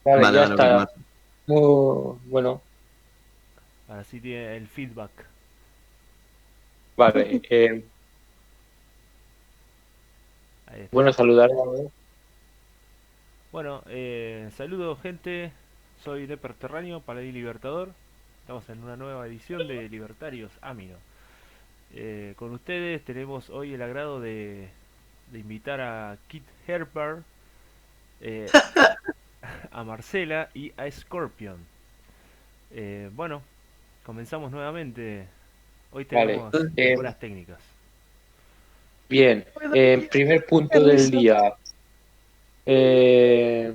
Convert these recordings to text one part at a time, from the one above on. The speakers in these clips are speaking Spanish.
Vale, Vale, ya vale, ok, está. más. Muy bueno. Así tiene el feedback. Vale. Ahí está. Bueno, saludar. ¿No? Bueno, saludos gente. Soy Depper Terráneo, Paladín Libertador. Estamos en una nueva edición de Libertarios Amino. Con ustedes tenemos hoy el agrado de invitar a Kit Herper, eh, a Marcela y a Scorpion. Bueno, comenzamos nuevamente. Hoy Vale. tenemos mejoras técnicas. Bien. Primer Qué punto del risa. día. Eh,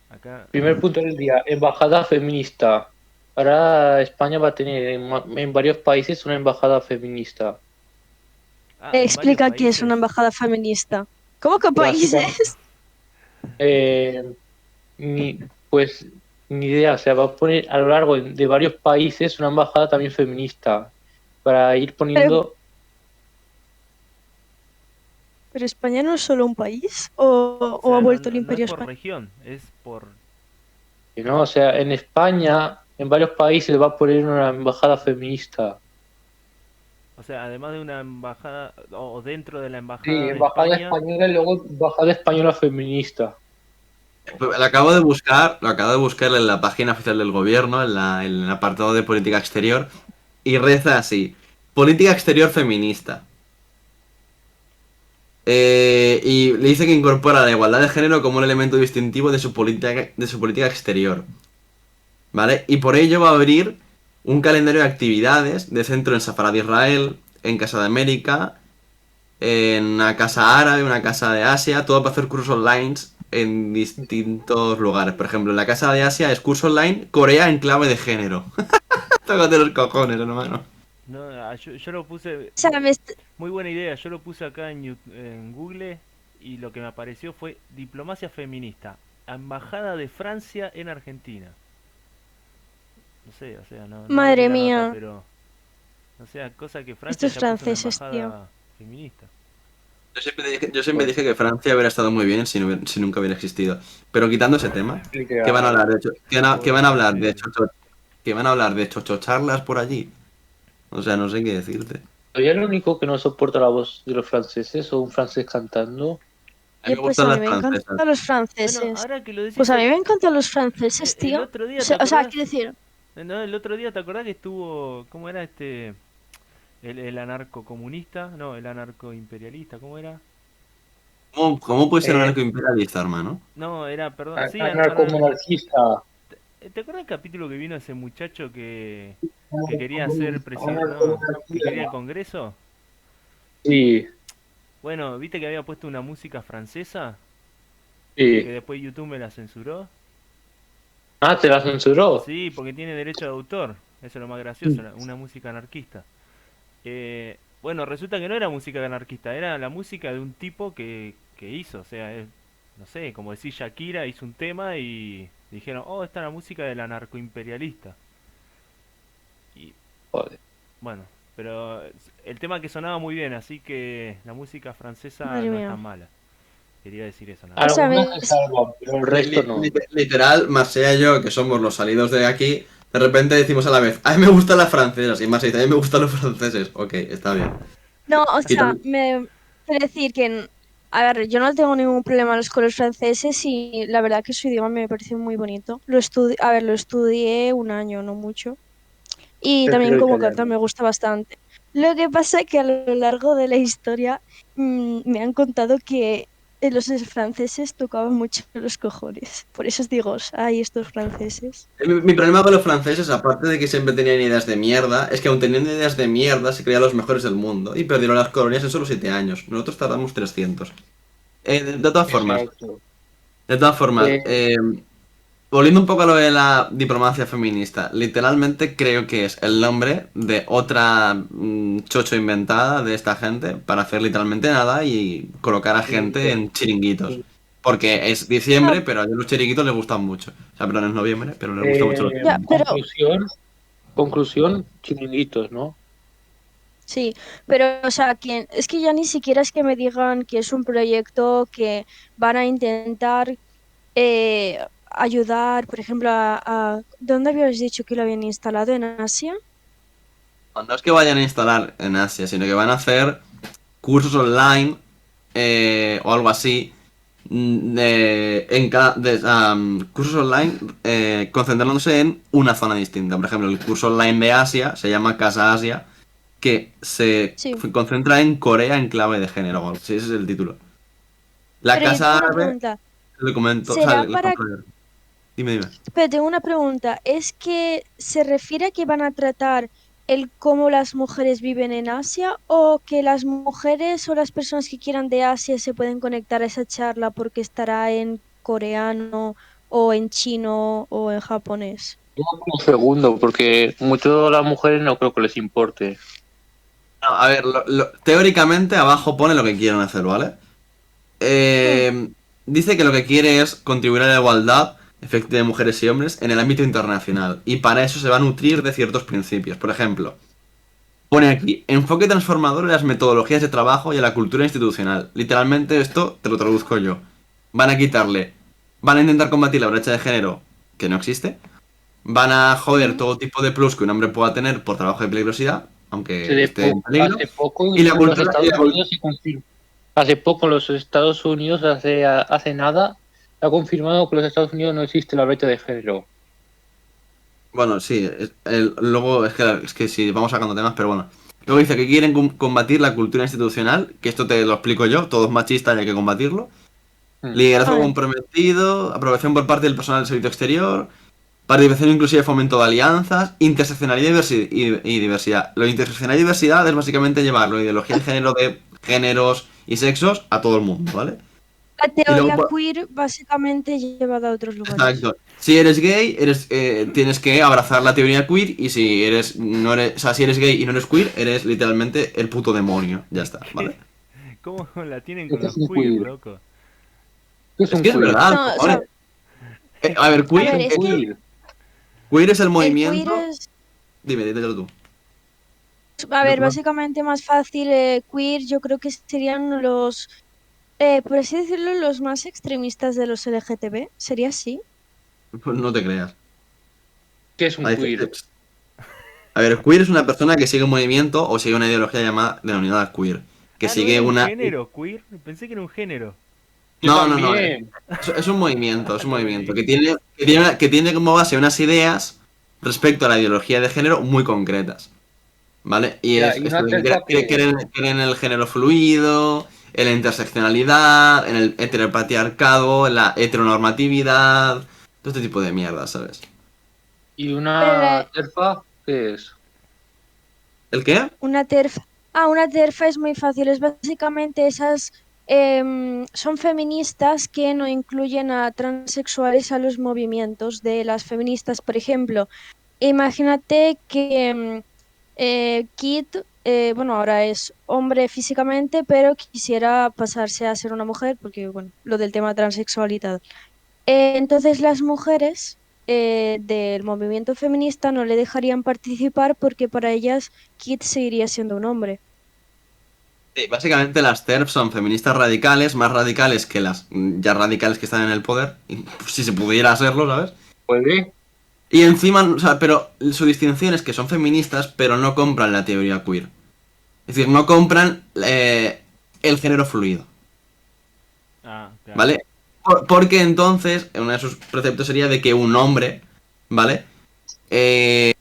Acá, Primer punto del día. Embajada feminista. Ahora España va a tener en varios países una embajada feminista. en varios Explica qué es países. una embajada feminista. ¿Cómo que Básicamente, países? eh, ni, pues ni idea. O sea, va a poner a lo largo de varios países una embajada también feminista para ir Pero, poniendo. pero España no es solo un país. ¿O ha O sea, vuelto el no es Imperio por Español? región, es por... ¿No? O sea, en España, en varios países va a poner una embajada feminista. O sea, además de una embajada, o dentro de la Sí, embajada de embajada España, española y luego embajada española feminista. Lo acabo de buscar, lo acabo de buscar en la página oficial del gobierno, en el apartado de política exterior, y reza así: política exterior feminista. Y le dice que incorpora la igualdad de género como un elemento distintivo de su política exterior. ¿Vale? Y por ello va a abrir un calendario de actividades de centro en Safarad de Israel, en Casa de América, en una casa árabe, una casa de Asia, todo para hacer cursos online en distintos lugares. Por ejemplo, en la casa de Asia es curso online Corea en clave de género. Tócate los cojones, hermano. no, yo lo puse, O sea, muy buena idea, yo lo puse acá en Google y lo que me apareció fue diplomacia feminista, embajada de Francia en Argentina. No sé, o sea, no abrí madre la nota, mía. pero, o sea, cosa que Francia Estos ya puso una franceses, tío. embajada feminista. Yo siempre Pues, dije que Francia hubiera estado muy bien si nunca hubiera existido. Pero quitando ese tema, ¿qué van a literal. hablar de hecho? ¿Qué Pobre van a hablar de franceses. chocho? ¿Qué van a hablar de chochocharlas por allí? O sea, no sé qué decirte. ¿Soy el único que no soporta la voz de los franceses o un francés cantando? A mí Oye, me pues gustan a mí las me francesas. encantan los Bueno, franceses. ahora que lo Pues decís, a mí me encantan los franceses, el tío. otro día, ¿te O sea, acordás? quiero decir, No, el otro día, ¿te acordás que estuvo, cómo era este, el anarcocomunista? No, el anarcoimperialista, ¿cómo era? ¿Cómo puede ser un Eh, anarcoimperialista, hermano? No, era, perdón, sí, Anarcomonarquista. ¿te acuerdas el capítulo que vino ese muchacho que quería ser presidente, no, que quería el Congreso? Sí, Bueno, ¿viste que había puesto una música francesa y que sí. después YouTube me la censuró? Ah, ¿te la censuró? Sí, porque tiene derecho de autor, eso es lo más gracioso, una música anarquista. Bueno, resulta que no era música anarquista, era la música de un tipo que hizo, o sea, no sé, como decir Shakira hizo un tema y dijeron, oh, esta es la música del anarcoimperialista. Y Joder. bueno, pero el tema que sonaba muy bien, así que la música francesa madre no es tan mía. mala. Quería decir eso nada O más. sea, Algunas se salvan, pero el resto no. Literal, Masea y yo, que somos los salidos de aquí, de repente decimos a la vez: a mí me gustan las francesas. Y Masea dice: a mí me gustan los franceses. Ok, está bien. no, o sea, Quitando. me quiero decir que, a ver, yo no tengo ningún problema con los franceses y la verdad que su idioma me parece muy bonito. A ver, lo estudié un año, no mucho. Y también Prefiero como canta italiano. me gusta bastante. Lo que pasa es que a lo largo de la historia me han contado que los franceses tocaban mucho los cojones. Por eso os digo, ay, estos franceses. Mi problema con los franceses, aparte de que siempre tenían ideas de mierda, es que aun teniendo ideas de mierda, se creían los mejores del mundo y perdieron las colonias en solo 7 años. Nosotros tardamos 300. De todas formas, Exacto. de todas formas, Eh, volviendo un poco a lo de la diplomacia feminista, literalmente creo que es el nombre de otra chocho inventada de esta gente para hacer literalmente nada y colocar a gente Chiringuitos. en chiringuitos. Porque es diciembre, Ah, pero a los chiringuitos les gustan mucho. O sea, perdón, es noviembre, pero les gustan mucho los ya, chiringuitos. pero Conclusión, chiringuitos, ¿no? sí, pero o sea, es que ya ni siquiera es que me digan que es un proyecto que van a intentar ayudar, por ejemplo, ¿dónde habías dicho que lo habían instalado? ¿En Asia? No es que vayan a instalar en Asia, sino que van a hacer cursos online o algo así. Cursos online concentrándose en una zona distinta. Por ejemplo, el curso online de Asia se llama Casa Asia, que se Sí. concentra en Corea en clave de género. O algo así, ese es el título. La Pero yo tengo Casa una Árabe, pregunta. le comento, o sea, ¿Será para... dime, dime. Pero tengo una pregunta. ¿Es que se refiere a que van a tratar el cómo las mujeres viven en Asia o que las mujeres o las personas que quieran de Asia se pueden conectar a esa charla porque estará en coreano o en chino o en japonés? Un segundo, porque mucho de las mujeres no creo que les importe. No, a ver, teóricamente abajo pone lo que quieren hacer, ¿vale? Hmm. Dice que lo que quiere es contribuir a la igualdad efectiva de mujeres y hombres en el ámbito internacional. Y para eso se va a nutrir de ciertos principios. Por ejemplo, pone aquí, enfoque transformador en las metodologías de trabajo y a la cultura institucional. Literalmente esto te lo traduzco yo. Van a quitarle, van a intentar combatir la brecha de género, que no existe. Van a joder Ujú. todo tipo de plus que un hombre pueda tener por trabajo de peligrosidad, aunque esté en peligro. Hace poco Y la en los cultura, y Estados la cul- Unidos se confirmó. Hace poco en los Estados Unidos, hace nada, se ha confirmado que en los Estados Unidos no existe la brecha de género. Bueno, sí, luego es que sí, vamos sacando temas, pero bueno. Luego dice que quieren combatir la cultura institucional, que esto te lo explico yo, todo es machista y hay que combatirlo. Mm. Liderazgo Vale. comprometido, aprobación por parte del personal del servicio exterior, participación inclusiva y fomento de alianzas, interseccionalidad y diversidad. Lo de interseccionalidad y diversidad es básicamente llevar la ideología de género de géneros y sexos a todo el mundo, ¿vale? La Y luego, teoría queer básicamente llevada a otros lugares. exacto. Si eres gay, tienes que abrazar la teoría queer y si no eres, o sea, si eres gay y no eres queer, eres literalmente el puto demonio. Ya está, ¿vale? ¿Cómo la tienen ¿Qué con es los un queer, queer? loco? ¿Qué es Es un que es queer? verdad, No, o cojones. sea, A ver, a ¿Qué es ver, un es que queer? queer es el el queer movimiento. es, Dime, dímelo tú. a No, ver, no, básicamente más fácil, queer yo creo que serían los, por así decirlo, los más extremistas de los LGTB. ¿Sería así? pues no te creas. ¿Qué es un Hay queer? A ver, queer es una persona que sigue un movimiento o sigue una ideología llamada denominada queer. Que Ah, ¿no sigue era un una. género queer? Pensé que era un género. Yo No, no, no. también. Es un movimiento, es un No me movimiento digas. que tiene como base unas ideas respecto a la ideología de género muy concretas. ¿Vale? Y Ya, es ¿y esto una de que terfa qué es? creen en el género fluido, en la interseccionalidad, en el heteropatriarcado, en la heteronormatividad, todo este tipo de mierda, ¿sabes? ¿Y Pero una terfa qué es? ¿El qué? una TERF. Una TERF es muy fácil. Es básicamente esas. Son feministas que no incluyen a transexuales a los movimientos de las feministas. Por ejemplo, imagínate que Kit, bueno, ahora es hombre físicamente, pero quisiera pasarse a ser una mujer, porque, bueno, lo del tema transexualidad. Entonces las mujeres del movimiento feminista no le dejarían participar porque para ellas Kit seguiría siendo un hombre. Sí, básicamente las TERF son feministas radicales, más radicales que las ya radicales que están en el poder, y, pues, si se pudiera hacerlo, ¿sabes? ¿Puede? Y encima, o sea, pero su distinción es que son feministas, pero no compran la teoría queer. Es decir, no compran el género fluido, Ah, claro. ¿vale? Porque entonces, uno de sus preceptos sería de que un hombre, ¿vale? Eh,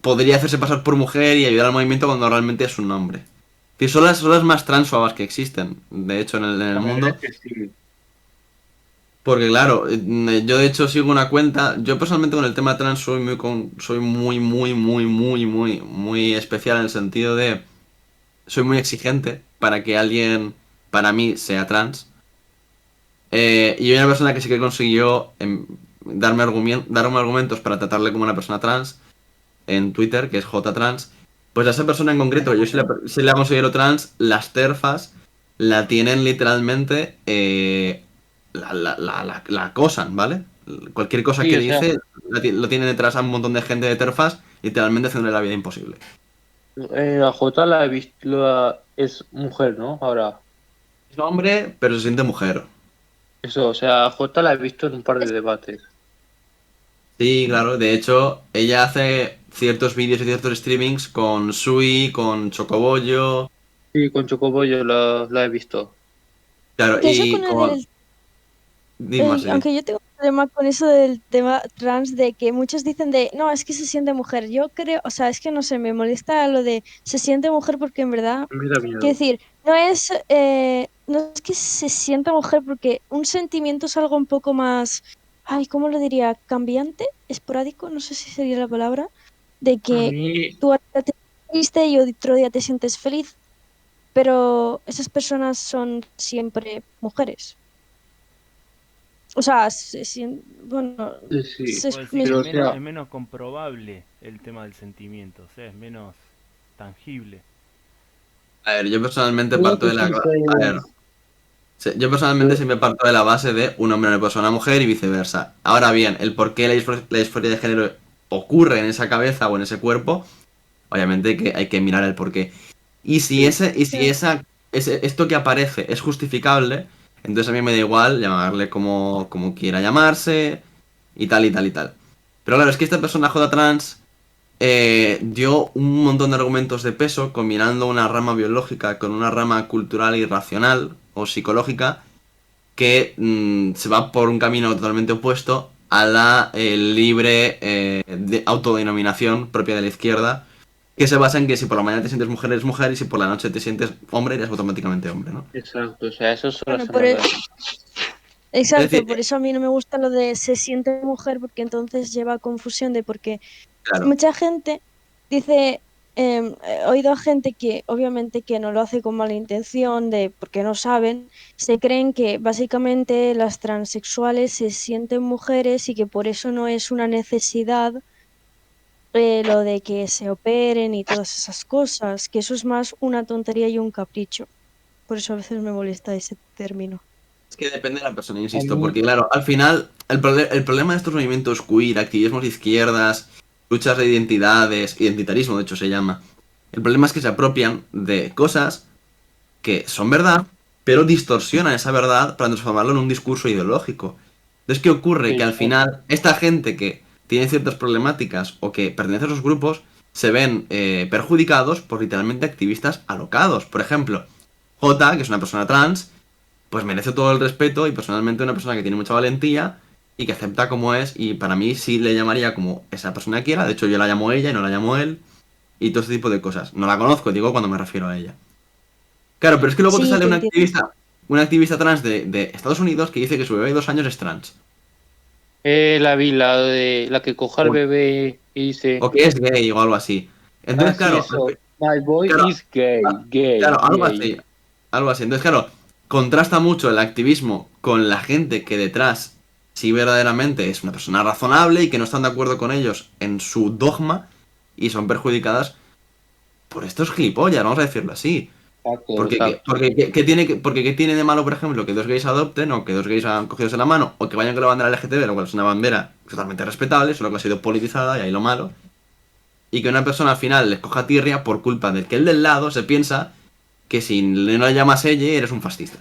podría hacerse pasar por mujer y ayudar al movimiento cuando realmente es un hombre. Es decir, son las más transfobas que existen, de hecho, en el La verdad mundo. es que sí. Porque claro, yo de hecho sigo una cuenta. Yo personalmente con el tema trans soy muy, muy, muy, muy, muy, muy especial en el sentido de soy muy exigente para que alguien, para mí, sea trans. Y hay una persona que sí que consiguió darme argumentos para tratarle como una persona trans en Twitter, que es JTrans. Pues a esa persona en concreto, yo si la considero trans, las terfas la tienen literalmente, la acosan, ¿vale? Cualquier cosa Sí, que o sea, dice lo tiene detrás a un montón de gente de terfas, literalmente haciéndole la vida imposible. la J la he visto, es mujer, ¿no? Ahora, Es hombre, pero se siente mujer. eso, o sea, a J la he visto en un par de Es- debates. Sí, claro. De hecho, ella hace ciertos vídeos y ciertos streamings con Sui, con Chocobollo. Sí, con Chocobollo la he visto. Claro, Que eso y con el con. del Dime más, Edith. aunque yo tengo un problema con eso del tema trans, de que muchos dicen de, no, es que se siente mujer. Yo creo, o sea, es que no sé, me molesta lo de se siente mujer porque en verdad, Me da quiero miedo. decir, no es que se sienta mujer porque un sentimiento es algo un poco más, ay, ¿cómo lo diría? Cambiante, esporádico, no sé si sería la palabra, de A que mí, tú ahora te sientes triste y otro día te sientes feliz, pero esas personas son siempre mujeres. O sea, bueno, sí, Puedo decir que pero o sea, es menos comprobable el tema del sentimiento, o sea, es menos tangible. A ver, yo personalmente puede parto que de la. sí, A ver, sí, yo personalmente siempre parto de la base de un hombre no puede ser una mujer y viceversa. Ahora bien, el por qué la disforia de género ocurre en esa cabeza o en ese cuerpo, obviamente que hay que mirar el por qué. Y si claro. esto que aparece es justificable, entonces a mí me da igual llamarle como quiera llamarse y tal y tal y tal. Pero claro, es que esta persona joda trans dio un montón de argumentos de peso combinando una rama biológica con una rama cultural y racional o psicológica que se va por un camino totalmente opuesto a la libre autodenominación propia de la izquierda, que se basa en que si por la mañana te sientes mujer eres mujer y si por la noche te sientes hombre eres automáticamente hombre, ¿no? exacto, o sea, eso solo Bueno, son verdades. Es exacto, decir, por eso a mí no me gusta lo de se siente mujer, porque entonces lleva a confusión de porque claro, mucha gente dice, he oído a gente que obviamente que no lo hace con mala intención, de porque no saben, se creen que básicamente las transexuales se sienten mujeres y que por eso no es una necesidad lo de que se operen y todas esas cosas, que eso es más una tontería y un capricho. Por eso a veces me molesta ese término. es que depende de la persona, A insisto, mí, porque claro, al final el problema de estos movimientos queer, activismos de izquierdas, luchas de identidades, identitarismo de hecho se llama, el problema es que se apropian de cosas que son verdad, pero distorsionan esa verdad para transformarlo en un discurso ideológico. Entonces, ¿qué ocurre? Que al exacto. final, esta gente que tiene ciertas problemáticas o que pertenece a esos grupos se ven perjudicados por literalmente activistas alocados. Por ejemplo, J, que es una persona trans, pues merece todo el respeto y personalmente una persona que tiene mucha valentía y que acepta como es y para mí sí le llamaría como esa persona quiera. De hecho, yo la llamo ella y no la llamo él y todo ese tipo de cosas. No la conozco, digo cuando me refiero a ella. Claro, pero es que luego te Sí, sale te entiendo. una activista trans de Estados Unidos que dice que su bebé de 2 años es trans. La vi, la de la que coja al O, bebé y dice, o que es gay o algo así. ah, Entonces, sí, claro, eso, my boy claro, is gay, claro, gay, algo gay. así. Algo así. Entonces, claro, contrasta mucho el activismo con la gente que detrás sí verdaderamente es una persona razonable y que no están de acuerdo con ellos en su dogma y son perjudicadas por estos gilipollas, vamos a decirlo así. Exacto, Porque, exacto. porque ¿qué tiene de malo, por ejemplo, que dos gays adopten o que dos gays hagan cogidos de la mano o que vayan con la bandera LGTB, lo cual es una bandera totalmente respetable, solo que ha sido politizada y ahí lo malo, y que una persona al final les coja tirria por culpa del que el del lado se piensa que si no le llamas ella eres un fascista.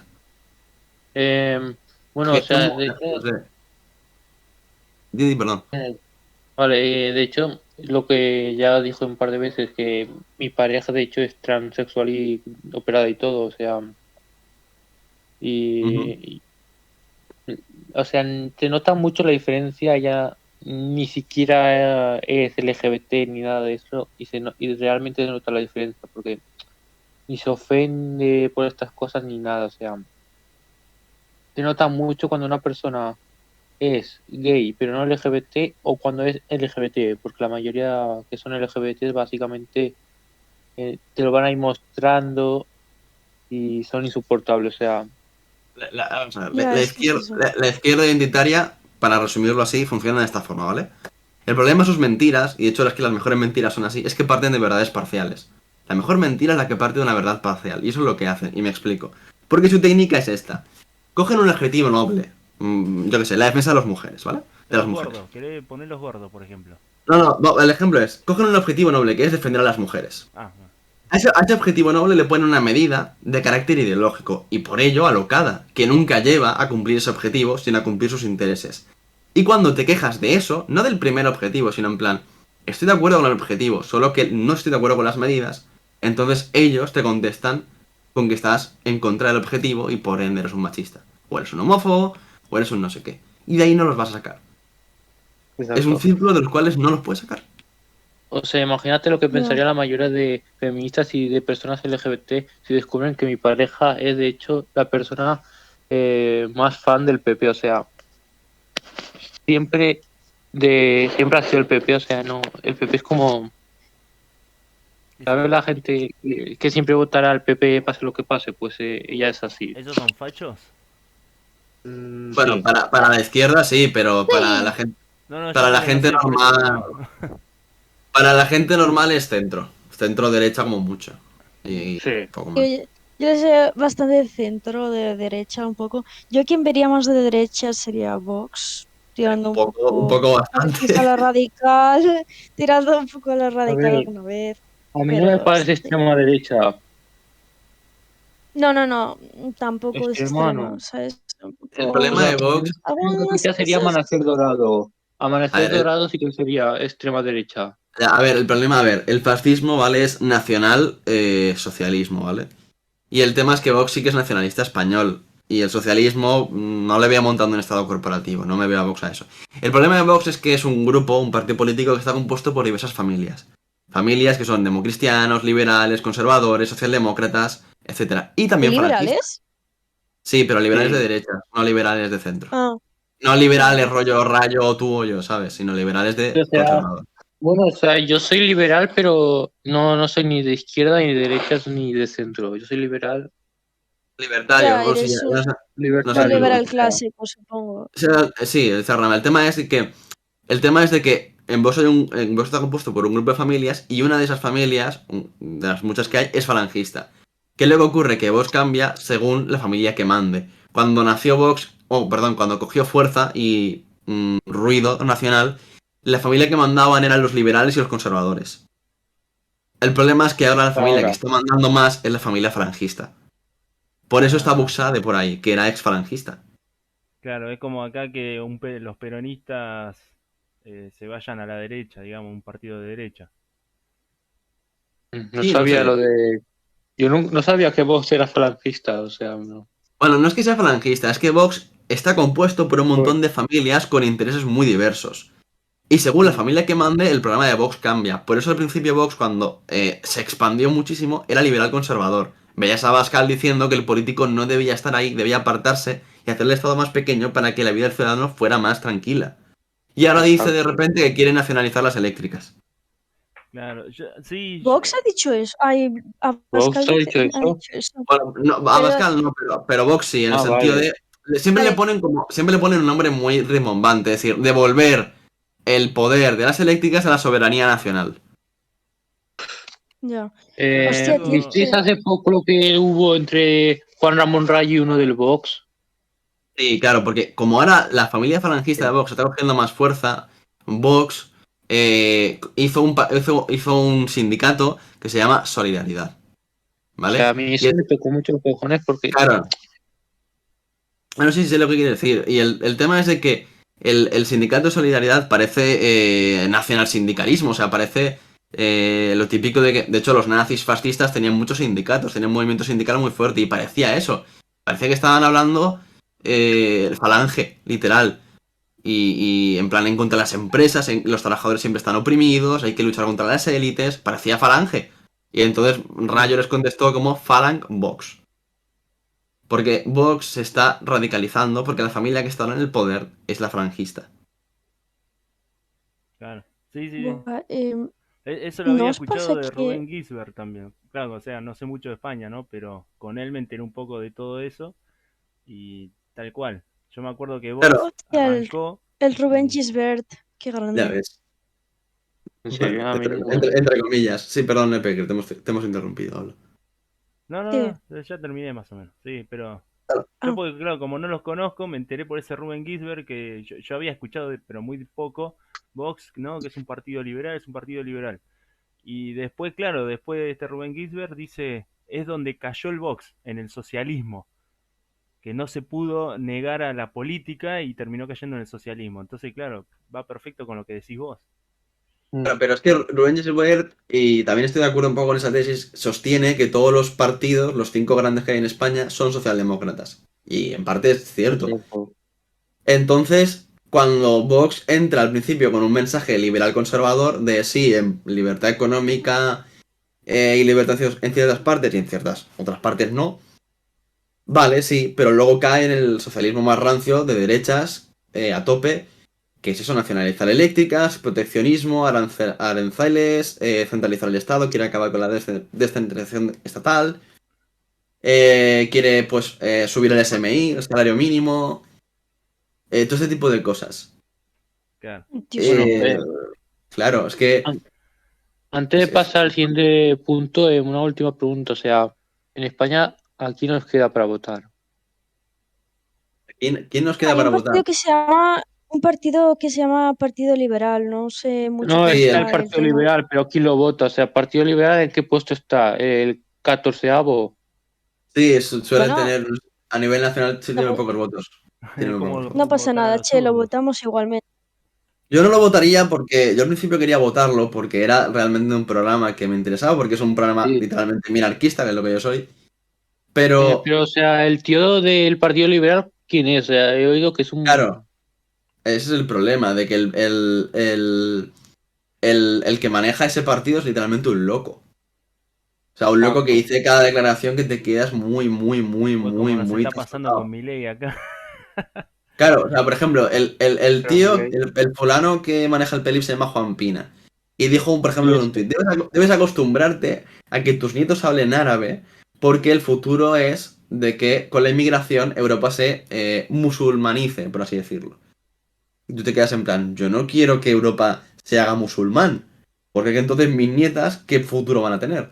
Em, Es bueno, o que son sea, muy... de hecho, no sé. Perdón. vale, de hecho, lo que ya dijo un par de veces, que mi pareja de hecho es transexual y operada y todo, o sea, Ujú. y, o sea, se nota mucho la diferencia, ella ni siquiera es LGBT ni nada de eso, y realmente se nota la diferencia, porque ni se ofende por estas cosas ni nada, o sea, se nota mucho cuando una persona es gay pero no LGBT o cuando es LGBT, porque la mayoría que son LGBT básicamente te lo van a ir mostrando y son insoportables, o sea, Vamos a ver, Ya, es que es eso. la izquierda identitaria, para resumirlo así, funciona de esta forma, ¿vale? El problema de sus mentiras, y de hecho es que las mejores mentiras son así, es que parten de verdades parciales. La mejor mentira es la que parte de una verdad parcial, y eso es lo que hacen, y me explico. Porque su técnica es esta. Cogen un objetivo noble, yo qué sé, la defensa de las mujeres, ¿vale? De De las los mujeres. gordos, querés poner los gordos, por ejemplo. No, el ejemplo es, cogen un objetivo noble, que es defender a las mujeres. Ah, bueno. A ese objetivo noble le ponen una medida de carácter ideológico, y por ello alocada, que nunca lleva a cumplir ese objetivo, sino a cumplir sus intereses. Y cuando te quejas de eso, no del primer objetivo, sino en plan, estoy de acuerdo con el objetivo, solo que no estoy de acuerdo con las medidas, entonces ellos te contestan con que estás en contra del objetivo y por ende eres un machista. O eres un homófobo, o eres un no sé qué. Y de ahí no los vas a sacar. Es un Exacto. círculo de los cuales no los puedes sacar. O sea, imagínate lo que Ya. pensaría la mayoría de feministas y de personas LGBT si descubren que mi pareja es de hecho la persona más fan del PP. O sea, siempre siempre ha sido el PP. O sea, no, el PP es como, ¿sabes? La gente que siempre votará al PP pase lo que pase, pues ella es así. ¿Esos son fachos? Bueno, Sí. para la izquierda sí, pero Sí. No, no, ya para sé la que no gente sé, por eso normal, digo. para la gente normal es centro. Centro derecha como mucho. Y Sí. poco Yo, más. yo sé bastante de centro, de derecha un poco. Yo quien vería más de derecha sería Vox, tirando Un poco a veces a bastante. la radical, tirando un poco a la A radical ver, alguna vez, a mí no me pero parece sí. extrema derecha. No, tampoco de Extrema extrema, no. ¿sabes? Un El O problema poco... sea, de Vox, Algunas quizás sería cosas... Amanecer Dorado. a Amanecer ver, Dorado sí que sería extrema derecha. el problema, el fascismo, ¿vale? Es nacional socialismo, ¿vale? Y el tema es que Vox sí que es nacionalista español. Y el socialismo no le veo montando un estado corporativo, no me veo a Vox a eso. El problema de Vox es que es un grupo, un partido político que está compuesto por diversas familias. Familias que son democristianos, liberales, conservadores, socialdemócratas, etcétera. Y ¿Y también falangistas. liberales? Sí, pero liberales de Sí. derecha, no liberales de centro. Ah, No liberales vale. rollo rayo o tú o yo, ¿sabes? Sino liberales O de sea, conservador. bueno, o sea, yo soy liberal, pero no soy ni de izquierda, ni de derecha, ni de centro. Yo soy liberal, Libertario, Ya, o sea, eres no un sabes lo libertario. que liberal O sea, clásico, supongo. Sí, el Cerrama. El tema es de que en Vox está compuesto por un grupo de familias y una de esas familias, de las muchas que hay, es falangista. ¿Qué luego ocurre? Que Vox cambia según la familia que mande. Cuando nació Vox, perdón, cuando cogió fuerza y ruido nacional, la familia que mandaban eran los liberales y los conservadores. El problema es que ahora la familia que ahora. está mandando más es la familia falangista. Por eso está Ah, Buxá de por ahí, que era ex falangista. claro, es como acá que los peronistas se vayan a la derecha, digamos, un partido de derecha. No Sí, no sabía sé. lo de. Yo no sabía que vos eras falangista, o sea, no. Bueno, no es que sea falangista, es que Vox está compuesto por un Pues, montón de familias con intereses muy diversos. Y según la mm, familia que mande, el programa de Vox cambia. Por eso al principio Vox, cuando se expandió muchísimo, era liberal conservador. Veías a Abascal diciendo que el político no debía estar ahí, debía apartarse y hacer el Estado más pequeño para que la vida del ciudadano fuera más tranquila. Y ahora dice de exacto. repente que quiere nacionalizar las eléctricas. Claro, sí, Vox ha dicho eso. Ay, ¿Vos Abascal has dicho ha eso? dicho eso. Bueno, no, Pero, Abascal no, pero Vox sí, en el Ah, sentido vale. de. Siempre le vale, ponen siempre le ponen un nombre muy rimbombante, es decir, devolver el poder de las eléctricas a la soberanía nacional. ya. yo Hostia, tío, tengo, ¿Visteis hace poco lo que hubo entre Juan Ramón Rayo y uno del Vox? Sí, claro, porque como ahora la familia falangista de Sí. Vox está cogiendo más fuerza, Vox hizo un sindicato que se llama Solidaridad, O sea, ¿vale? a mí Y eso me tocó mucho los cojones porque. claro, no sé si sé lo que quiere decir. Y el tema es de que el sindicato de Solidaridad parece nacional sindicalismo, o sea, parece lo típico de que, de hecho, los nazis fascistas tenían muchos sindicatos, tenían un movimiento sindical muy fuerte y parecía eso. Parecía que estaban hablando falange, literal. Y en plan en contra de las empresas, los trabajadores siempre están oprimidos, hay que luchar contra las élites, parecía falange. Y entonces Rayo les contestó como Falang Vox. Porque Vox se está radicalizando porque la familia que está ahora en el poder es la frangista. claro, sí, sí, sí. buah, Eso lo ¿no había os pasa escuchado de que, Rubén Gisbert también. Claro, o sea, no sé mucho de España, ¿no? Pero con él me enteré un poco de todo eso y tal cual. Yo me acuerdo que Pero, Vox hostia, arrancó el Rubén y... Gisbert, qué ya grande? ves. En Bueno, serio, a mí ninguno. entre comillas. Sí, perdón, Epe, que te hemos interrumpido. Habla. No, Sí. no, no, ya terminé más o menos. Sí, pero yo Ah, porque claro, como no los conozco, me enteré por ese Rubén Gisbert que yo había escuchado, pero muy poco, Vox, ¿no? Que es un partido liberal, es un partido liberal. Y después, claro, después de este Rubén Gisbert dice, es donde cayó el Vox, en el socialismo. que no se pudo negar a la política y terminó cayendo en el socialismo. Entonces, claro, va perfecto con lo que decís vos. Claro, pero es que Rubén Gisbert, y también estoy de acuerdo un poco con esa tesis, sostiene que todos los partidos, los 5 grandes que hay en España, son socialdemócratas. Y en parte es cierto. Entonces, cuando Vox entra al principio con un mensaje liberal conservador de sí, en libertad económica y libertad en ciertas partes y en ciertas otras partes no, vale, sí, pero luego cae en el socialismo más rancio de derechas a tope, que es eso, nacionalizar eléctricas, proteccionismo, aranceles, centralizar el Estado, quiere acabar con la descentralización estatal, quiere pues subir el SMI, el salario mínimo, todo ese tipo de cosas. Claro. Dios Bueno, mío. Claro, es que... an- antes de pasar al siguiente punto, una última pregunta. O sea, en España, ¿aquí nos queda para votar? ¿Quién nos queda Hay para votar? un partido que se llama Partido Liberal, no sé mucho No cómo Sí, está el está el Partido tema. Liberal, pero ¿quién lo vota? O sea, ¿el Partido Liberal en qué puesto está? ¿El 14º? sí, suelen Bueno, tener, a nivel nacional, sí tienen no, pocos votos. Tienen muy pocos Como no votos. pasa votar a nada, los che, lo zurdos. votamos igualmente. Yo no lo votaría porque yo al principio quería votarlo porque era realmente un programa que me interesaba, porque es un programa Sí. literalmente minarquista, que es lo que yo soy. Pero, Pero, o sea, el tío del Partido Liberal, ¿quién es? O sea, he oído que es claro, un... ese es el problema, de que el que maneja ese partido es literalmente un loco. O sea, un Ah, loco que dice cada declaración que te quedas muy, muy, muy, Pues como muy, nos muy está pasando con trastocado. Milei acá. Claro, o sea, por ejemplo, el pero tío, Milei. el fulano que maneja el Pelip se llama Juan Pina. Y dijo, por ejemplo, Y en un eso. tuit, debes acostumbrarte a que tus nietos hablen árabe, porque el futuro es de que con la inmigración Europa se musulmanice, por así decirlo. Y tú te quedas en plan, yo no quiero que Europa se haga musulmán, porque entonces mis nietas, ¿qué futuro van a tener?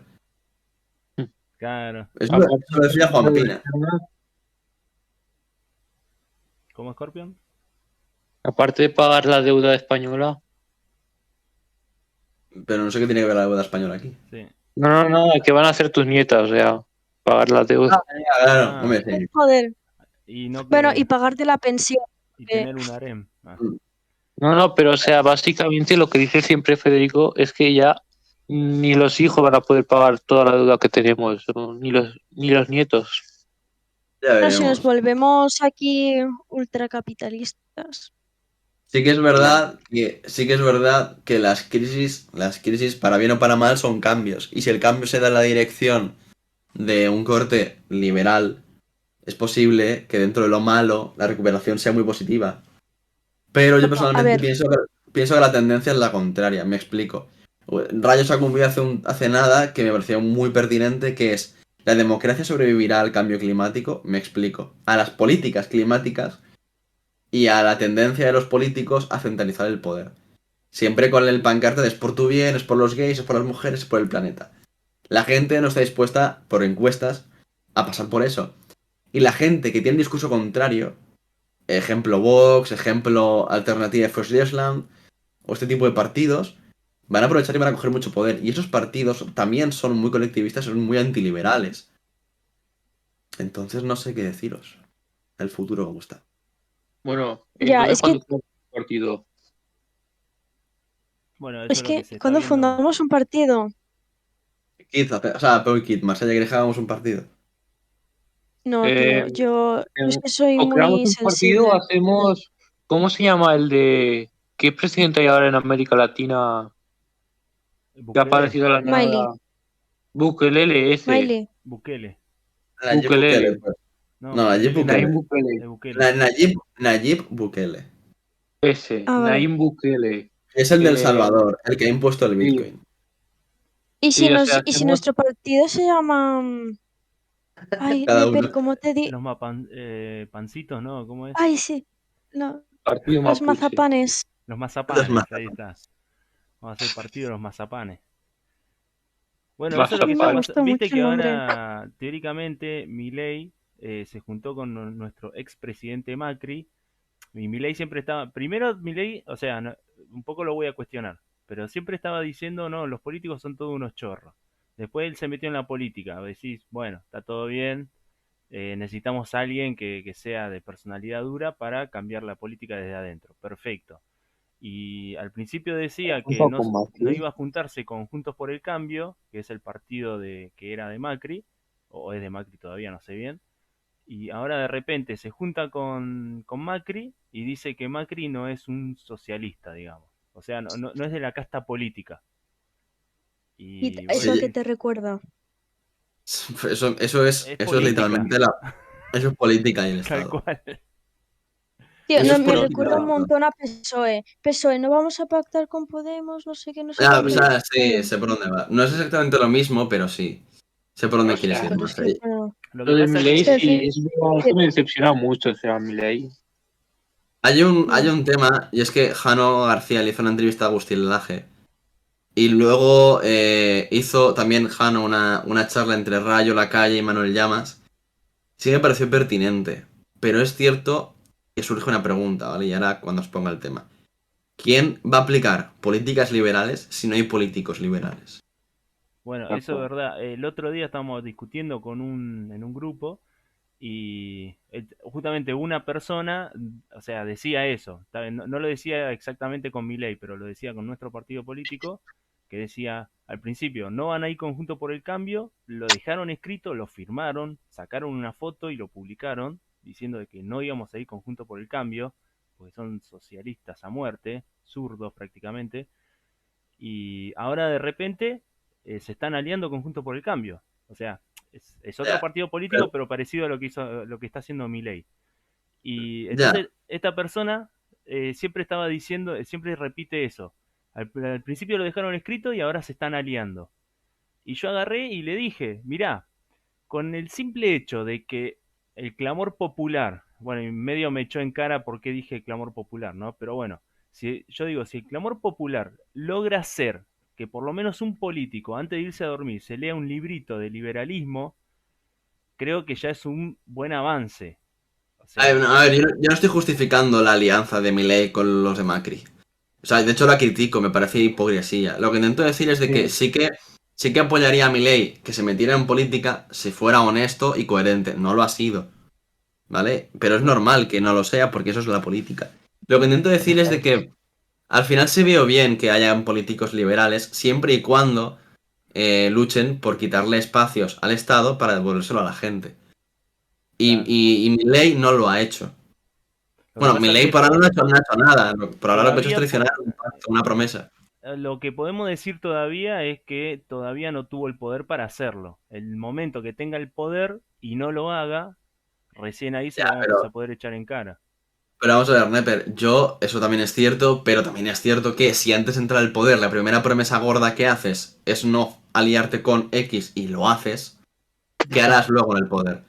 Claro. Aparte, Eso lo decía Juan Pina. ¿Cómo, Scorpion? aparte de pagar la deuda española. Pero no sé qué tiene que ver la deuda española aquí. Sí. No, no, no, que van a ser tus nietas, o sea, pagar la deuda. Claro, Ah, hombre, sí. Joder. y no Bueno, y que. pagarte la pensión. Y eh, tener un harem. Ah, No, no, pero o sea, básicamente lo que dice siempre Federico es que ya ni los hijos van a poder pagar toda la deuda que tenemos, ni los nietos. Ya bueno, si nos veremos. volvemos aquí ultracapitalistas. Sí que es verdad que las crisis para bien o para mal son cambios. Y si el cambio se da en la dirección de un corte liberal, es posible que dentro de lo malo la recuperación sea muy positiva. Pero yo No, a personalmente ver, pienso que la tendencia es la contraria, me explico. Rayo sacó un vídeo hace nada que me pareció muy pertinente, que es ¿la democracia sobrevivirá al cambio climático? Me explico. A las políticas climáticas y a la tendencia de los políticos a centralizar el poder. Siempre con el pancarte de es por tu bien, es por los gays, es por las mujeres, es por el planeta. La gente no está dispuesta, por encuestas, a pasar por eso. Y la gente que tiene un discurso contrario, ejemplo Vox, ejemplo Alternativa for Deutschland, o este tipo de partidos, van a aprovechar y van a coger mucho poder. Y esos partidos también son muy colectivistas, son muy antiliberales. Entonces no sé qué deciros. El futuro cómo está. Bueno, ya, entonces es que, cuando fue el partido. bueno, eso es es lo que que se está cuando viendo. fundamos un partido, Kid, o sea, Peor Kid, más allá que dejábamos un partido. no, Eh, tío, yo es que soy o creamos muy un partido, sensible. hacemos, ¿cómo se llama el de, qué presidente hay ahora en América Latina que ha Bukele. aparecido de la Miley, nada? Bukelele ese, Miley. Bukele. Nayib Bukelele, Bukele, pues. No, No, Nayib Bukele Nayib Bukele. Bukele, de Bukele. Nayib Bukele. ese, Ah, vale. Nayib Bukele. Es el del Eh, Salvador, el que ha impuesto el sí, Bitcoin. sí, o sea, Y si hacemos nuestro partido se llama, ay, Cada uno. ¿cómo te di? Los pancitos, ¿no? ¿Cómo es? Ay, sí, no, partido los mapuche. mazapanes. Los Los más. mazapanes, ahí está. Vamos a hacer partido de los mazapanes. Bueno, eso es lo que está Me Mazapán. pasando. gusta Viste mucho que el nombre. ahora, teóricamente, Milei se juntó con nuestro expresidente Macri. Y Milei siempre estaba. Primero, Milei, o sea, un poco lo voy a cuestionar. Pero siempre estaba diciendo, no, los políticos son todos unos chorros. Después él se metió en la política. Decís, bueno, está todo bien. necesitamos a alguien que sea de personalidad dura para cambiar la política desde adentro. Perfecto. Y al principio decía que Junto con no Macri. iba a juntarse con Juntos por el Cambio, que es el partido que era de Macri, o es de Macri todavía, no sé bien, y ahora de repente se junta con Macri y dice que Macri no es un socialista, digamos. O sea, no es de la casta política. ¿Y Y eso a bueno, qué Sí, te recuerda? es eso es política, literalmente eso es política y el tal Estado. cual. Tío, Eso no, es me Pero, política y recuerda el un Estado. montón a PSOE. PSOE, no vamos a pactar con Podemos, no sé qué, no sé Ah, o cuánto. sea, sí, sé por dónde va. No es exactamente lo mismo, pero sí. Sé por o dónde quieres sea, ir Pero es más. que, bueno, Lo lo que de pasa Milei es que al que sí, fin, eso me decepciona mucho, o sea, Milei. Hay ya. un tema, y es que Jano García le hizo una entrevista a Agustín Laje. Y luego hizo también Jano una charla entre Rayo Lacalle y Manuel Llamas. Sí me pareció pertinente. Pero es cierto que surge una pregunta, ¿vale? Y ahora cuando os ponga el tema. ¿Quién va a aplicar políticas liberales si no hay políticos liberales? bueno, eso es Exacto. verdad. El otro día estábamos discutiendo en un grupo y justamente una persona, o sea, decía eso. Está bien, no lo decía exactamente con mi ley, pero lo decía con nuestro partido político, que decía al principio, no van a ir conjunto por el cambio, lo dejaron escrito, lo firmaron, sacaron una foto y lo publicaron, diciendo de que no íbamos a ir conjunto por el cambio, porque son socialistas a muerte, zurdos prácticamente, y ahora de repente se están aliando conjunto por el cambio. O sea, es otro Ya, partido político, pero- pero parecido a lo que está haciendo Milei. Y ya, entonces esta persona siempre estaba diciendo, siempre repite eso. Al principio lo dejaron escrito y ahora se están aliando. Y yo agarré y le dije, mirá, con el simple hecho de que el clamor popular, bueno, y medio me echó en cara porque dije clamor popular, ¿no? Pero bueno, si yo digo, si el clamor popular logra hacer que por lo menos un político antes de irse a dormir se lea un librito de liberalismo, creo que ya es un buen avance. O sea, a ver, yo no estoy justificando la alianza de Milei con los de Macri. O sea, de hecho la critico, me parece hipocresía. Lo que intento decir es de que Sí. sí que apoyaría a Milei que se metiera en política si fuera honesto y coherente. No lo ha sido, ¿vale? Pero es bueno, normal que no lo sea porque eso es la política. Lo que intento decir es de que al final se veo bien que hayan políticos liberales siempre y cuando luchen por quitarle espacios al Estado para devolvérselo a la gente. claro. Y Milei no lo ha hecho. Lo que Bueno, pasa Milei que por ahora no ha hecho nada. Por ahora lo que ha hecho es todavía traicionar un pacto, una promesa. lo que podemos decir todavía es que todavía no tuvo el poder para hacerlo. El momento que tenga el poder y no lo haga, recién ahí se Ya, lo vamos a poder echar en cara. pero vamos a ver, Neper, eso también es cierto, pero también es cierto que si antes de entrar al poder la primera promesa gorda que haces es no aliarte con X y lo haces, ¿qué harás luego en el poder?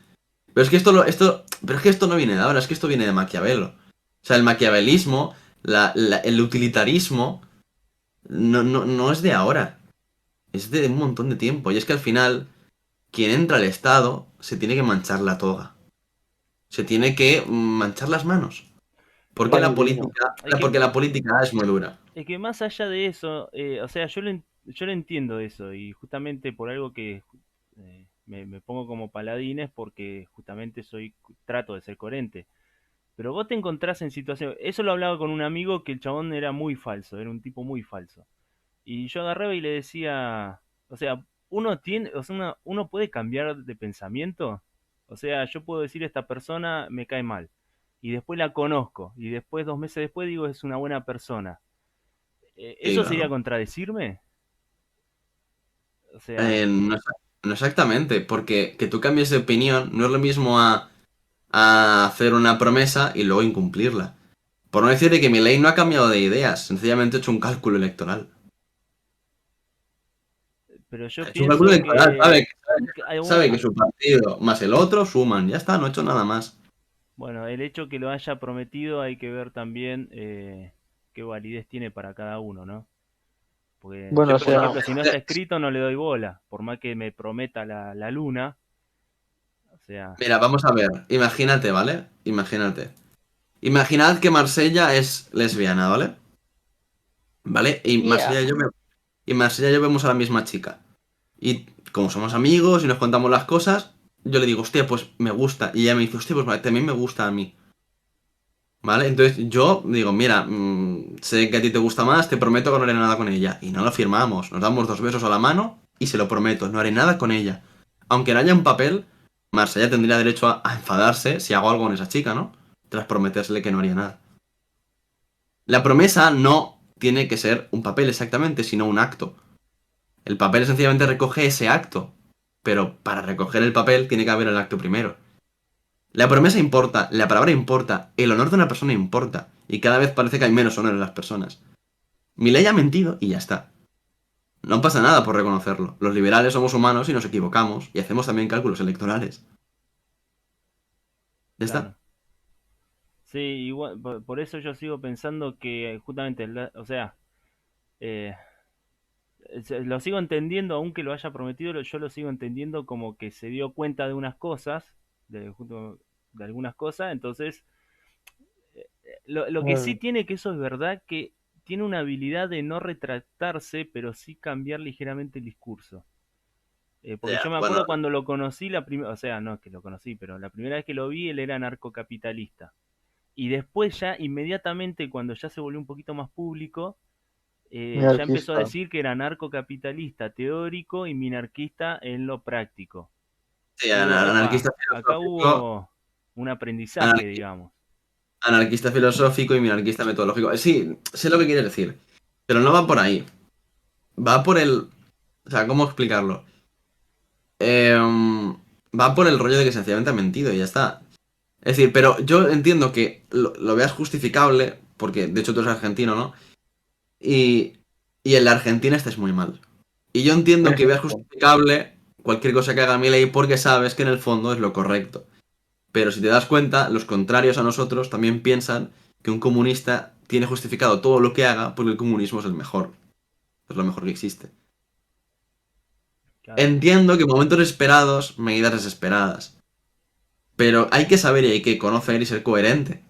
Pero es que pero es que esto no viene de ahora, es que esto viene de Maquiavelo. O sea, el maquiavelismo, el utilitarismo, no es de ahora, es de un montón de tiempo. Y es que al final, quien entra al Estado se tiene que manchar la toga, se tiene que manchar las manos. Porque la Baldino. política, Es que, porque la política es muy dura. es que más allá de eso, o sea, yo lo entiendo eso y justamente por algo que me pongo como paladines porque justamente trato de ser coherente. Pero vos te encontrás en situaciones, eso lo hablaba con un amigo que el chabón era muy falso, era un tipo muy falso. Y yo agarraba y le decía, o sea, uno puede cambiar de pensamiento. O sea, yo puedo decir esta persona me cae mal. Y después la conozco. Y después, 2 meses después, digo es una buena persona. Sí, ¿Eso sería claro. contradecirme? O sea, No, no exactamente, porque que tú cambies de opinión no es lo mismo a hacer una promesa y luego incumplirla. Por no decir de que mi ley no ha cambiado de ideas, sencillamente ha hecho un cálculo electoral. pero Ha yo hecho un cálculo pienso electoral, que hay sabe que su partido más el otro suman, ya está, no ha hecho nada más. bueno, el hecho que lo haya prometido hay que ver también qué validez tiene para cada uno, ¿no? Porque Bueno, yo, o por sea, ejemplo, si no está escrito, no le doy bola. Por más que me prometa la luna. O sea, Mira, vamos a ver, imagínate, ¿vale? Imagínate. Imaginad que Marsella es lesbiana, ¿vale? ¿Vale? Ya. Y Marsella y yo vemos a la misma chica. Y como somos amigos y nos contamos las cosas, yo le digo, hostia, pues me gusta. Y ella me dice, hostia, pues también me gusta a mí. ¿Vale? Entonces yo digo, mira, sé que a ti te gusta más, te prometo que no haré nada con ella. Y no lo firmamos, nos damos 2 besos a la mano y se lo prometo, no haré nada con ella. Aunque no haya un papel, Marsella tendría derecho a enfadarse si hago algo con esa chica, ¿no? Tras prometérsele que no haría nada. La promesa no tiene que ser un papel exactamente, sino un acto. El papel sencillamente recoge ese acto, pero para recoger el papel tiene que haber el acto primero. La promesa importa, la palabra importa, el honor de una persona importa, y cada vez parece que hay menos honor en las personas. Milei ha mentido y ya está. No pasa nada por reconocerlo. Los liberales somos humanos y nos equivocamos, y hacemos también cálculos electorales. Ya Claro. está. Sí, igual, por eso yo sigo pensando que justamente, o sea, eh, lo sigo entendiendo, aunque lo haya prometido, yo lo sigo entendiendo como que se dio cuenta de unas cosas, de algunas cosas, entonces, lo que sí Bueno, tiene, que eso es verdad, que tiene una habilidad de no retractarse, pero sí cambiar ligeramente el discurso. Porque Ya, yo me bueno, acuerdo cuando lo conocí la primera, o sea, no es que lo conocí, pero la primera vez que lo vi, él era narcocapitalista. Y después ya, inmediatamente, cuando ya se volvió un poquito más público, ya empezó a minarquista. decir que era narcocapitalista teórico y minarquista en lo práctico. sí, Digo, anarquista epa, acá filosófico, hubo un aprendizaje, anar- digamos. anarquista filosófico y minarquista metodológico. Sí, sé lo que quieres decir, pero no va por ahí. Va por el... O sea, ¿cómo explicarlo? Va por el rollo de que sencillamente ha mentido y ya está. Es decir, pero yo entiendo que lo veas justificable, porque de hecho tú eres argentino, ¿no? Y, y en la Argentina estés muy mal. Y yo entiendo que veas Exacto. justificable cualquier cosa que haga Milei porque sabes que en el fondo es lo correcto. Pero si te das cuenta, los contrarios a nosotros también piensan que un comunista tiene justificado todo lo que haga porque el comunismo es el mejor. Es lo mejor que existe. Claro. Entiendo que en momentos esperados, medidas desesperadas. Pero hay que saber y hay que conocer y ser coherente.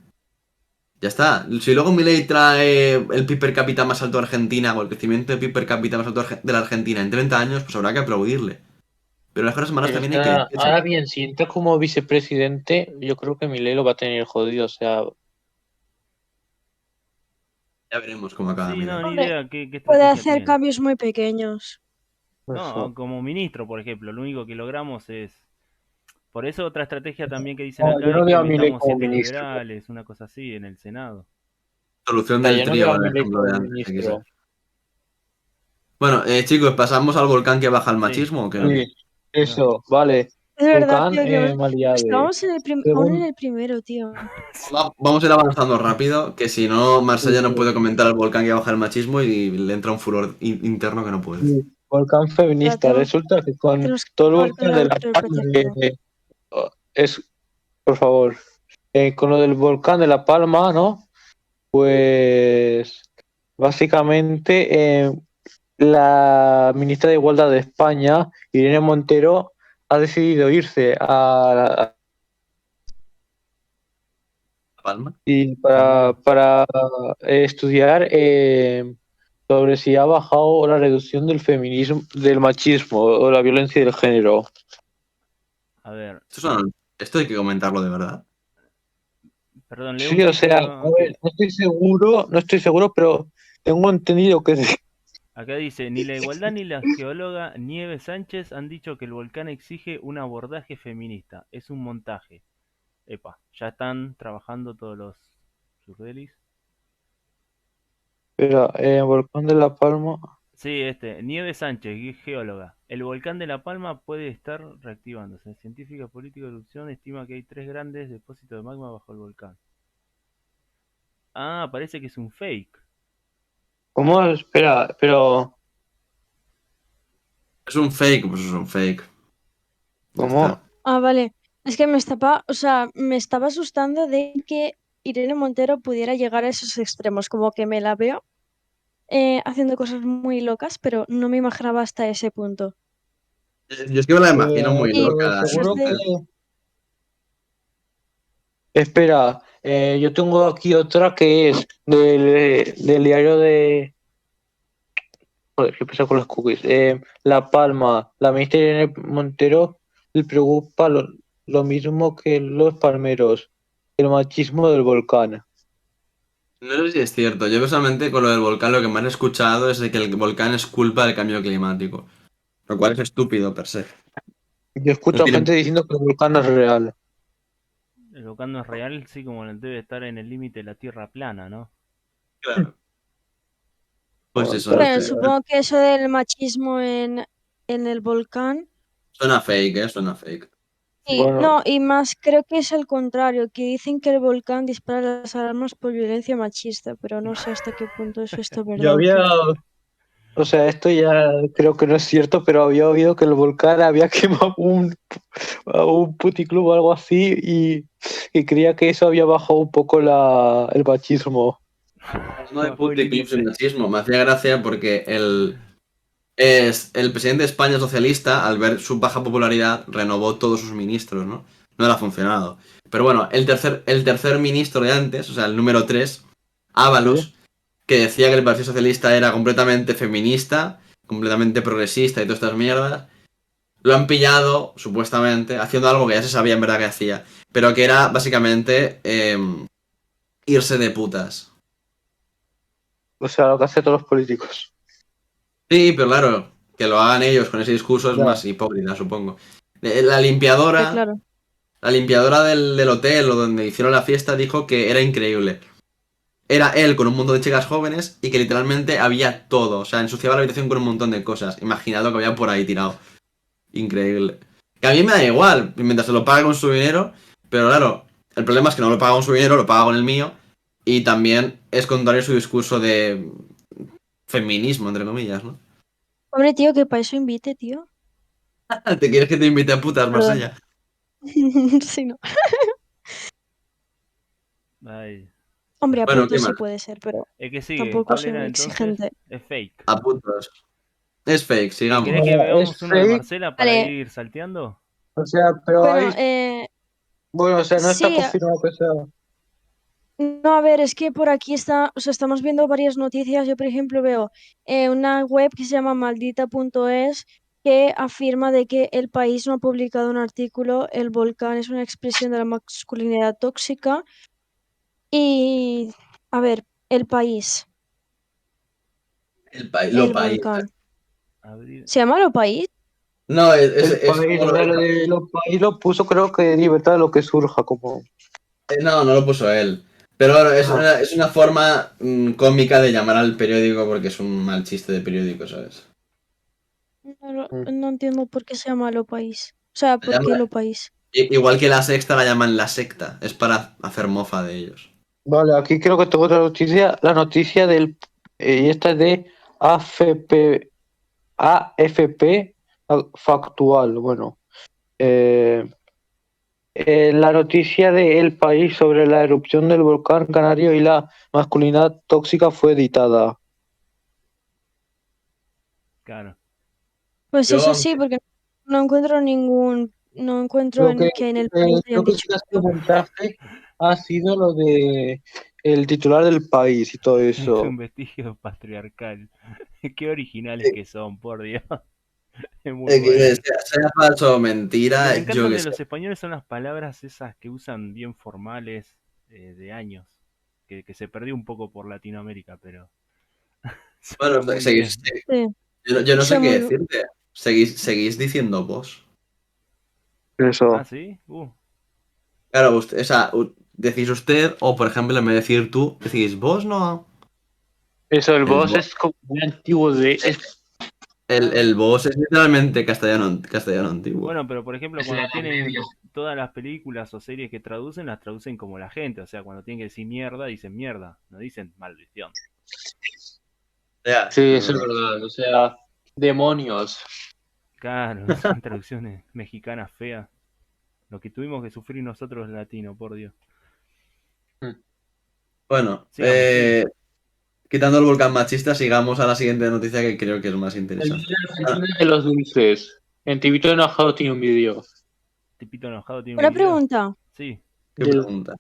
Ya está. Si luego Milei trae el PIB per cápita más alto de Argentina o el crecimiento de PIB per cápita más alto de la Argentina en 30 años, pues habrá que aplaudirle. Pero las cosas malas Pero también hay que está, decirse. ahora bien, si entra como vicepresidente, yo creo que Milei lo va a tener jodido. O sea, Ya veremos cómo acaba Sí, no, Milei. ni Hombre, idea qué puede estrategia hacer tiene. cambios muy pequeños. No, eso. como ministro, por ejemplo, lo único que logramos es... Por eso otra estrategia también que dicen No, yo acá no es que veo a Milei metamos como 7 ministro. O liberales, una cosa así, en el Senado. Solución sea, del yo no veo trío a con el Milei ejemplo de como antes, XD. ministro. Bueno, chicos, ¿pasamos al volcán que baja el Sí, machismo o qué? dale. Sí, Venga. eso, vale. Es verdad, Volcán tío, que Maliade. estábamos aún en Según, el primero, tío. Vamos a ir avanzando rápido, que si no, Marsella no sí, puede comentar el volcán que baja el machismo y le entra un furor interno que no puede. sí, volcán Ahora feminista. Resulta que con tenemos que todo el acabar con volcán la de La Palma, autoprotección. es, por favor, con lo del volcán de La Palma, ¿no? Pues básicamente la ministra de Igualdad de España, Irene Montero, ha decidido irse Palma. y Claro. para estudiar sobre si ha bajado la reducción del feminismo, del machismo o la violencia del género. A ver, Esto hay que comentarlo de verdad. perdón, leo un Sí, o sea, a título ver, que no estoy seguro, pero tengo entendido que acá dice, ni la igualdad ni la geóloga Nieves Sánchez han dicho que el volcán exige un abordaje feminista. Es un montaje. Epa, ya están trabajando todos los surrelis. espera, volcán de La Palma. Sí, Nieves Sánchez, geóloga. El volcán de La Palma puede estar reactivándose. Científica política de erupción estima que hay 3 grandes depósitos de magma bajo el volcán. Ah, parece que es un fake. ¿Cómo? Espera, pero Es un fake, pues es un fake. Ya ¿cómo? está. Ah, vale. Es que o sea, me estaba asustando de que Irene Montero pudiera llegar a esos extremos, como que me la veo haciendo cosas muy locas, pero no me imaginaba hasta ese punto. Yo es que me la imagino muy Y Pues loca. los seguro que... de... Espera, yo tengo aquí otra que es del diario de... Joder, ¿qué pasa con los cookies? La Palma, la ministra Irene Montero le preocupa lo mismo que los palmeros, el machismo del volcán. No sé si es cierto. Yo personalmente con lo del volcán lo que más he escuchado es de que el volcán es culpa del cambio climático. Lo cual es estúpido per se. Yo No escucho a tiene... gente diciendo que el volcán no es real. El volcán no es real, sí, como debe estar en el límite de la Tierra plana, ¿no? Claro. Pues Bueno, eso, no pero Bueno, sé. supongo que eso del machismo en el volcán. Suena fake, Suena fake. Sí, bueno, no, y más creo que es al contrario, que dicen que el volcán dispara las alarmas por violencia machista, pero no sé hasta qué punto eso está yo verdad o había, qué. o sea, esto ya creo que no es cierto, pero había oído que el volcán había quemado a un puticlub o algo así y creía que eso había bajado un poco el machismo. No de Bajó el puticlubs y índice. machismo. Me hacía gracia porque el presidente de España socialista, al ver su baja popularidad, renovó todos sus ministros, ¿no? No le ha funcionado. Pero bueno, el tercer ministro de antes, o sea, el número 3, ¿Sí? Ábalos, que decía que el Partido Socialista era completamente feminista, completamente progresista y todas estas mierdas, lo han pillado, supuestamente, haciendo algo que ya se sabía en verdad que hacía, pero que era básicamente irse de putas. O sea, lo que hacen todos los políticos. Sí, pero claro, que lo hagan ellos con ese discurso es Ya. más hipócrita, supongo. La limpiadora, Claro. la limpiadora del hotel o donde hicieron la fiesta dijo que era increíble. Era él con un montón de chicas jóvenes y que literalmente había todo. O sea, ensuciaba la habitación con un montón de cosas. Imaginad lo que había por ahí tirado. Increíble. Que a mí me da igual, mientras se lo paga con su dinero. Pero claro, el problema es que no lo paga con su dinero, lo paga con el mío. Y también es contrario a su discurso de feminismo, entre comillas, ¿no? Hombre, tío, que para eso invite, tío. ¿Te quieres que te invite a putas, Perdón. Marsella? Sí, no. Ay. Hombre, a Bueno, ¿qué punto sí más? puede ser, pero ¿El que sigue? tampoco ¿Cuál soy era muy entonces? exigente. Es fake. A putos. Es fake, ¿Querés sigamos. que Es veamos uno de fake, Marcela para Vale, ir salteando? o sea, pero bueno, hay, bueno, o sea, no está sí, confirmado que sea. no, a ver, es que por aquí está, o sea, estamos viendo varias noticias. Yo, por ejemplo, veo una web que se llama maldita.es que afirma de que El País no ha publicado un artículo, el volcán es una expresión de la masculinidad tóxica. Y, a ver, El País, Lo el país. volcán. Abrir. ¿Se llama El País? No, El es país, como o sea, lo de los país lo puso, creo que libertad de lo que surja, como. no, no lo puso él. Pero bueno, Ah, es una forma cómica de llamar al periódico porque es un mal chiste de periódico, ¿sabes? No, mm. no entiendo por qué se llama Lo País. O sea, Se ¿por qué llama- Lo País? igual que la sexta la llaman la secta. Es para hacer mofa de ellos. Vale, aquí creo que tengo otra noticia. La noticia y esta es de AFP, AFP Factual. Bueno, eh, la noticia de El País sobre la erupción del volcán canario y la masculinidad tóxica fue editada. Claro. Pues Yo, eso sí, porque no encuentro no encuentro Lo que que en El País hayan creo que dicho sí ha sido eso. montaje ha sido lo de el titular del país y todo Es eso. un vestigio patriarcal. Qué originales que son, por Dios. Es muy que bueno. sea falso o Lo que mentira, me yo encantan qué de sé. los españoles son las palabras esas que usan bien formales de años. Que se perdió un poco por Latinoamérica, pero Bueno, suena muy bien. Sí, yo no sé son qué muy... decirte. Seguís diciendo vos. Ah, Eso. sí. Claro, usted, o sea, decís usted, o por ejemplo, en vez de decir tú, decís vos no. Eso, el El, boss vo- es como muy antiguo el vos es literalmente castellano antiguo. Bueno, pero por ejemplo, cuando tienen todas las películas o series que traducen, las traducen como la gente. O sea, cuando tienen que decir mierda, dicen mierda. No dicen maldición. Ya, Sí, es eso es verdad. verdad. O sea, demonios. Claro, son traducciones mexicanas feas. Lo que tuvimos que sufrir nosotros latinos, por Dios. Bueno, Sigamos, sigue. quitando el volcán machista, sigamos a la siguiente noticia que creo que es más El interesante. día de los dulces. En Tibito Enojado tiene un vídeo. Tipito enojado tiene un Una video. pregunta. Sí. ¿Qué Del- pregunta?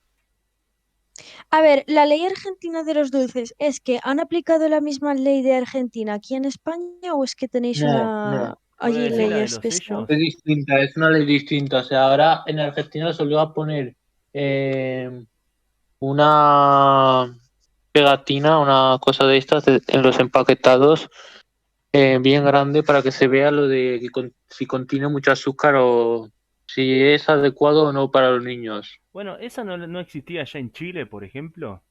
A ver, la ley argentina de los dulces, ¿es que han aplicado la misma ley de Argentina aquí en España o es que tenéis No, una... no. ¿Puede allí decir la de leyes los de esto. sellos? Es distinta, es una ley distinta. O sea, ahora en Argentina se obliga a poner eh, una pegatina, una cosa de estas en los empaquetados bien grande para que se vea lo de que si contiene mucho azúcar o si es adecuado o no para los niños. Bueno, esa no existía ya en Chile, por ejemplo.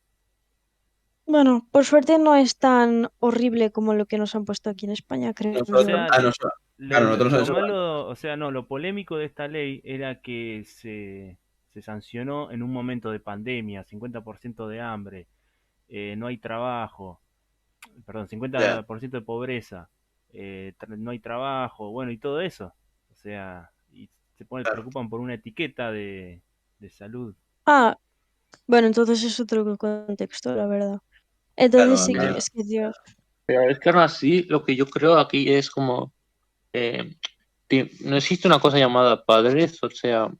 Bueno, por suerte no es tan horrible como lo que nos han puesto aquí en España, creo O Nosotros, yo. sea, claro, nosotros lo eso. malo, o sea, no, lo polémico de esta ley era que se sancionó en un momento de pandemia, 50% de hambre, no hay trabajo, perdón, Ya, 50% de pobreza, no hay trabajo, bueno, y todo eso. O sea, y claro, preocupan por una etiqueta de salud. Ah, bueno, entonces es otro contexto, la verdad. Entonces claro, sí, Eh, es que Dios. pero es que aún así, lo que yo creo aquí es como eh, no existe una cosa llamada padres, o sea,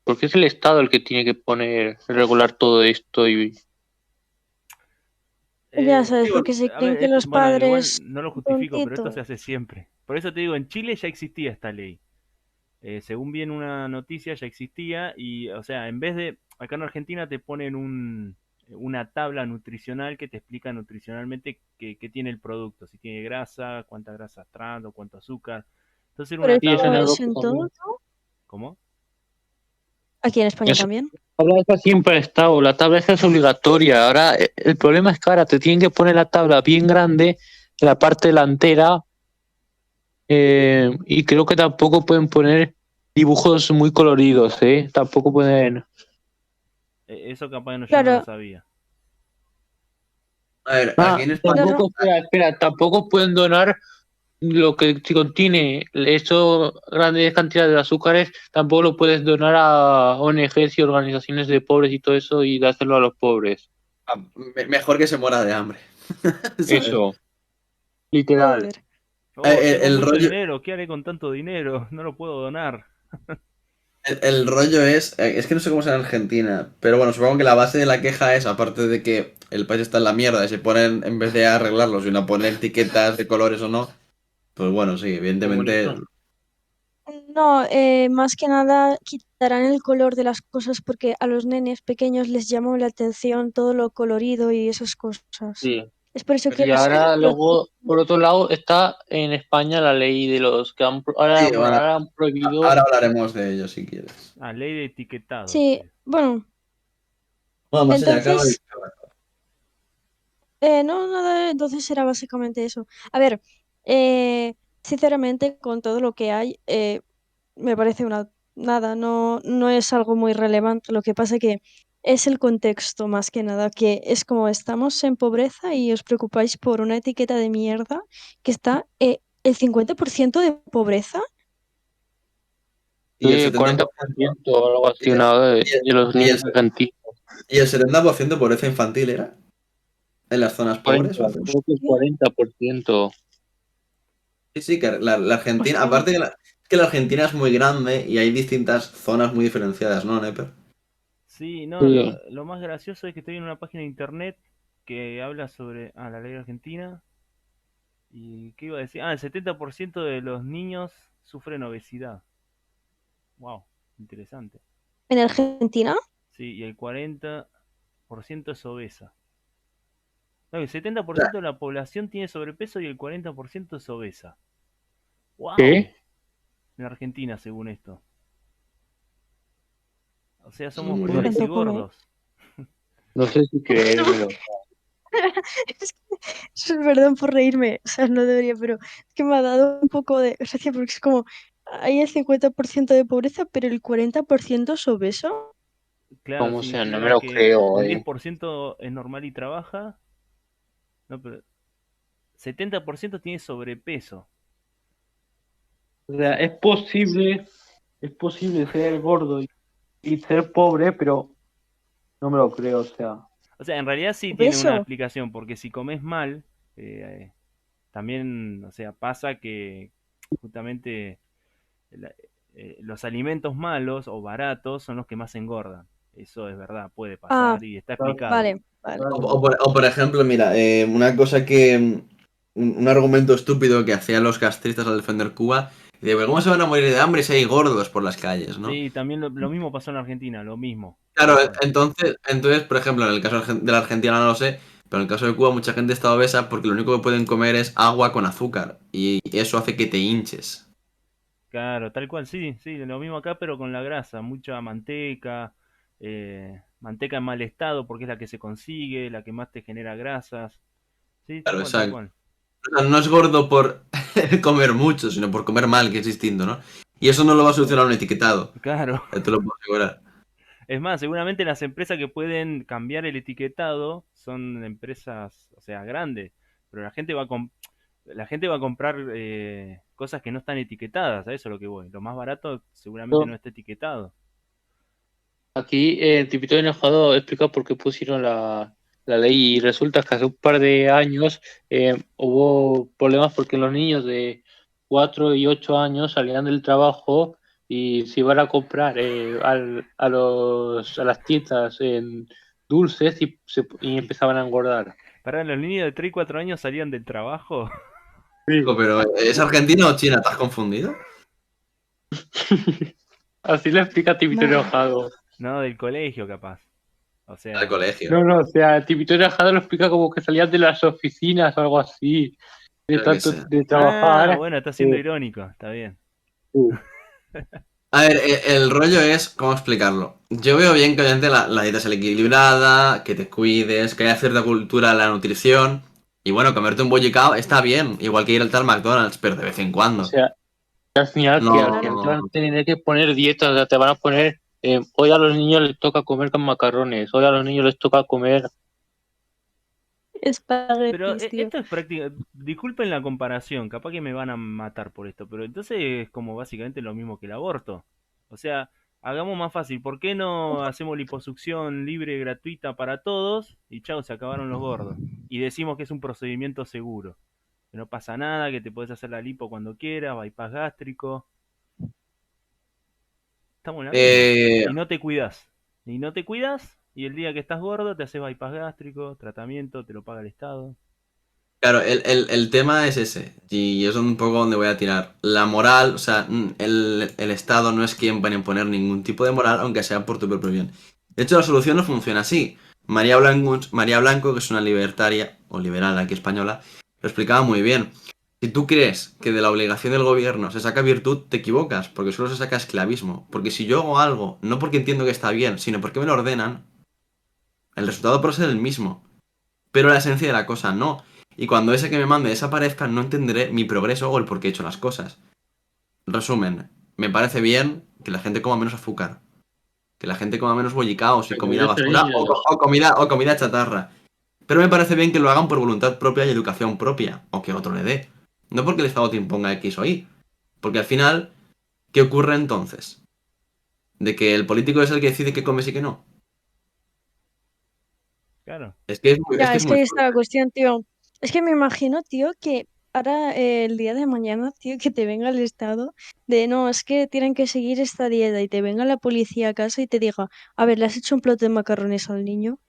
porque es el Estado el que tiene que poner, regular todo esto y Ya sí, sabes, bueno, porque se A creen ver, que los bueno, igual padres no lo son justifico, pero esto se tontitos. hace siempre. Por eso te digo, en Chile ya existía esta ley. Según vi en una noticia, ya existía y, o sea, en vez de, acá en Argentina te ponen una tabla nutricional que te explica nutricionalmente qué tiene el producto, si tiene grasa, cuánta grasa trans o cuánto azúcar. Entonces era Pero una y eso en tabla, es Europa en todo, también. ¿no? ¿cómo? Aquí en España Eso, también. la tabla esa siempre ha estado, la tabla esa es obligatoria. Ahora, el problema es que ahora te tienen que poner la tabla bien grande en la parte delantera y creo que tampoco pueden poner dibujos muy coloridos, ¿eh? Tampoco pueden... Eso capaz no, yo no lo Claro, sabía. a ver, aquí Ah, en España, claro. tampoco, espera, tampoco pueden donar lo que si contiene eso, grandes cantidades de azúcares, tampoco lo puedes donar a ONGs y organizaciones de pobres y todo eso y dárselo a los pobres. mejor que se muera de hambre. ¿Sabes? Eso, literal. Joder. Oh, tengo El mucho rollo, dinero, ¿qué haré con tanto dinero? No lo puedo donar. el rollo es que no sé cómo es en Argentina, pero bueno, supongo que la base de la queja es, aparte de que el país está en la mierda y se ponen, en vez de arreglarlos y no poner etiquetas de colores o no, pues bueno, sí, Muy evidentemente, bonito. No, más que nada quitarán el color de las cosas porque a los nenes pequeños les llama la atención todo lo colorido y esas cosas. Sí. Es por eso que Y ahora los luego, por otro lado, está en España la ley de los que han, ahora, sí, bueno, bueno, ahora han prohibido, ahora hablaremos de ello si quieres. Ah, ley de etiquetado, Sí, sí. bueno, Bueno, más allá, acaba de... entonces, no, nada, entonces era básicamente eso. A ver, sinceramente, con todo lo que hay, me parece una nada, no es algo muy relevante. Lo que pasa que es el contexto más que nada, que es como estamos en pobreza y os preocupáis por una etiqueta de mierda que está el 50% de pobreza. Y el sí, 70%, 40% o algo y así, el, nada y el, de los y niños el, argentinos. y el 70% de pobreza infantil era en las zonas pobres 40, o así. creo que el Hostia, 40%. Sí, sí, que la Argentina, hostia. aparte que la Argentina es muy grande y hay distintas zonas muy diferenciadas, ¿no, Neper? Sí, no, Sí. lo más gracioso es que estoy en una página de internet que habla sobre la ley argentina. ¿Y qué iba a decir? Ah, el 70% de los niños sufren obesidad. Wow, interesante. ¿En Argentina? Sí, y el 40% es obesa. No, el setenta por O sea, ciento de la población tiene sobrepeso y el 40% es obesa. ¡Wow! ¿Qué? En Argentina, según esto. O sea, es somos muy... pobres y Tampoco me... gordos. No sé si creérmelo. Es perdón por reírme, o sea, no debería, pero es que me ha dado un poco de gracia porque es como, hay el 50% de pobreza, pero el 40% es obeso. Claro, ¿Cómo sea? No me significa lo que creo, un eh. 10% es normal y trabaja. No, pero 70% tiene sobrepeso. O sea, Sí. es posible ser gordo y ser pobre, pero no me lo creo, o sea. O sea, en realidad sí tiene una ¿Obeso? explicación, porque si comes mal, eh, también, o sea, pasa que justamente la- los alimentos malos o baratos son los que más engordan. Eso es verdad, puede Ah, pasar y está Claro, explicado. vale, vale. O por ejemplo, mira, una cosa un argumento estúpido que hacían los castristas al defender Cuba. Y de, ¿cómo se van a morir de hambre si hay gordos por las calles, no? Sí, también lo mismo pasó en Argentina, lo mismo. Claro, Tal cual. entonces, por ejemplo, en el caso de la Argentina no lo sé, pero en el caso de Cuba mucha gente está obesa porque lo único que pueden comer es agua con azúcar y eso hace que te hinches. Claro, tal cual, sí, sí, lo mismo acá, pero con la grasa, mucha manteca en mal estado porque es la que se consigue, la que más te genera grasas. Sí, tal Claro, cual, tal exacto. cual. O sea, no es gordo por comer mucho, sino por comer mal, que es distinto, ¿no? Y eso no lo va a solucionar un etiquetado, Claro. te lo puedo asegurar. Es más, seguramente las empresas que pueden cambiar el etiquetado son empresas, o sea, grandes, pero la gente va a comprar cosas que no están etiquetadas, a eso es lo que voy. Lo más barato seguramente no está etiquetado. Aquí el tipito de enojado explica por qué pusieron la ley y resulta que hace un par de años hubo problemas porque los niños de 4 y 8 años salían del trabajo y se iban a comprar a las tiendas en dulces y empezaban a engordar. Para los niños de 3 y 4 años salían del trabajo. Hijo, pero ¿es Argentina o China? ¿Estás confundido? Así le explica el tipito Madre. enojado. No, del colegio capaz. O Al sea, colegio. No, no, o sea, el tipito enojado lo explica como que salían de las oficinas o algo así, de Yo qué tanto sé. de ah, trabajar. bueno, está siendo eh, irónico, está bien. A ver, el rollo es, ¿cómo explicarlo? Yo veo bien que obviamente la dieta sea equilibrada, que te cuides, que haya cierta cultura en la nutrición. Y bueno, comerte un bollicao está bien, igual que ir al tal McDonald's, pero de vez en O cuando. sea, al No, final te van a tener que poner dietas, o sea, te van a poner, hoy a los niños les toca comer con macarrones, hoy a los niños les toca comer. Pero Espaguetis, tío. esto es práctica. Disculpen la comparación, capaz que me van a matar por esto, pero entonces es como básicamente lo mismo que el aborto. O sea, hagamos más fácil. ¿Por qué no hacemos liposucción libre, gratuita para todos? Y chao, se acabaron los gordos. Y decimos que es un procedimiento seguro. Que no pasa nada, que te puedes hacer la lipo cuando quieras, bypass gástrico. Estamos en la misma. eh, Y no te cuidas. Y no te cuidas, y el día que estás gordo te haces bypass gástrico, tratamiento, te lo paga el Estado. claro, el tema es ese, y es un poco donde voy a tirar. La moral, o sea, el Estado no es quien va a imponer ningún tipo de moral, aunque sea por tu propio bien. De hecho, la solución no funciona así. María Blanco, que es una libertaria, o liberal aquí española, lo explicaba muy bien. Si tú crees que de la obligación del gobierno se saca virtud, te equivocas, porque solo se saca esclavismo. Porque si yo hago algo, no porque entiendo que está bien, sino porque me lo ordenan, el resultado puede ser el mismo. Pero la esencia de la cosa no. Y cuando ese que me mande desaparezca, no entenderé mi progreso o el por qué he hecho las cosas. Resumen, me parece bien que la gente coma menos azúcar, que la gente coma menos bollicaos y comida basura o comida chatarra. Pero me parece bien que lo hagan por voluntad propia y educación propia, o que otro le dé. No porque el Estado te imponga X o Y. Porque al final, ¿qué ocurre entonces? ¿De que el político es el que decide qué comes y qué no? Claro. Es Ya, que es es que muy ahí está la fuerte. cuestión, tío. Es que me imagino, tío, que ahora el día de mañana, tío, que te venga el estado de no, es que tienen que seguir esta dieta y te venga la policía a casa y te diga, a ver, ¿le has hecho un plato de macarrones al niño?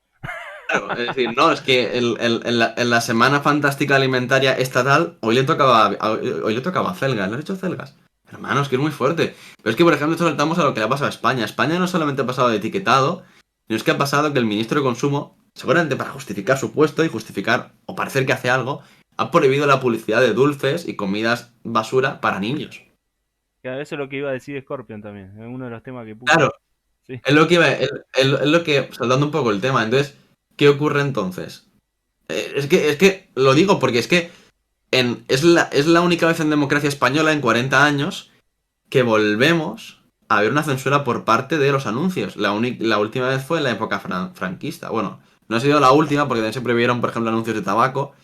Claro, es decir, no, es que en la Semana Fantástica Alimentaria Estatal, hoy le tocaba a Celgas, ¿le has hecho Celgas? Hermano, es que es muy fuerte. Pero es que, por ejemplo, esto saltamos a lo que le ha pasado a España. España no solamente ha pasado de etiquetado, sino es que ha pasado que el ministro de Consumo, seguramente para justificar su puesto y justificar o parecer que hace algo, ha prohibido la publicidad de dulces y comidas basura para niños. Claro, eso es lo que iba a decir Scorpion también, en uno de los temas que puso. Claro, Sí. es lo que iba, es lo que, saltando un poco el tema, entonces, ¿qué ocurre entonces? Es que lo digo porque es que es la única vez en democracia española en 40 años que volvemos a ver una censura por parte de los anuncios. La última vez fue en la época franquista. Bueno, no ha sido la última porque también se prohibieron, por ejemplo, anuncios de tabaco.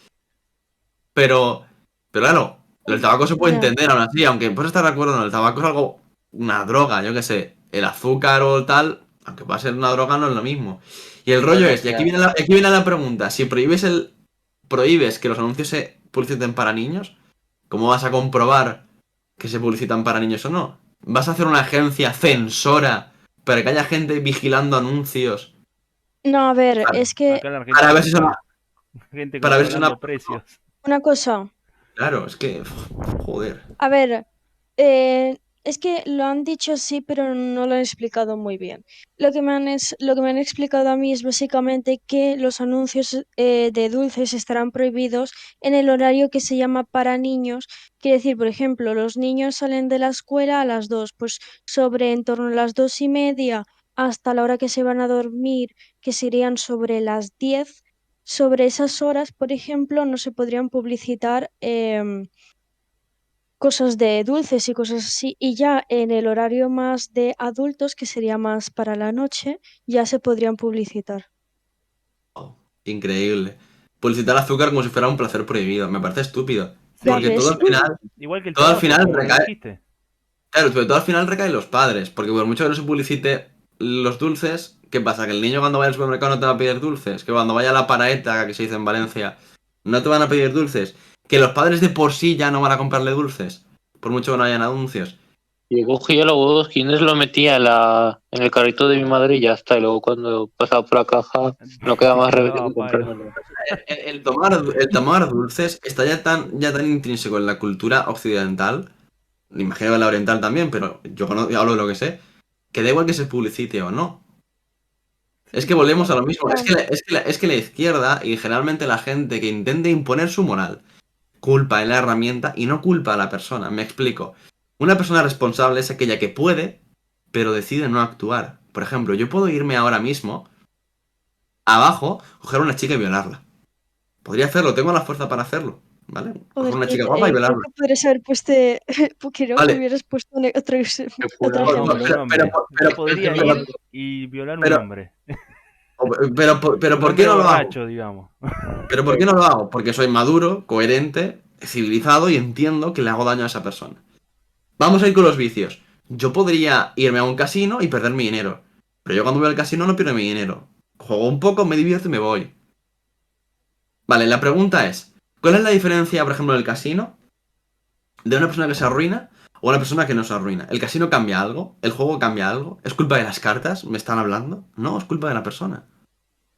Pero, pero claro, el tabaco se puede Ya, entender aún así, aunque puedes estar de acuerdo, no, el tabaco es algo, una droga, yo qué sé. El azúcar o tal, aunque va a ser una droga, no es lo mismo. Y el rollo Bueno, o es, y sea, aquí viene la pregunta, si prohíbes que los anuncios se publiciten para niños, ¿cómo vas a comprobar que se publicitan para niños o no? ¿Vas a hacer una agencia censora para que haya gente vigilando anuncios no, a ver, para, es que Acá en la para Argentina ver si son, gente para ver si son controlando precios. Una cosa. Claro, es que. Joder. A ver, es que lo han dicho así, pero no lo han explicado muy bien. Lo que me han explicado a mí es básicamente que los anuncios de dulces estarán prohibidos en el horario que se llama para niños. Quiere decir, por ejemplo, los niños salen de la escuela a las 2, pues sobre en torno a las 2:30 hasta la hora que se van a dormir, que serían sobre las 10. Sobre esas horas, por ejemplo, no se podrían publicitar cosas de dulces y cosas así. Y ya en el horario más de adultos, que sería más para la noche, ya se podrían publicitar. Oh, increíble. Publicitar azúcar como si fuera un placer prohibido. Me parece estúpido. Ya Sí, Porque ves. igual que el todo al tabaco, final como lo recae. dijiste. Claro, pero todo al final recae en los padres. Porque por mucho que no se publicite los dulces, ¿qué pasa? Que el niño cuando vaya al supermercado no te va a pedir dulces. Que cuando vaya a la paraeta, que se dice en Valencia, no te van a pedir dulces. Que los padres de por sí ya no van a comprarle dulces. Por mucho que no hayan anuncios. Y cogía los huevos Kinder, lo metía en el carrito de mi madre y ya está. Y luego cuando pasaba por la caja no queda Y más te remedio daba que palo. comprármelo. El tomar dulces está ya tan intrínseco en la cultura occidental. Me imagino que en la oriental también, pero yo hablo de lo que sé. Que da igual que se publicite o no. Es Sí, que tal volvemos a cual. lo mismo. Ya, Es que la izquierda y generalmente la gente que intente imponer su moral culpa en la herramienta y no culpa a la persona. Me explico. Una persona responsable es aquella que puede, pero decide no actuar. Por ejemplo, yo puedo irme ahora mismo abajo, coger a una chica y violarla. Podría hacerlo, tengo la fuerza para hacerlo. ¿Vale? Coger joder, una chica guapa y creo violarla. que podrías haber puesto, creo que Vale. hubieras puesto Qué otro fuera, Como ejemplo. un Pero, hombre. pero, Yo podría pero, ir y violar un pero, hombre. pero, Un ¿por qué hombre no lo hago? borracho, digamos. ¿Pero por qué no lo hago? Porque soy maduro, coherente, civilizado y entiendo que le hago daño a esa persona. Vamos a ir con los vicios. Yo podría irme a un casino y perder mi dinero. Pero yo cuando voy al casino no pierdo mi dinero. Juego un poco, me divierto y me voy. Vale, la pregunta es, ¿cuál es la diferencia, por ejemplo, del casino de una persona que se arruina o una persona que no se arruina? ¿El casino cambia algo? ¿El juego cambia algo? ¿Es culpa de las cartas? ¿Me están hablando? No, es culpa de la persona.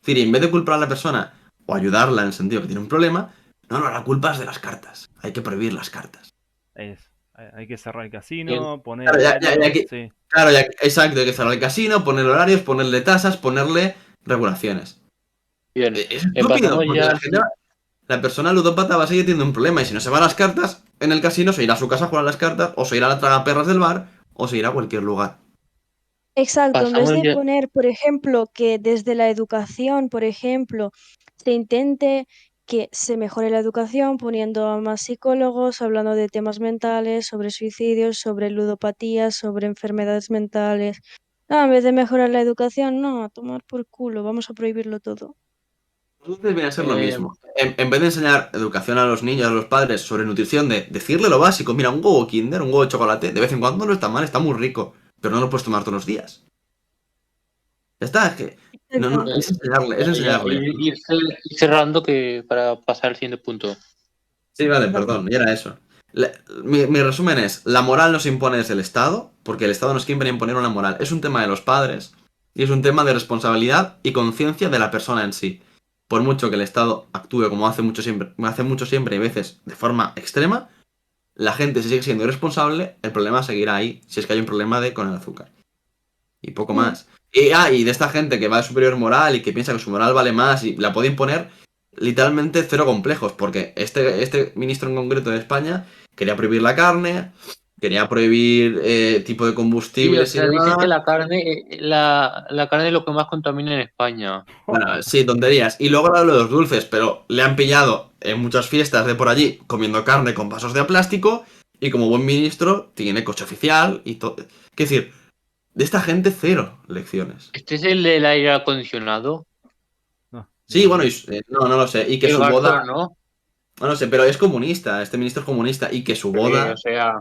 Es decir, en vez de culpar a la persona o ayudarla en el sentido que tiene un problema, no, la culpa es de las cartas. Hay que prohibir las cartas. Hay que cerrar el bien. casino, poner Claro, horarios, sí. claro, exacto, hay que cerrar el casino, poner horarios, ponerle tasas, ponerle regulaciones. Bien. Es estúpido, Pasamos porque ya la gente, la persona ludópata va a seguir teniendo un problema, y si no se va a las cartas, en el casino se irá a su casa a jugar a las cartas, o se irá a la tragaperras del bar, o se irá a cualquier lugar. Exacto, en vez pasamos de ya. poner, por ejemplo, que desde la educación, por ejemplo, se intente que se mejore la educación poniendo a más psicólogos, hablando de temas mentales, sobre suicidios, sobre ludopatías, sobre enfermedades mentales. No, en vez de mejorar la educación, no, a tomar por culo, vamos a prohibirlo todo. Entonces viene a ser lo eh, mismo. En vez de enseñar educación a los niños, a los padres sobre nutrición, de decirle lo básico, mira, un huevo Kinder, un huevo de chocolate, de vez en cuando no está mal, está muy rico, pero no lo puedes tomar todos los días. Ya está, es que no, Exacto. es enseñarle, es ya, enseñarle. ir cerrando que para pasar al siguiente punto. Sí, vale, Vale. perdón, y era eso. Mi resumen es, la moral no se impone desde el Estado, porque el Estado no es quien viene a imponer una moral, es un tema de los padres, y es un tema de responsabilidad y conciencia de la persona en sí. Por mucho que el Estado actúe como hace mucho siempre y a veces de forma extrema, la gente si sigue siendo irresponsable, el problema seguirá ahí, si es que hay un problema con el azúcar. Y poco Mm. más. Y de esta gente que va de superior moral y que piensa que su moral vale más y la puede imponer, literalmente cero complejos, porque este ministro en concreto de España quería prohibir la carne, quería prohibir tipo de Sí, o combustibles y sea, dice que demás. la carne es lo que más contamina en España. Bueno, sí, tonterías. Y luego hablo de los dulces, pero le han pillado en muchas fiestas de por allí comiendo carne con vasos de plástico y como buen ministro tiene coche oficial y todo. Es decir, de esta gente cero lecciones. Este es el del aire acondicionado. No, ni Sí, bueno, idea. no lo sé. Y que El su boda, garzón, ¿no? no lo sé, pero es comunista, este ministro es comunista y que su Sí, o boda, sea,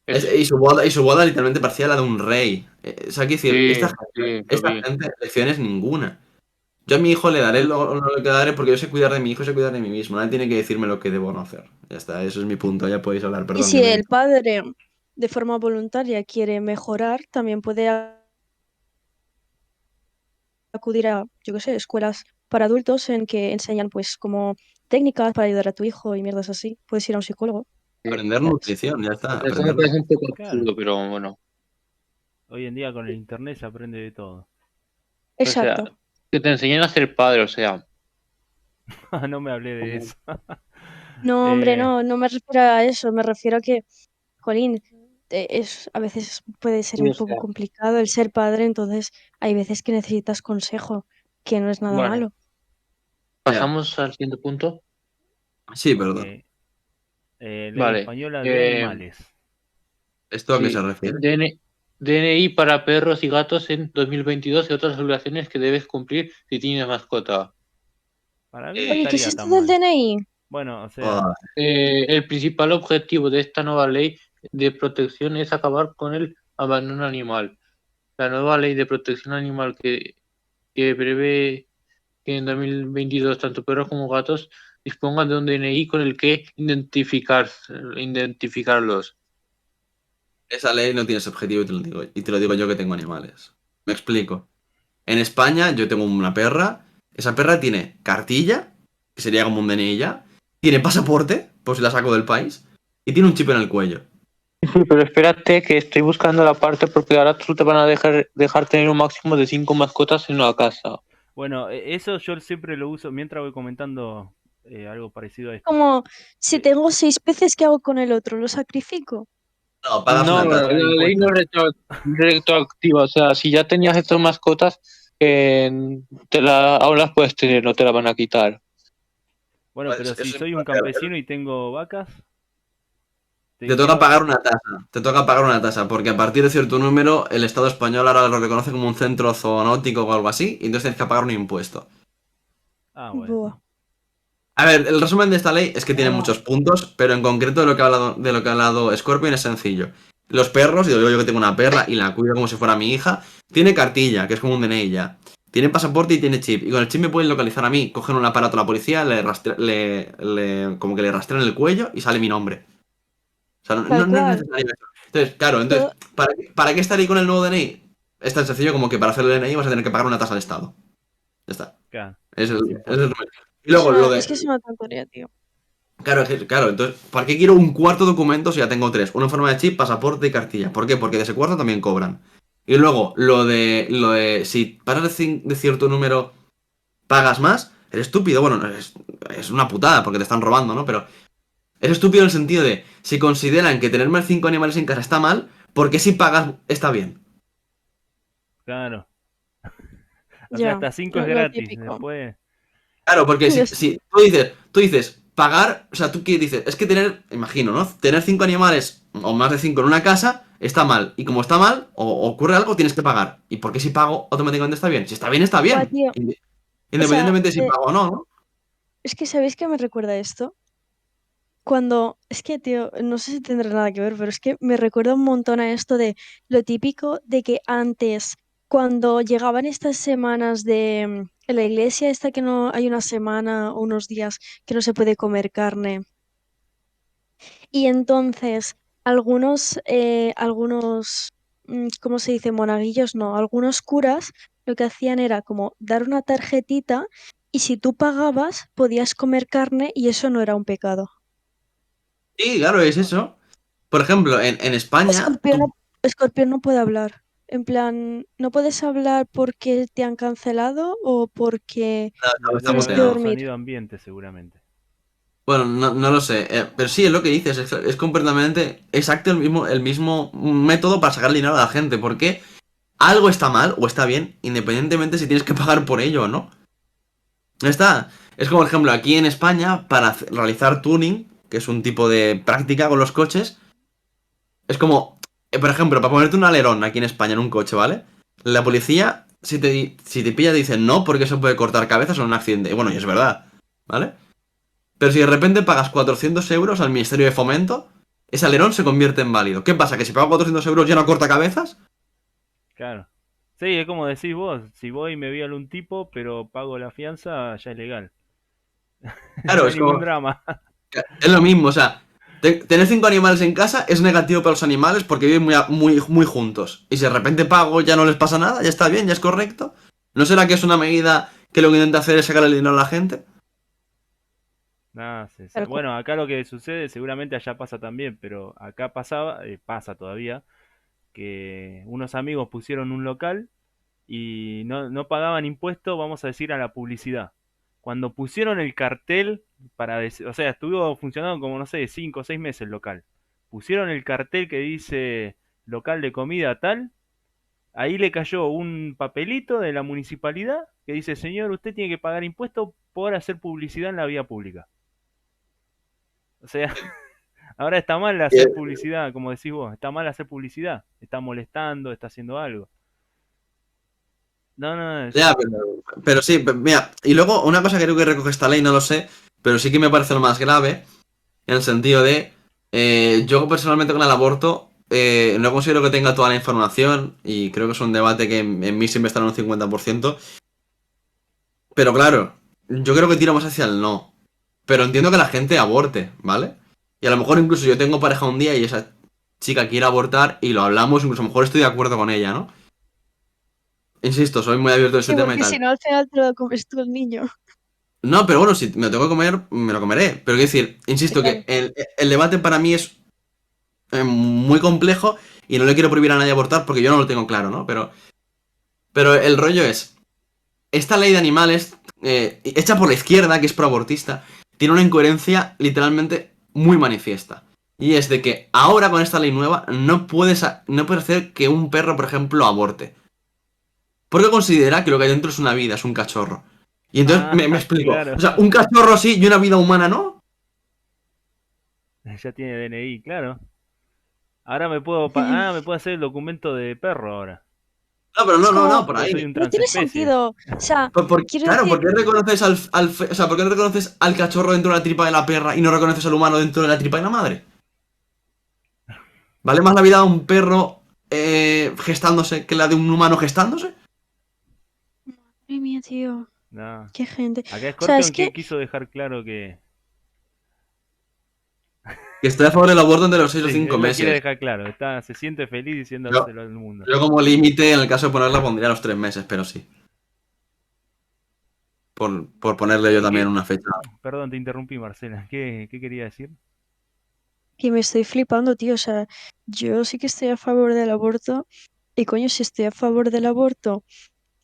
es- es, y su boda literalmente parecía la de un rey. O sea, hay que decir, sí, sí, lo esta vi. gente, lecciones ninguna. Yo a mi hijo le daré lo que daré porque yo sé cuidar de mi hijo, sé cuidar de mí mismo. Nadie tiene que decirme lo que debo no hacer. Ya está, eso es mi punto, ya podéis hablar, Y perdón si que me he el dicho. padre de forma voluntaria quiere mejorar, también puede acudir a, yo qué sé, escuelas para adultos en que enseñan pues como técnicas para ayudar a tu hijo y mierdas así. Puedes ir a un psicólogo. Aprender ¿Sabes? nutrición, ya está. Eso me Aprender. parece un poco Claro, absurdo, pero bueno. hoy en día con el internet se aprende de todo. O sea, Exacto. que te enseñen a ser padre, o sea. No me hablé de como- eso. No, hombre, Eh, no me refiero a eso, me refiero a que, jolín, a veces puede ser Sí, un o poco sea, complicado el ser padre, entonces hay veces que necesitas consejo, que no es nada bueno, malo. Ya. pasamos al siguiente punto. Sí, ok. perdón. Ley Vale. española de Eh, animales. ¿Esto a qué se sí. refiere? DNI para perros y gatos en 2022 y otras obligaciones que debes cumplir si tienes mascota. Para mí no Eh, Oye, ¿qué es estaría esto tan del mal. DNI? Bueno, o sea, oh, El principal objetivo de esta nueva ley de protección es acabar con el abandono animal. La nueva ley de protección animal que prevé que en 2022 tanto perros como gatos dispongan de un DNI con el que identificarlos. esa ley no tiene ese objetivo y te lo digo yo que tengo animales. Me explico. En España yo tengo una perra. Esa perra tiene cartilla, que sería como un DNI ya. Tiene pasaporte, por si la saco del país. Y tiene un chip en el cuello. Sí, pero espérate que estoy buscando la parte porque ahora tú te van a dejar tener un máximo de 5 mascotas en una casa. bueno, eso yo siempre lo uso mientras voy comentando algo parecido a esto. Como, si Eh, tengo 6 peces, ¿qué hago con el otro? ¿Lo sacrifico? No, pagas No, una Tienes que tasa. pagar la ley no impuestos. es retroactiva. O sea, si ya tenías estas mascotas, eh, aún las puedes tener, no te las van a quitar. Bueno, pero Eso si es soy un campesino y tengo vacas, Te ¿qué toca va? pagar una tasa. Te toca pagar una tasa, porque a partir de cierto número, el Estado español ahora lo reconoce como un centro zoonótico o algo así, y entonces tienes que pagar un impuesto. Ah, bueno. Buah. A ver, el resumen de esta ley es que tiene muchos puntos, pero en concreto de lo que ha hablado Scorpion es sencillo. Los perros, y digo yo que tengo una perra y la cuido como si fuera mi hija, tiene cartilla, que es como un DNI ya. Tiene pasaporte y tiene chip. Y con el chip me pueden localizar a mí, cogen un aparato a la policía, como que le rastrean el cuello y sale mi nombre. O sea, Tal no es cual. necesario eso. Entonces, claro, Todo, ¿para qué estar ahí con el nuevo DNI? Es tan sencillo como que para hacer el DNI vas a tener que pagar una tasa al Estado. Ya está. Claro, Es los el impuestos. resumen. Y luego lo es que es de. una tontería, tío. Claro, claro, entonces, ¿para qué quiero un cuarto documento si ya tengo tres? Uno en forma de chip, pasaporte y cartilla. ¿Por qué? Porque de ese cuarto también cobran. Y luego, lo de si pasas de cierto número, pagas más, eres estúpido. Bueno, es una putada porque te están robando, ¿no? Pero es estúpido en el sentido de, si consideran que tener más de 5 animales en casa está mal, ¿por qué si pagas está bien? Claro. O sea, Ya, hasta 5 es lo gratis. típico. Después, Claro, porque si, Los- si tú dices, pagar, o sea, tú qué dices, es que tener, imagino, ¿no? Tener 5 animales o más de 5 en una casa está mal. Y como está mal, o ocurre algo, tienes que pagar. ¿Y por qué si pago automáticamente está bien? Si está bien, está Buah, bien. tío. O sea, Independientemente de si pago o no, ¿no? es que ¿sabéis qué me recuerda esto? Cuando, es que, tío, no sé si tendrá nada que ver, pero es que me recuerda un montón a esto de lo típico de que antes, cuando llegaban estas semanas de en la iglesia, esta que no hay una semana o unos días que no se puede comer carne, y entonces ¿cómo se dice? Monaguillos, no, algunos curas lo que hacían era como dar una tarjetita y si tú pagabas podías comer carne y eso no era un pecado. Sí, claro, es eso. Por ejemplo, en España, Escorpión no, Escorpión no puede hablar. En plan, no puedes hablar porque te han cancelado o porque debe está tienes que haber muteado. dormir. sonido ambiente seguramente. Bueno, no lo sé, pero sí, es lo que dices, es completamente exacto el mismo método para sacar dinero a la gente, porque algo está mal o está bien, independientemente si tienes que pagar por ello o no. Ya está. Es como, por ejemplo, aquí en España, para realizar tuning, que es un tipo de práctica con los coches, es como, por ejemplo, para ponerte un alerón aquí en España en un coche, ¿vale? La policía, si te pilla, te dice no, porque eso puede cortar cabezas o un accidente. Y bueno, y es verdad, ¿vale? Pero si de repente pagas 400 euros al Ministerio de Fomento, ese alerón se convierte en válido. ¿Qué pasa? ¿Que si pago 400 euros ya no corta cabezas? Claro. Sí, es como decís vos, si voy y me viola un tipo, pero pago la fianza, ya es legal. No Claro, hay es ningún como, drama. es lo mismo, o sea, tener 5 animales en casa es negativo para los animales porque viven muy juntos. Y si de repente pago ya no les pasa nada, ya está bien, ya es correcto. ¿No será que es una medida que lo que intenta hacer es sacar el dinero a la gente. Nah, Tal cual. bueno, acá lo que sucede, seguramente allá pasa también, pero acá pasaba, pasa todavía, que unos amigos pusieron un local y no pagaban impuestos, vamos a decir, a la publicidad. Cuando pusieron el cartel o sea, estuvo funcionando como, no sé, 5 o 6 meses el local. Pusieron el cartel que dice local de comida tal, ahí le cayó un papelito de la municipalidad que dice, señor, usted tiene que pagar impuestos por hacer publicidad en la vía pública. O sea, ahora está mal hacer publicidad, como decís vos, está mal hacer publicidad, está molestando, está haciendo algo. No, no, Ya, pero sí, mira, y luego una cosa que creo que recoge esta ley, no lo sé, pero sí que me parece lo más grave, en el sentido de, yo personalmente con el aborto no considero que tenga toda la información y creo que es un debate que en mí siempre está en un 50%, pero claro, yo creo que tiramos hacia el no, pero entiendo que la gente aborte, ¿vale? Y a lo mejor incluso yo tengo pareja un día y esa chica quiere abortar y lo hablamos, incluso a lo mejor estoy de acuerdo con ella, ¿no? Insisto, soy muy abierto a este Sí, tema y porque tal. si no, al final te lo comes tú el niño. No, pero bueno, si me lo tengo que comer, me lo comeré. Pero quiero decir, insisto Claro. que el debate para mí es muy complejo y no le quiero prohibir a nadie abortar porque yo no lo tengo claro, ¿no? Pero el rollo es, esta ley de animales, hecha por la izquierda, que es proabortista, tiene una incoherencia literalmente muy manifiesta. Y es de que ahora con esta ley nueva no puedes hacer que un perro, por ejemplo, aborte. Porque considera que lo que hay dentro es una vida, es un cachorro. Y entonces ah, me explico. claro, O sea, un cachorro sí y una vida humana no. ya tiene DNI, claro. Ahora me puedo hacer el documento de perro ahora. No, pero Es no, como, por Yo ahí. soy un no tiene transespecie. sentido. O sea, quiero Claro, decir, ¿por qué reconoces o sea, ¿por qué no reconoces al cachorro dentro de la tripa de la perra y no reconoces al humano dentro de la tripa de la madre? ¿Vale más la vida de un perro gestándose que la de un humano gestándose? madre mía, tío, No. qué gente. Acá O sea, es Scorpion que, quiso dejar claro que... Que estoy a favor del aborto entre los 6 o Sí, 5 él lo quiere meses. dejar claro. Se siente feliz Yo, diciéndoselo al mundo. yo como límite, en el caso de ponerla, pondría los 3 meses, pero sí. Por ponerle yo también ¿Qué? una fecha. Perdón, te interrumpí, Marcela. ¿Qué quería decir? que me estoy flipando, tío. O sea, yo sí que estoy a favor del aborto. Y coño, si estoy a favor del aborto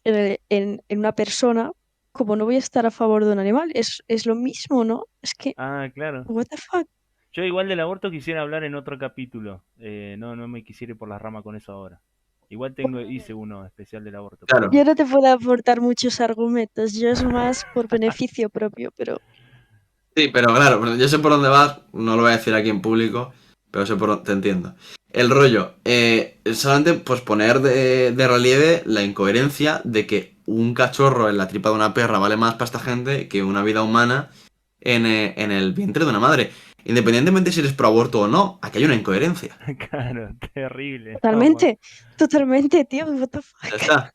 en una persona, como no voy a estar a favor de un animal, es lo mismo, ¿no? Es que, Ah, claro. what the fuck. Yo igual del aborto quisiera hablar en otro capítulo. No me quisiera ir por la rama con eso ahora. Igual hice uno especial del aborto, pero Claro. Yo no te puedo aportar muchos argumentos, yo es más por beneficio propio, pero Sí, pero claro, yo sé por dónde vas, no lo voy a decir aquí en público, pero sé por dónde te entiendo. El rollo, solamente pues poner de relieve la incoherencia de que un cachorro en la tripa de una perra vale más para esta gente que una vida humana en el vientre de una madre. Independientemente si eres pro aborto o no, aquí hay una incoherencia. claro, terrible. No, totalmente, totalmente, tío, what the Ya fuck. está.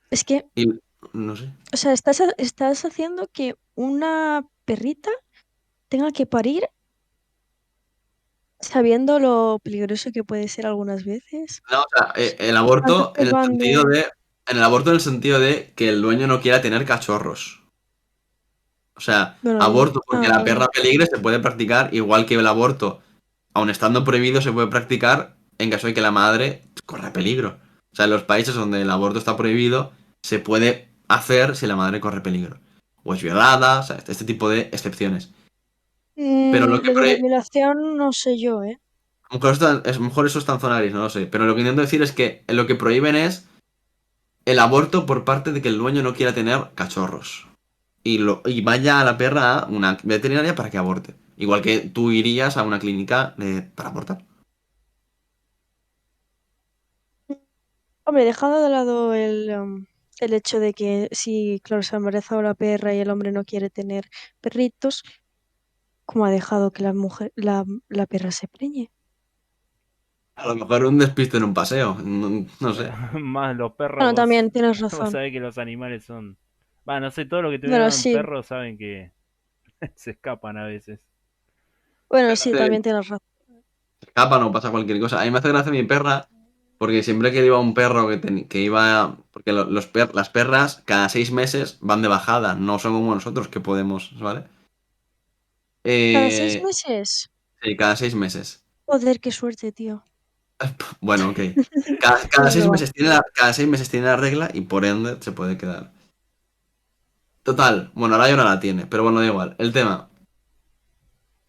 Es que, Y no sé. o sea, estás haciendo que una perrita tenga que parir sabiendo lo peligroso que puede ser algunas veces. No, o sea, el ¿Cuántos aborto se van de... en el aborto en el sentido de que el dueño no quiera tener cachorros. O sea, Bueno, aborto porque ah, la vale. perra peligre se puede practicar igual que el aborto, aun estando prohibido, se puede practicar en caso de que la madre corra peligro. O sea, en los países donde el aborto está prohibido, se puede hacer si la madre corre peligro. O es violada, o sea, este tipo de excepciones. Pero lo que Lo de la violación no sé yo, ¿eh? a lo mejor, a lo mejor eso está en zonaris, no lo sé. Pero lo que intento decir es que lo que prohíben es el aborto por parte de que el dueño no quiera tener cachorros. Y vaya a la perra a una veterinaria para que aborte. Igual que tú irías a una clínica para abortar. Hombre, dejando de lado el hecho de que si, claro, se ha embarazado la perra y el hombre no quiere tener perritos, ¿cómo ha dejado que la perra se preñe? A lo mejor un despiste en un paseo. No sé. más los perros, Bueno, también tienes vos razón. sabés que los animales son... Va, no sé, todo lo que Bueno, tuvieron sí, perros saben que se escapan a veces. bueno, sí, Se también tienes razón. escapan o pasa cualquier cosa. A mí me hace gracia mi perra Porque siempre que iba un perro que iba... Porque las perras cada 6 meses van de bajada, no son como nosotros que podemos, ¿vale? ¿Cada 6 Eh, meses? sí, cada 6 meses. Joder, qué suerte, tío. Bueno, ok. Cada Es 6 broma. meses cada 6 meses tiene la regla y por ende se puede quedar. Total, bueno, ahora ya no la tiene, pero bueno, da igual. El tema,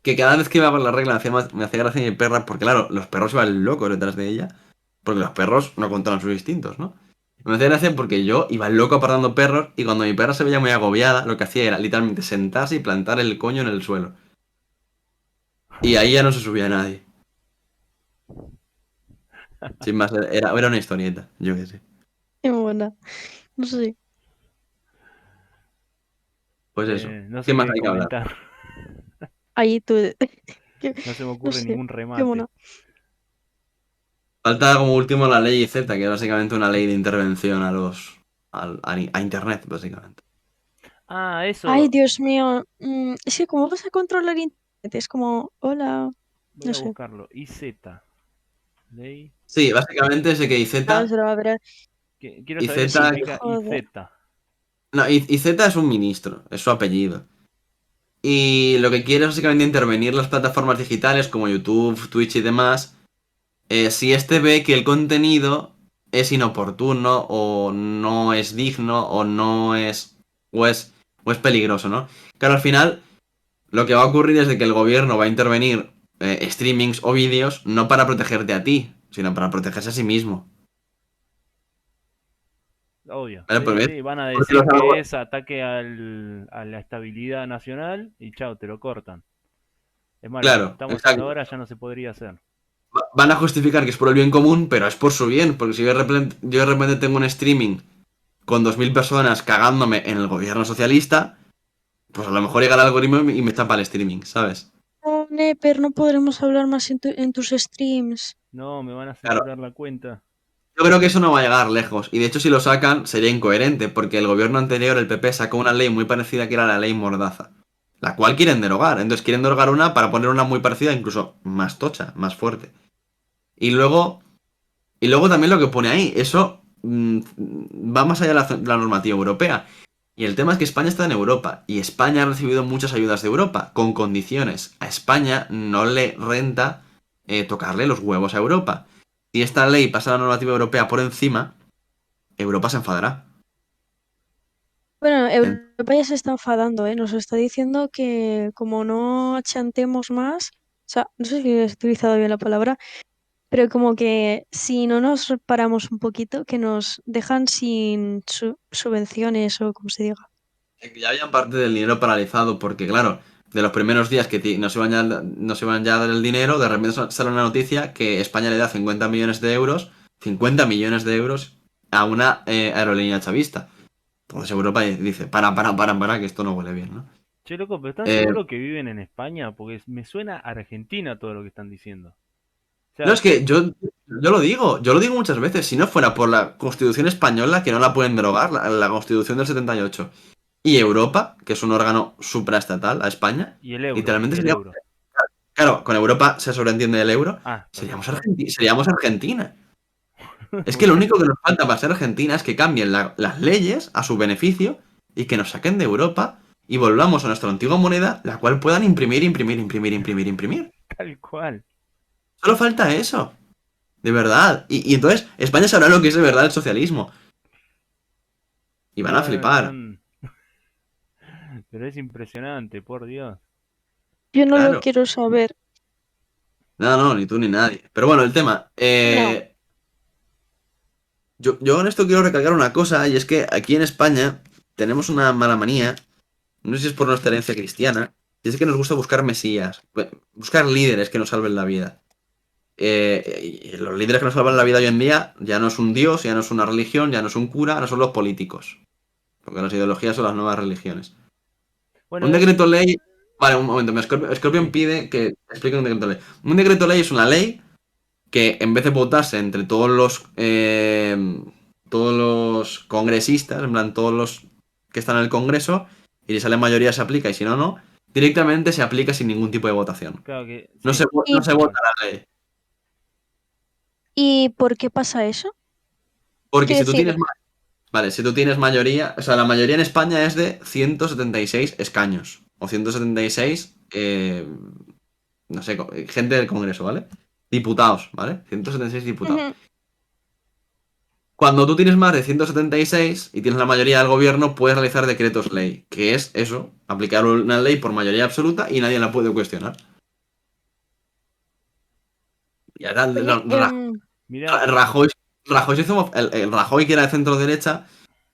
que cada vez que iba por la regla me hacía gracia mi perra, porque claro, los perros iban locos detrás de ella, porque los perros no controlan sus instintos, ¿no? Me hacía gracia porque yo iba loco apartando perros y cuando mi perra se veía muy agobiada, lo que hacía era literalmente sentarse y plantar el coño en el suelo. Y ahí ya no se subía nadie. Sin más, era una historieta, yo qué sé. Qué buena. No sé. Pues eso. No ¿Qué sé más qué hay que hablar? comentar. Ahí tú. qué- No se me No ocurre sé. ningún Qué remate. buena. Falta como último la ley Z, que es básicamente una ley de intervención a Internet, básicamente. Ah, Ay, eso. Dios mío. Es que, ¿cómo vas a controlar internet? Es como, hola. Voy No a sé. buscarlo. IZ. Ley. Sí, básicamente ese que Ah, es broma, pero Quiero saber lo que IZ, significa joder. IZ. no, IZ es un ministro, es su apellido. Y lo que quiere es básicamente intervenir las plataformas digitales como YouTube, Twitch y demás, si este ve que el contenido es inoportuno o no es digno o no es o es o es peligroso, ¿no? Claro, al final lo que va a ocurrir es de que el gobierno va a intervenir streamings o vídeos no para protegerte a ti, sino para protegerse a sí mismo. Obvio. ¿Vale? Sí, Pues, sí. Van a porque decir que es ataque a la estabilidad nacional y chao, te lo cortan. Es más, lo que claro, estamos haciendo exacto. ahora ya no se podría hacer. Van a justificar que es por el bien común, pero es por su bien, porque si yo de repente tengo un streaming con 2.000 personas cagándome en el gobierno socialista, pues a lo mejor llega el algoritmo y me tapa el streaming, ¿sabes? Oh, Neper, no podremos hablar más en tus streams. No, me van a Claro, censurar la cuenta. yo creo que eso no va a llegar lejos, y de hecho si lo sacan sería incoherente, porque el gobierno anterior, el PP, sacó una ley muy parecida que era la ley Mordaza, la cual quieren derogar, entonces quieren derogar una para poner una muy parecida, incluso más tocha, más fuerte. Y luego Y luego también lo que pone ahí, eso va más allá de la normativa europea. Y el tema es que España está en Europa y España ha recibido muchas ayudas de Europa con condiciones. A España no le renta tocarle los huevos a Europa. Si esta ley pasa a la normativa europea por encima, Europa se enfadará. Bueno, En- Europa ya se está enfadando, ¿eh? Nos está diciendo que como no achantemos más, o sea, no sé si he utilizado bien la palabra, pero como que si no nos paramos un poquito, que nos dejan sin subvenciones o como se diga. Ya habían parte del dinero paralizado porque, claro, de los primeros días que no se iban ya a dar el dinero, de repente sale una noticia que España le da 50 millones de euros a una aerolínea chavista. Entonces Europa dice, para, que esto no huele bien, ¿no? Che, loco, pero ¿están Eh, seguros que viven en España? Porque me suena a Argentina todo lo que están diciendo. O no, sea, es que yo lo digo muchas veces, si no fuera por la Constitución española, que no la pueden derogar, la Constitución del 78, y Europa, que es un órgano supraestatal a España, y el euro, literalmente y el sería. euro. Claro, con Europa se sobreentiende el euro. Ah, Seríamos, perfecto. seríamos Argentina. Es que Muy lo bien. único que nos falta para ser Argentina es que cambien las leyes a su beneficio y que nos saquen de Europa y volvamos a nuestra antigua moneda, la cual puedan imprimir, imprimir, imprimir, imprimir, imprimir. Tal cual. Solo falta eso. De verdad. Y entonces España sabrá lo que es de verdad el socialismo. Y van a No, flipar. son... Pero es impresionante, por Dios. Yo no lo Claro. quiero saber. No, no, ni tú ni nadie. Pero bueno, el tema. No. Yo en esto quiero recalcar una cosa, y es que aquí en España tenemos una mala manía. No sé si es por nuestra herencia cristiana. Y es que nos gusta buscar mesías, buscar líderes que nos salven la vida. Y los líderes que nos salvan la vida hoy en día ya no es un dios, ya no es una religión, ya no es un cura, ahora son los políticos. Porque las ideologías son las nuevas religiones. Un Bueno, decreto ley. Vale, un momento. Scorpion sí. pide que explique un decreto ley. Un decreto ley es una ley que en vez de votarse entre todos los congresistas, en plan todos los que están en el Congreso, y si sale mayoría se aplica y si no, no, directamente se aplica sin ningún tipo de votación. Claro que No se, sí, no Y se tal vota cual. la ley. ¿Y por qué pasa eso? Porque Quiero si tú tienes, decir, vale, si tú tienes mayoría, o sea, la mayoría en España es de 176 escaños, o 176, no sé, gente del Congreso, ¿vale? Diputados, ¿vale? 176 diputados. ujú, Cuando tú tienes más de 176 y tienes la mayoría del gobierno, puedes realizar decretos ley, que es eso, aplicar una ley por mayoría absoluta y nadie la puede cuestionar. Y ahora oye, Mirá, Rajoy, Rajoy, el Rajoy que era de centro derecha,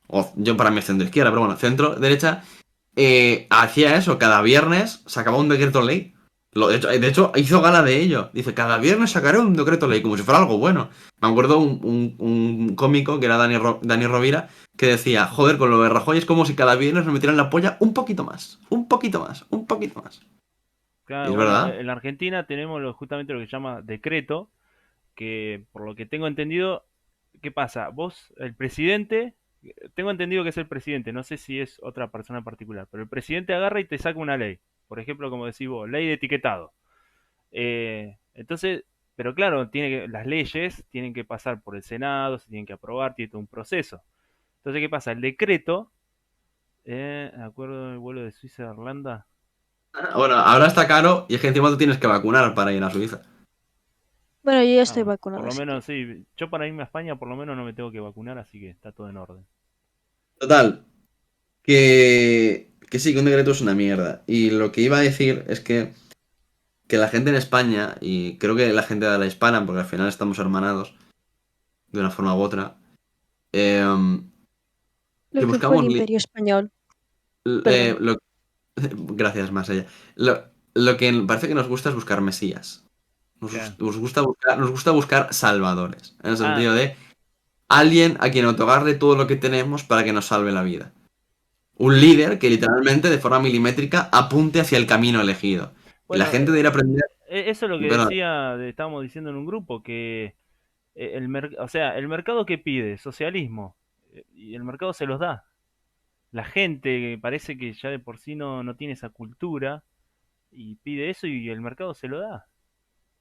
o yo para mí es centro izquierda, pero bueno, centro derecha, hacía eso, cada viernes sacaba un decreto ley. De hecho, hizo gala de ello. Dice, cada viernes sacaré un decreto ley, como si fuera algo bueno. Me acuerdo un cómico que era Dani Rovira, que decía, joder, con lo de Rajoy es como si cada viernes nos metieran la polla un poquito más, un poquito más, un poquito más. Y claro, es bueno, verdad. en la Argentina tenemos justamente lo que se llama decreto, que por lo que tengo entendido, ¿qué pasa? Vos, el presidente, tengo entendido que es el presidente, no sé si es otra persona en particular, pero el presidente agarra y te saca una ley. Por ejemplo, como decís vos, ley de etiquetado. Entonces, pero claro, las leyes tienen que pasar por el Senado, se tienen que aprobar, tiene todo un proceso. Entonces, ¿qué pasa? El decreto, ¿de acuerdo del vuelo de Suiza a Irlanda? Bueno, ahora está caro y es que encima tú tienes que vacunar para ir a Suiza. bueno, yo ya Ah, estoy bueno, por vacunada, lo así que. menos sí, yo para irme a España por lo menos no me tengo que vacunar, así que está todo en orden. Total, que sí, que un decreto es una mierda. Y lo que iba a decir es que la gente en España, y creo que la gente de la hispana, porque al final estamos hermanados, de una forma u otra, eh, Lo que que fue el buscamos... Imperio Español, l- perdón. lo- gracias, más allá. Lo que parece que nos gusta es buscar mesías. Claro. Nos gusta buscar salvadores. En el Ah, sentido de alguien a quien otorgarle todo lo que tenemos para que nos salve la vida. Un sí. líder que literalmente de forma milimétrica apunte hacia el camino elegido. Y la Bueno, gente debería aprender. eso es lo que Perdón, decía, estábamos diciendo en un grupo, que o sea, el mercado que pide, socialismo, y el mercado se los da. La gente parece que ya de por sí no tiene esa cultura y pide eso y el mercado se lo da.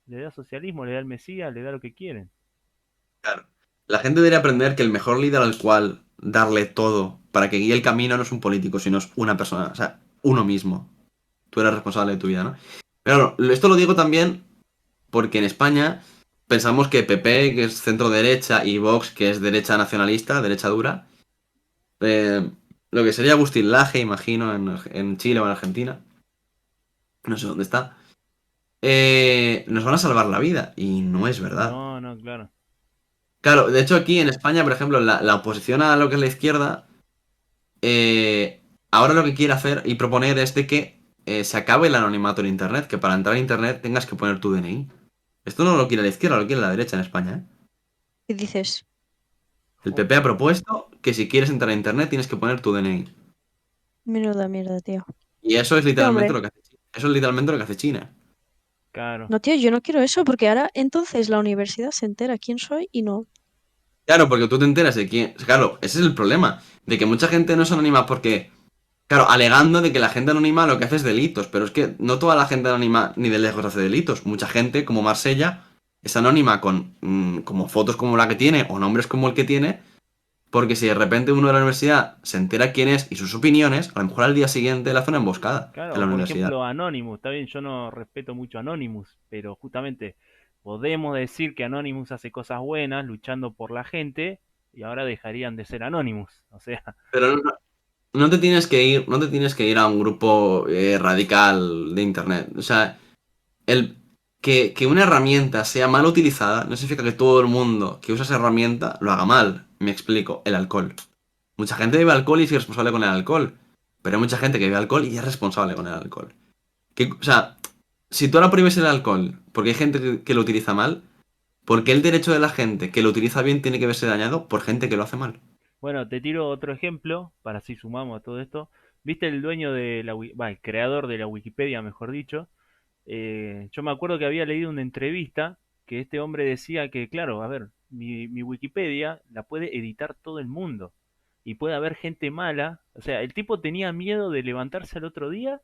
Le da socialismo, le da el Mesías, le da lo que quieren. claro. La gente debería aprender que el mejor líder al cual darle todo para que guíe el camino no es un político, sino es una persona, o sea, uno mismo. Tú eres responsable de tu vida, ¿no? Pero claro, esto lo digo también porque en España pensamos que PP, que es centro derecha, y Vox, que es derecha nacionalista, derecha dura, eh, lo que sería Agustín Laje, imagino, en Chile o en Argentina, no sé dónde está, nos van a salvar la vida. Y no es verdad. No, no, claro. Claro, de hecho aquí en España, por ejemplo, la oposición a lo que es la izquierda, eh, ahora lo que quiere hacer y proponer es de que se acabe el anonimato en Internet, que para entrar a Internet tengas que poner tu DNI. Esto no lo quiere la izquierda, lo quiere la derecha en España, ¿eh? ¿Qué dices? El Jo, PP ha propuesto que si quieres entrar a Internet tienes que poner tu DNI. Menuda mierda, tío. Y eso es No, literalmente hombre. lo que hace China. Eso es literalmente lo que hace China. claro. No, tío, yo no quiero eso porque ahora entonces la universidad se entera quién soy y no. Claro, porque tú te enteras de quién. Claro, ese es el problema. De que mucha gente no se anonima porque. Claro, alegando de que la gente anónima lo que hace es delitos. Pero es que no toda la gente anónima ni de lejos hace delitos. Mucha gente, como Marsella, es anónima con como fotos como la que tiene o nombres como el que tiene. Porque si de repente uno de la universidad se entera quién es y sus opiniones, a lo mejor al día siguiente le hace una emboscada en Claro, la o por universidad. ejemplo Anonymous, está bien, yo no respeto mucho a Anonymous, pero justamente podemos decir que Anonymous hace cosas buenas luchando por la gente y ahora dejarían de ser Anonymous, o sea, Pero no te tienes que ir, no te tienes que ir a un grupo radical de internet. O sea, el que una herramienta sea mal utilizada no significa que todo el mundo que usa esa herramienta lo haga mal. Me explico, el alcohol. Mucha gente bebe alcohol y es irresponsable con el alcohol. Pero hay mucha gente que bebe alcohol y es responsable con el alcohol. O sea, si tú ahora prohíbes el alcohol porque hay gente que lo utiliza mal, ¿por qué el derecho de la gente que lo utiliza bien tiene que verse dañado por gente que lo hace mal? bueno, te tiro otro ejemplo para así sumamos a todo esto. ¿Viste el dueño de el creador de la Wikipedia, mejor dicho? Yo me acuerdo que había leído una entrevista que este hombre decía que, claro, a ver, mi Wikipedia la puede editar todo el mundo y puede haber gente mala. O sea, el tipo tenía miedo de levantarse al otro día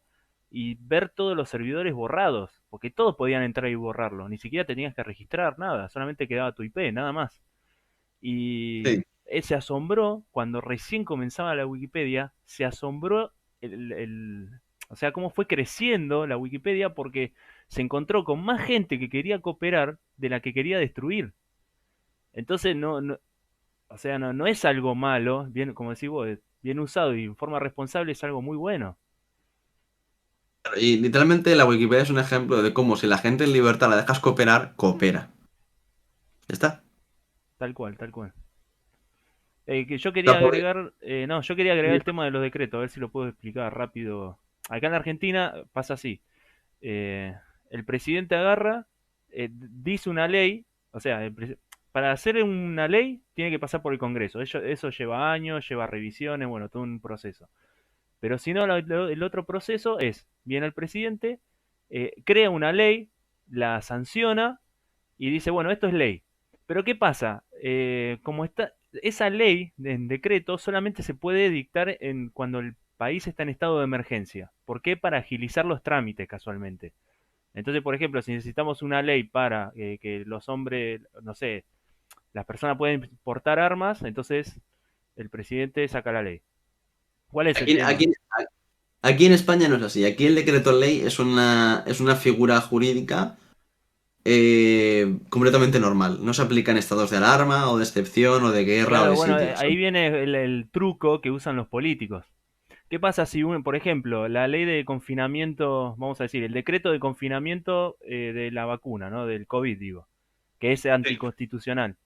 y ver todos los servidores borrados, porque todos podían entrar y borrarlo, ni siquiera tenías que registrar nada, solamente quedaba tu IP, nada más. Y Sí. él se asombró cuando recién comenzaba la Wikipedia, se asombró o sea, cómo fue creciendo la Wikipedia porque se encontró con más gente que quería cooperar de la que quería destruir. Entonces o sea, no es algo malo, bien, como decís vos, bien usado y en forma responsable es algo muy bueno. Y literalmente la Wikipedia es un ejemplo de cómo si la gente en libertad la dejas cooperar, coopera. ¿Ya está? Tal cual, tal cual. Que yo La quería pobre- agregar, no, yo quería agregar el tema de los decretos, a ver si lo puedo explicar rápido. Acá en la Argentina pasa así. eh, el presidente agarra, dice una ley, o sea, para hacer una ley tiene que pasar por el Congreso. Eso lleva años, lleva revisiones, bueno, todo un proceso. Pero si no, el otro proceso es, viene el presidente, crea una ley, la sanciona y dice, bueno, esto es ley. Pero ¿qué pasa? Como está, esa ley en decreto solamente se puede dictar cuando el país está en estado de emergencia. ¿Por qué? Para agilizar los trámites casualmente. Entonces, por ejemplo, si necesitamos una ley para que los hombres, no sé, las personas pueden portar armas, entonces el presidente saca la ley. ¿Cuál es el Aquí, tema? aquí, aquí en España no es así. Aquí el decreto ley es una figura jurídica completamente normal. No se aplica en estados de alarma o de excepción o de guerra o Claro, de bueno, sitio. ahí viene el truco que usan los políticos. ¿Qué pasa si, por ejemplo, la ley de confinamiento, vamos a decir, el decreto de confinamiento de la vacuna, ¿no? Del COVID, digo, que es Sí. anticonstitucional?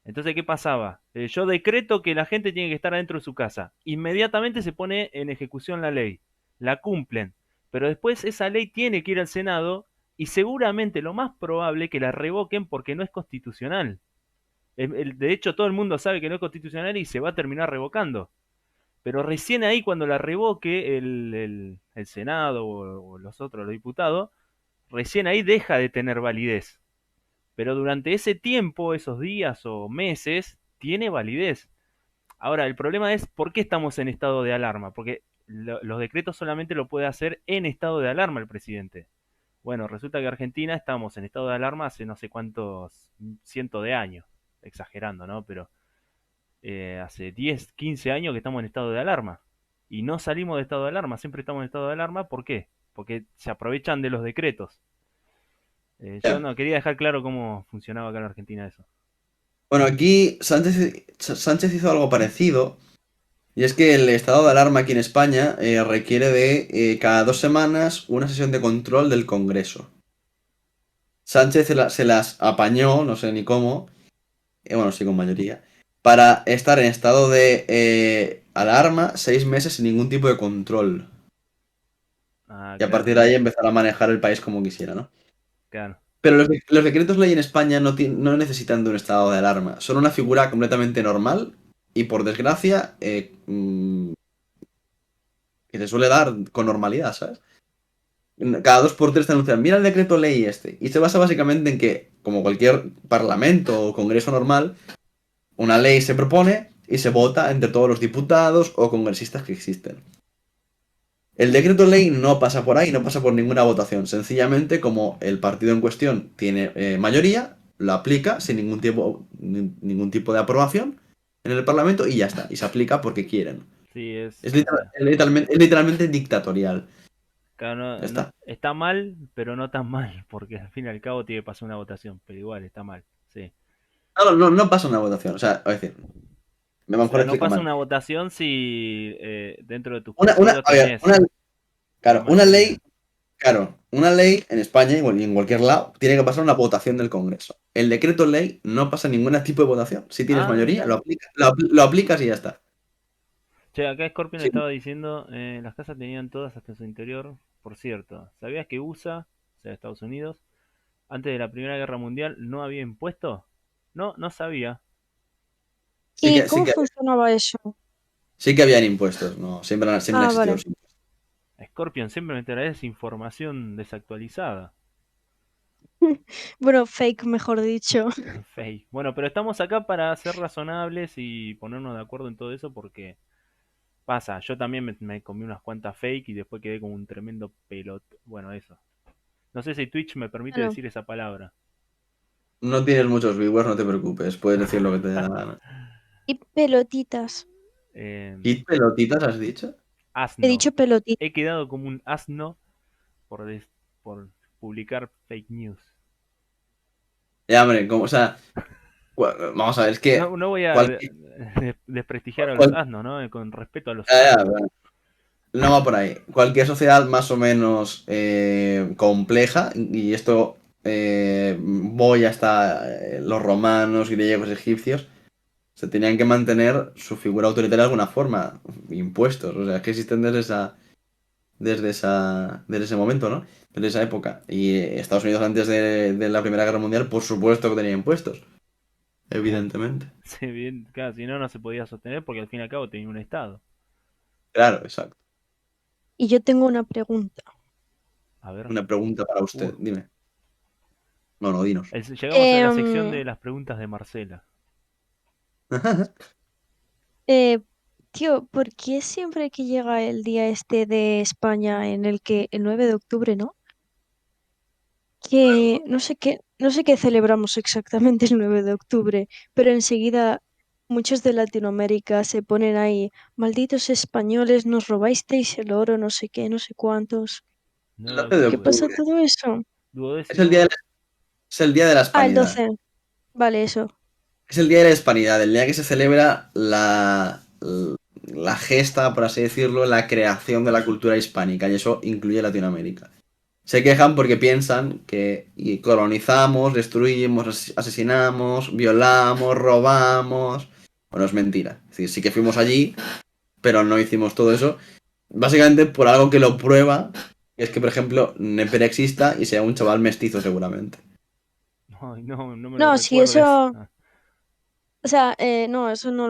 Entonces, ¿qué pasaba? Yo decreto que la gente tiene que estar adentro de su casa. Inmediatamente se pone en ejecución la ley. La cumplen. Pero después esa ley tiene que ir al Senado y seguramente lo más probable es que la revoquen porque no es constitucional. De hecho, todo el mundo sabe que no es constitucional y se va a terminar revocando. Pero recién ahí, cuando la revoque el Senado o los otros, los diputados, recién ahí deja de tener validez. Pero durante ese tiempo, esos días o meses, tiene validez. Ahora, el problema es por qué estamos en estado de alarma, porque los decretos solamente lo puede hacer en estado de alarma el presidente. Bueno, resulta que Argentina estamos en estado de alarma hace no sé cuántos cientos de años, exagerando, ¿no? Pero hace 10, 15 años que estamos en estado de alarma. Y no salimos de estado de alarma, siempre estamos en estado de alarma. ¿Por qué? Porque se aprovechan de los decretos. Yo Ya. no quería dejar claro cómo funcionaba acá en Argentina eso. Bueno, aquí Sánchez hizo algo parecido. Y es que el estado de alarma aquí en España requiere de cada 2 semanas una sesión de control del Congreso. Sánchez se las apañó, no sé ni cómo, bueno, sí con mayoría, para estar en estado de alarma 6 meses sin ningún tipo de control. Ah, Y a claro, partir de ahí empezar a manejar el país como quisiera, ¿no? claro. Pero los decretos ley en España no necesitan de un estado de alarma. Son una figura completamente normal y por desgracia que se suele dar con normalidad, ¿sabes? Cada 2 por 3 te anuncian, mira el decreto ley este. Y se basa básicamente en que, como cualquier parlamento o congreso normal, una ley se propone y se vota entre todos los diputados o congresistas que existen. El decreto ley no pasa por ahí, no pasa por ninguna votación. Sencillamente, como el partido en cuestión tiene mayoría, lo aplica sin ningún tipo de aprobación en el Parlamento y ya está. Y se aplica porque quieren. Sí, Es, o sea, es literalmente dictatorial. claro, Ya está. está mal, pero no tan mal, porque al fin y al cabo tiene que pasar una votación, pero igual está mal, sí. No pasa una votación. O sea, es decir, me O mejor sea, no explico pasa mal. una votación si dentro de tus Una, partidos a ver, tenés claro, una ley, mayoría. claro, una ley en España y en cualquier lado tiene que pasar una votación del Congreso. El decreto ley no pasa ningún tipo de votación. Si tienes Ah, mayoría, mira. lo aplicas y ya está. Che, acá Scorpion Sí. estaba diciendo, las casas tenían todas hasta su interior. Por cierto, ¿sabías que USA, o sea, Estados Unidos, antes de la Primera Guerra Mundial no había impuestos? No, no sabía. Sí ¿Y que, sí cómo que, funcionaba eso? sí que habían impuestos, ¿no? Siempre han Ah, existido vale. los impuestos. Scorpion siempre me traes información desactualizada. Bueno, fake, mejor dicho. Fake. Bueno, pero estamos acá para ser razonables y ponernos de acuerdo en todo eso porque Pasa, yo también me comí unas cuantas fake y después quedé como un tremendo pelot. Bueno, eso. No sé si Twitch me permite Bueno, decir esa palabra. No tienes muchos viewers, no te preocupes, puedes decir lo que te dé la gana. y pelotitas. ¿Kit pelotitas has dicho? He Asno. dicho pelotitas. He quedado como un asno por, por publicar fake news. Ya, hombre, como, o sea, vamos a ver, es que No, no voy a cualquier, desprestigiar a los cual- asnos, ¿no? Con respeto a los ya, ya, asnos. bueno, no va por ahí. Cualquier sociedad más o menos compleja, y esto voy hasta los romanos, griegos, egipcios, se tenían que mantener su figura autoritaria de alguna forma, impuestos, o sea, que existen desde ese momento, ¿no? Desde esa época. Y Estados Unidos antes de la Primera Guerra Mundial, por supuesto que tenía impuestos, evidentemente. Sí, bien, claro, si no, no se podía sostener porque al fin y al cabo tenía un estado. Claro, exacto. Y yo tengo una pregunta. A ver. Una pregunta para usted, Uh, dime. No, no, dinos. llegamos a la sección Em, de las preguntas de Marcela. eh, tío, ¿por qué siempre que llega el día este de España en el que el 9 de octubre, ¿no? Que no sé qué celebramos exactamente el 9 de octubre, pero enseguida muchos de Latinoamérica se ponen ahí, malditos españoles, nos robasteis el oro, no sé qué, no sé cuántos. El 9 de 12 de ¿Por qué pasa octubre. octubre. todo eso? Es el día de Duodécimo. la, es el día de la Ah, el hispanidad. 12. Vale, eso. Es el día de la hispanidad, el día que se celebra la gesta, por así decirlo, la creación de la cultura hispánica, y eso incluye Latinoamérica. Se quejan porque piensan que colonizamos, destruimos, asesinamos, violamos, robamos. Bueno, es mentira. Es decir, sí que fuimos allí, pero no hicimos todo eso. Básicamente por algo que lo prueba, y es que, por ejemplo, Neper exista y sea un chaval mestizo seguramente. Ay, no, no me lo No, sí, recuerdes. eso, o sea, no, eso no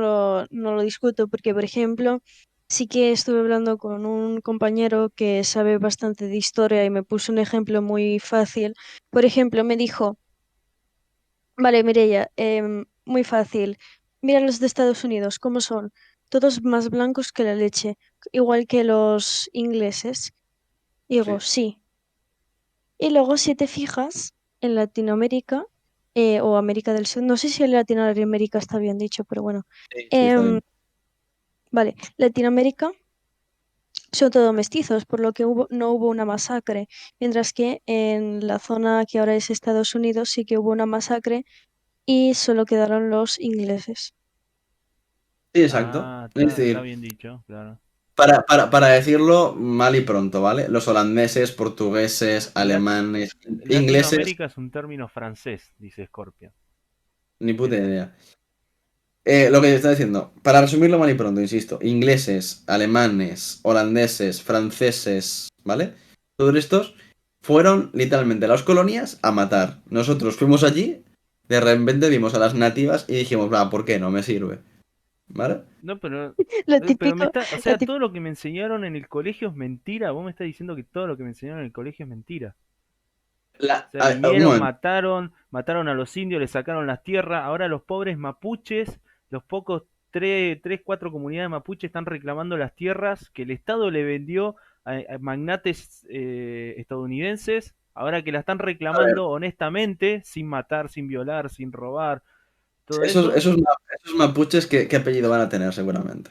lo discuto, porque, por ejemplo, sí que estuve hablando con un compañero que sabe bastante de historia y me puso un ejemplo muy fácil. Por ejemplo, me dijo, vale, Mireia, muy fácil. Mira los de Estados Unidos, ¿cómo son? Todos más blancos que la leche, igual que los ingleses. Y digo, Sí, sí. Y luego, si te fijas, en Latinoamérica o América del Sur, no sé si en Latinoamérica está bien dicho, pero bueno. sí, sí, está em, bien. vale, Latinoamérica son todos mestizos, por lo que no hubo una masacre, mientras que en la zona que ahora es Estados Unidos sí que hubo una masacre y solo quedaron los ingleses. Sí, exacto. Ah, Es está decir, bien dicho, claro. para decirlo mal y pronto, ¿vale? Los holandeses, portugueses, Lat- alemanes, ingleses, Latinoamérica es un término francés, dice Scorpio. ni puta Eso. idea. Lo que está diciendo, para resumirlo mal y pronto, insisto, ingleses, alemanes, holandeses, franceses, ¿vale? Todos estos fueron literalmente a las colonias a matar. Nosotros fuimos allí, de repente vimos a las nativas y dijimos, va, ¿por qué no me sirve? ¿Vale? No, Lo pero me típico, está, o lo sea, tí- todo lo que me enseñaron en el colegio es mentira. Vos me estás diciendo que todo lo que me enseñaron en el colegio es mentira. O sea, Un vinieron, momento. mataron a los indios, les sacaron las tierras. Ahora los pobres mapuches, los pocos tres, cuatro comunidades mapuches están reclamando las tierras que el Estado le vendió a magnates estadounidenses. Ahora que la están A ver, reclamando honestamente, sin matar, sin violar, sin robar, todo esos, eso. esos, esos mapuches, ¿qué apellido van a tener seguramente?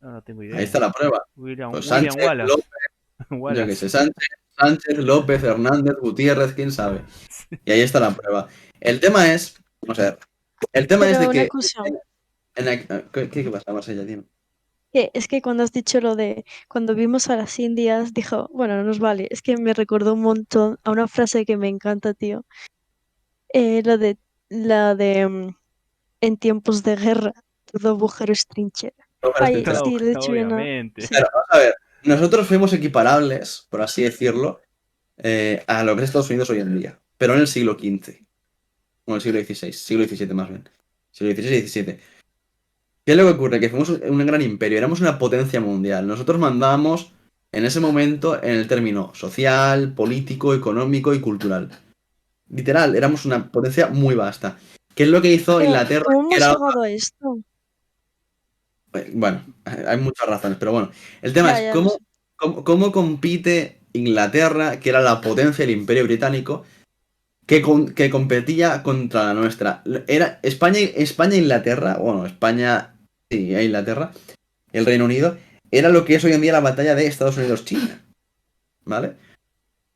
No, no tengo Ahí está idea. la prueba. Pues William Sánchez, Wallace. López, yo qué Wallace. sé, Sánchez, López, Hernández, Gutiérrez, quién sabe. Y ahí está la prueba. El tema es, o sea, el tema es de pero una que cosa, ¿qué pasa, Marsella? Dime. que es que cuando has dicho lo de cuando vimos a las indias, dijo, bueno, no nos vale, es que me recordó un montón a una frase que me encanta, tío. Lo de la de en tiempos de guerra, todo agujero es trinchera. Ay, sí, lo he dicho bien, ¿no? Obviamente. Sí. Pero, vamos a ver, nosotros fuimos equiparables, por así decirlo, a lo que es Estados Unidos hoy en día, pero en el siglo XV, o en el siglo XVI, siglo XVII más bien, siglo XVI y XVII. ¿Qué es lo que ocurre? Que fuimos un gran imperio, éramos una potencia mundial. Nosotros mandábamos en ese momento en el término social, político, económico y cultural. Literal, éramos una potencia muy vasta. ¿Qué es lo que hizo Pero, Inglaterra? ¿cómo Que hemos era llegado a esto? Bueno, hay muchas razones, pero bueno. El tema Ya, es ya lo sé. cómo compite Inglaterra, que era la potencia del Imperio Británico, que competía contra la nuestra. Era España e Inglaterra, bueno, España sí, e Inglaterra, el Reino Unido, era lo que es hoy en día la batalla de Estados Unidos-China, ¿vale?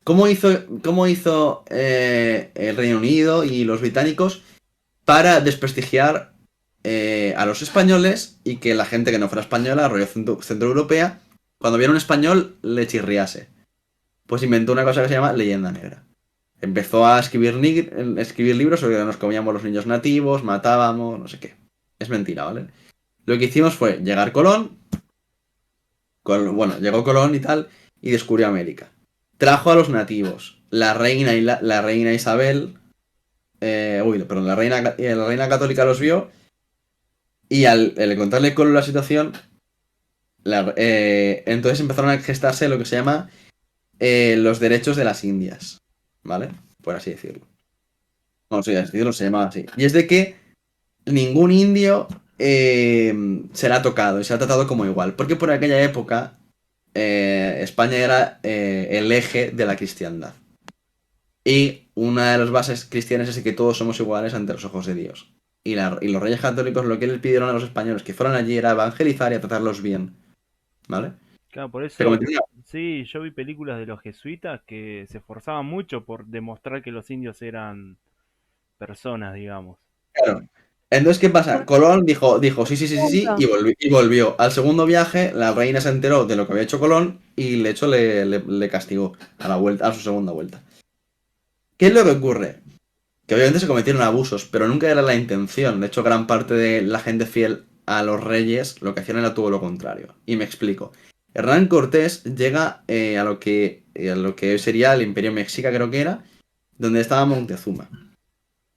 ¿Cómo hizo el Reino Unido y los británicos para desprestigiar a los españoles y que la gente que no fuera española, rollo centroeuropea, cuando viera un español le chirriase? Pues inventó una cosa que se llama leyenda negra. Empezó a escribir libros sobre que nos comíamos los niños nativos, matábamos, no sé qué. Es mentira, ¿vale? Lo que hicimos fue llegar Colón, bueno, llegó Colón y tal, y descubrió América. Trajo a los nativos. La reina Isabel, perdón, la reina católica los vio y al contarle con la situación, entonces empezaron a gestarse lo que se llama los derechos de las Indias, ¿vale? Por así decirlo. No, sí, así decirlo, se llamaba así. Y es de que ningún indio se le ha tocado y se le ha tratado como igual, porque por aquella época España era el eje de la cristiandad. Y una de las bases cristianas es que todos somos iguales ante los ojos de Dios. Y los reyes católicos lo que les pidieron a los españoles que fueran allí era evangelizar y a tratarlos bien. ¿Vale? Claro, por Te eso, comenté ya. sí, yo vi películas de los jesuitas que se esforzaban mucho por demostrar que los indios eran personas, digamos. Claro. Entonces, ¿qué pasa? Una Colón dijo sí, sí, sí, sí, sí, pregunta. y volvió. Al segundo viaje, la reina se enteró de lo que había hecho Colón y de hecho le castigó a la vuelta, a su segunda vuelta. ¿Qué es lo que ocurre? Que obviamente se cometieron abusos, pero nunca era la intención. De hecho, gran parte de la gente fiel a los reyes lo que hacían era todo lo contrario. Y me explico. Hernán Cortés llega a lo que hoy sería el Imperio Mexica, creo que era, donde estaba Montezuma.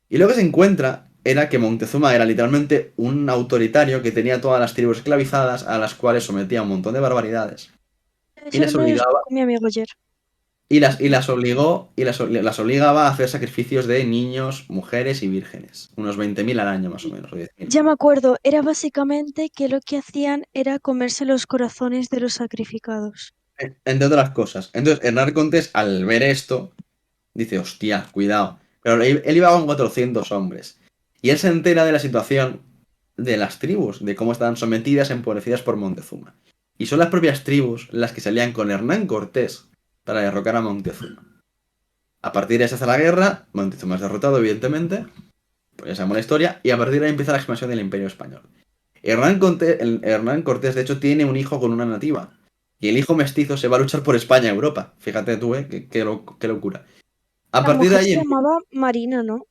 Y lo que se encuentra era que Montezuma era literalmente un autoritario que tenía todas las tribus esclavizadas a las cuales sometía a un montón de barbaridades. Y Eso les me lo obligaba explicó mi amigo ayer. las obligaba a hacer sacrificios de niños, mujeres y vírgenes. Unos 20.000 al año más o menos, o 10.000. Ya me acuerdo, era básicamente que lo que hacían era comerse los corazones de los sacrificados. Entre otras cosas. Entonces, Hernán Cortés, al ver esto, dice, hostia, cuidado. Pero él iba con 400 hombres. Y él se entera de la situación de las tribus, de cómo estaban sometidas, empobrecidas por Montezuma. Y son las propias tribus las que salían con Hernán Cortés para derrocar a Montezuma. A partir de ahí se hace la guerra, Montezuma es derrotado, evidentemente, pues ya sabemos la historia, y a partir de ahí empieza la expansión del Imperio Español. Hernán Cortés, de hecho, tiene un hijo con una nativa. Y el hijo mestizo se va a luchar por España, Europa. Fíjate tú, qué locura. A La partir de mujer ahí, se llamaba Marina, ¿no?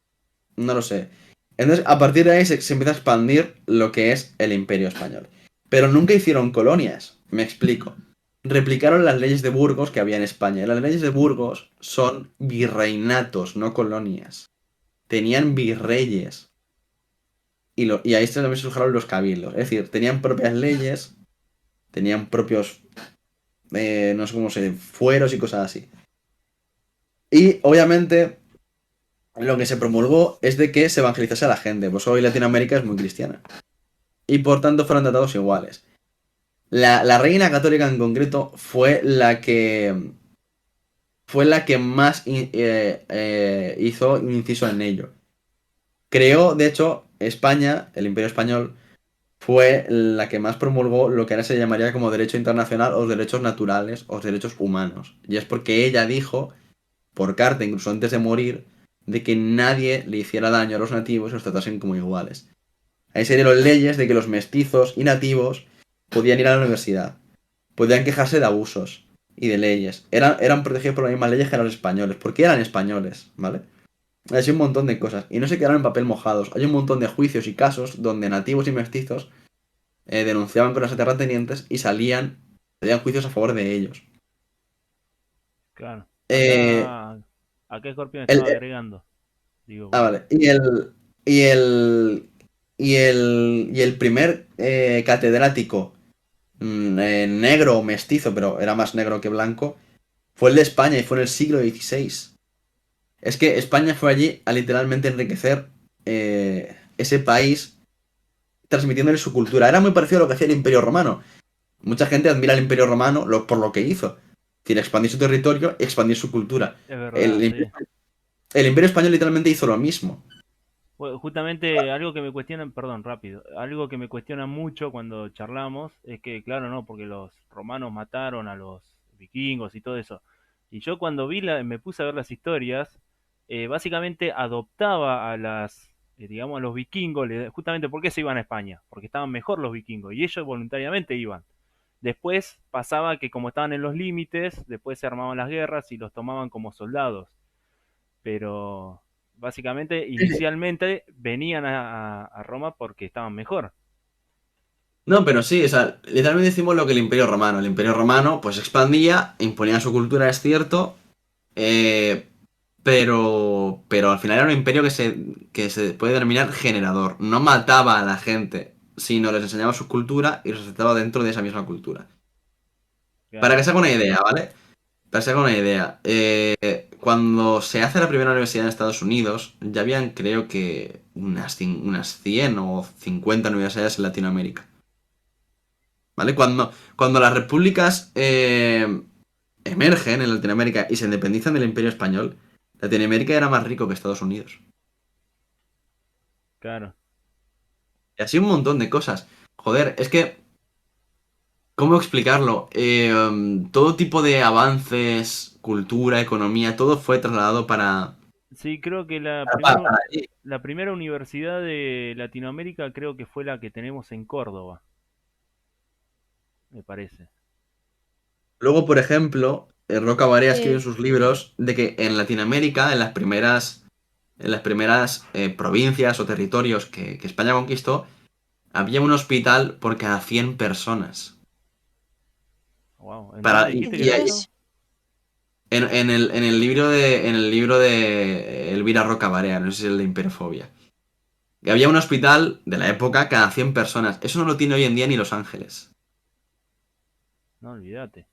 no lo sé. Entonces, a partir de ahí se empieza a expandir lo que es el Imperio Español. Pero nunca hicieron colonias. Me explico. Replicaron las leyes de Burgos que había en España. Y las leyes de Burgos son virreinatos, no colonias. Tenían virreyes. Y ahí también se surgieron los cabildos. Es decir, tenían propias leyes, tenían propios, no sé cómo se dice, fueros y cosas así. Y obviamente lo que se promulgó es de que se evangelizase a la gente, pues hoy Latinoamérica es muy cristiana. Y por tanto fueron tratados iguales. La reina católica en concreto fue la que más hizo un inciso en ello. Creó, de hecho, España, el Imperio Español, fue la que más promulgó lo que ahora se llamaría como derecho internacional o derechos naturales o derechos humanos. Y es porque ella dijo, por carta, incluso antes de morir, de que nadie le hiciera daño a los nativos y los tratasen como iguales. Ahí se dieron leyes de que los mestizos y nativos podían ir a la universidad, podían quejarse de abusos y de leyes. Eran protegidos por las mismas leyes que los españoles, porque eran españoles, ¿vale? Hay un montón de cosas. Y no se quedaron en papel mojados. Hay un montón de juicios y casos donde nativos y mestizos denunciaban con las terratenientes y salían juicios a favor de ellos. Claro. Eh, Acá Scorpion el, estaba agregando. Digo, vale. Y el primer catedrático negro o mestizo, pero era más negro que blanco, fue el de España y fue en el siglo XVI. Es que España fue allí a literalmente enriquecer ese país transmitiéndole su cultura. Era muy parecido a lo que hacía el Imperio Romano. Mucha gente admira al Imperio Romano por lo que hizo. Quiere expandir su territorio y expandir su cultura. Es verdad, El, sí. el Imperio Español literalmente hizo lo mismo. Bueno, justamente algo que me cuestionan, perdón, rápido, algo que me cuestionan mucho cuando charlamos es que, claro, no, porque los romanos mataron a los vikingos y todo eso. Y yo cuando me puse a ver las historias, básicamente adoptaba a digamos, a los vikingos, justamente porque se iban a España, porque estaban mejor los vikingos y ellos voluntariamente iban. Después pasaba que como estaban en los límites, después se armaban las guerras y los tomaban como soldados. Pero básicamente inicialmente venían a Roma porque estaban mejor. No, pero sí, o sea, literalmente decimos lo que el Imperio Romano. El Imperio Romano, pues expandía, imponía su cultura, es cierto, eh, pero al final era un imperio que se puede denominar generador. No mataba a la gente, sino les enseñaba su cultura y los aceptaba dentro de esa misma cultura. Para Claro. que se haga una idea, ¿vale? Para que se haga una idea, cuando se hace la primera universidad en Estados Unidos, ya habían creo que unas 100 o 50 universidades en Latinoamérica. ¿Vale? Cuando las repúblicas emergen en Latinoamérica y se independizan del Imperio Español, Latinoamérica era más rico que Estados Unidos. Claro. Y así un montón de cosas. Joder, es que, ¿cómo explicarlo? Todo tipo de avances, cultura, economía, todo fue trasladado Sí, creo que para allí. la primera universidad de Latinoamérica creo que fue la que tenemos en Córdoba, me parece. Luego, por ejemplo, Roca Barea escribe en Eh, sus libros de que en Latinoamérica, en las primeras provincias o territorios que España conquistó, había un hospital por cada 100 personas. Wow. ¿En dónde Y, dijiste que y- era y- eso? en el libro de Elvira Roca Barea, no sé si es el de Imperofobia. Y había un hospital de la época cada 100 personas. Eso no lo tiene hoy en día ni Los Ángeles. No, olvídate.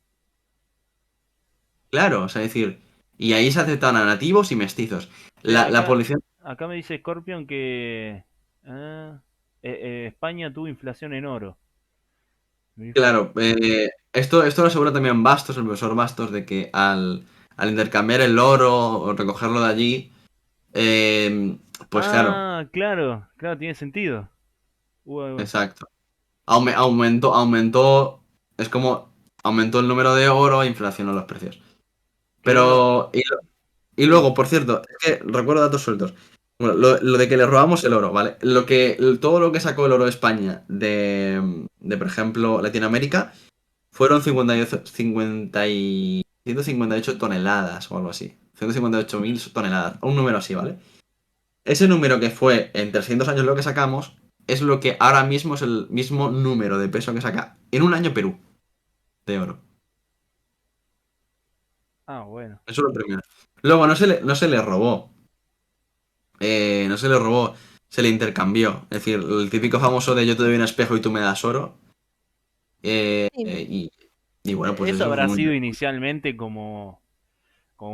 Claro, o sea, es decir, y ahí se aceptaban a nativos y mestizos. Che, La policía. acá me dice Scorpion que ah, España tuvo inflación en oro. Me dijo, Claro, esto lo asegura también Bastos, el profesor Bastos, de que al intercambiar el oro o recogerlo de allí, pues claro, claro, claro, tiene sentido. Uh, exacto. Aumentó, es como aumentó el número de oro e inflacionó los precios. claro, Pero, y sí. luego, por cierto, es que recuerdo datos sueltos. Bueno, lo de que le robamos el oro, ¿vale? Todo lo que sacó el oro de España por ejemplo, Latinoamérica, fueron 158 toneladas o algo así. 158.000 toneladas. Un número así, ¿vale? Ese número que fue en 300 años lo que sacamos es lo que ahora mismo es el mismo número de peso que saca en un año Perú de oro. Ah, bueno. Eso es lo primero. Luego, no se le robó. No se le robó. Se le intercambió. Es decir, el típico famoso de yo te doy un espejo y tú me das oro. sí. Y bueno, pues Eso eso fue habrá muy. sido inicialmente como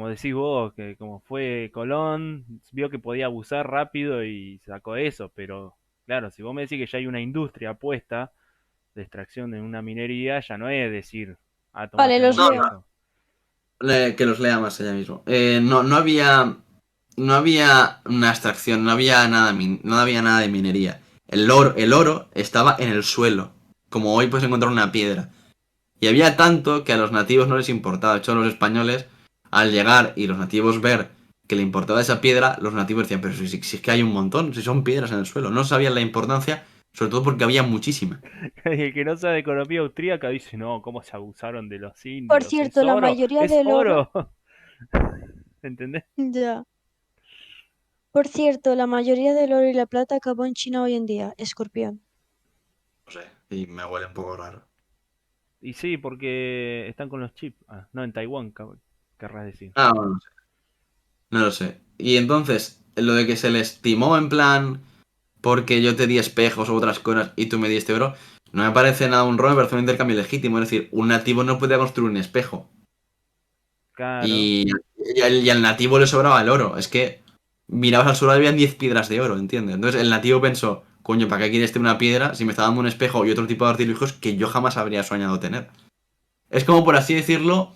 decís vos, que como fue Colón, vio que podía abusar rápido y sacó eso, pero claro, si vos me decís que ya hay una industria puesta de extracción en una minería, ya no es decir, ah, toma, Vale, te damos los No, leo. esto. que los lea más ella mismo. No había una extracción, no había nada de minería. El oro estaba en el suelo, como hoy puedes encontrar una piedra. Y había tanto que a los nativos no les importaba. De hecho, a los españoles, al llegar y los nativos ver que le importaba esa piedra, los nativos decían, pero si es que hay un montón, si son piedras en el suelo. No sabían la importancia, sobre todo porque había muchísima. Y el que no sabe de economía austríaca dice, no, cómo se abusaron de los Por indios, es cierto, la oro, mayoría es del oro, oro. ¿Entendés? ya. Por cierto, la mayoría del oro y la plata acabó en China hoy en día, Escorpión. No sé, y me huele un poco raro. Y sí, porque están con los chips. Ah, no, en Taiwán, querrás decir. Ah, bueno, no sé. No lo sé. Y entonces, lo de que se le estimó en plan porque yo te di espejos u otras cosas y tú me diste oro, no me parece nada un robo, me parece un intercambio legítimo. Es decir, un nativo no puede construir un espejo. Claro. Y al nativo le sobraba el oro. Es que mirabas al suelo y habían 10 piedras de oro, ¿entiendes? Entonces el nativo pensó, coño, ¿para qué quieres tener una piedra si me está dando un espejo y otro tipo de artilugios que yo jamás habría soñado tener? Es como, por así decirlo,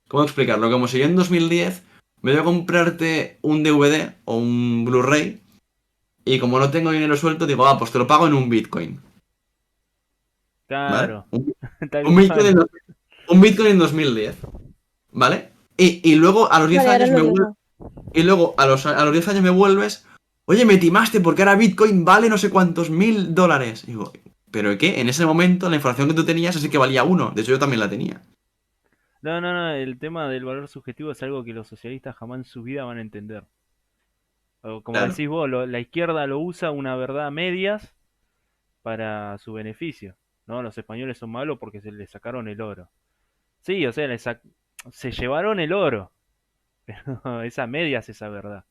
¿cómo explicarlo? Como si yo en 2010 me voy a comprarte un DVD o un Blu-ray y como no tengo dinero suelto, digo, pues te lo pago en un Bitcoin, ¿vale? Claro, Un, tal un Bitcoin cual. un Bitcoin en 2010, ¿vale? Y luego a los 10 Vale, ahora años lo me vuelves. digo. Y luego a los 10 años me vuelves. Oye, me timaste porque ahora Bitcoin vale no sé cuántos $1000. Y digo, ¿pero qué? En ese momento la información que tú tenías así que valía uno. De hecho, yo también la tenía. No, no, no, el tema del valor subjetivo es algo que los socialistas jamás en su vida van a entender. O como Claro. decís vos, la izquierda lo usa una verdad a medias para su beneficio. ¿No? Los españoles son malos porque se les sacaron el oro. Sí, o sea, se llevaron el oro, pero es a medias esa verdad.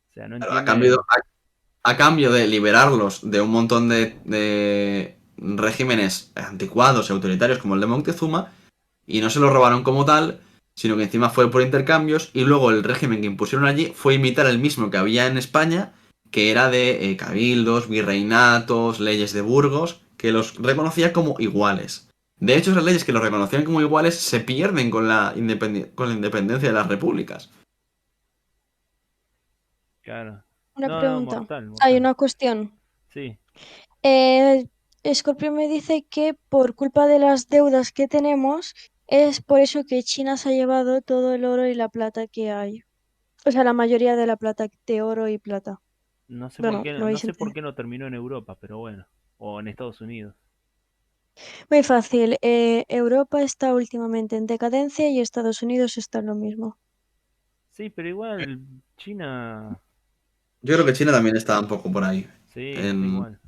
O sea, no Claro, entienden. a cambio de liberarlos de un montón de regímenes anticuados y autoritarios como el de Montezuma, y no se lo robaron como tal, sino que encima fue por intercambios, y luego el régimen que impusieron allí fue imitar el mismo que había en España, que era de cabildos, virreinatos, leyes de Burgos, que los reconocía como iguales. De hecho, esas leyes que los reconocían como iguales se pierden con la independencia de las repúblicas. Claro. Una No, no, pregunta. mortal, Hay mortal. una cuestión. Sí. Eh, Scorpio me dice que por culpa de las deudas que tenemos, es por eso que China se ha llevado todo el oro y la plata que hay. O sea, la mayoría de la plata de oro y plata. No sé por Bueno, qué, no no habéis sé por entendido. qué no terminó en Europa, pero bueno. O en Estados Unidos. Muy fácil. Europa está últimamente en decadencia y Estados Unidos está en lo mismo. Sí, pero igual China, Yo creo que China también está un poco por ahí. sí, está En- igual. Me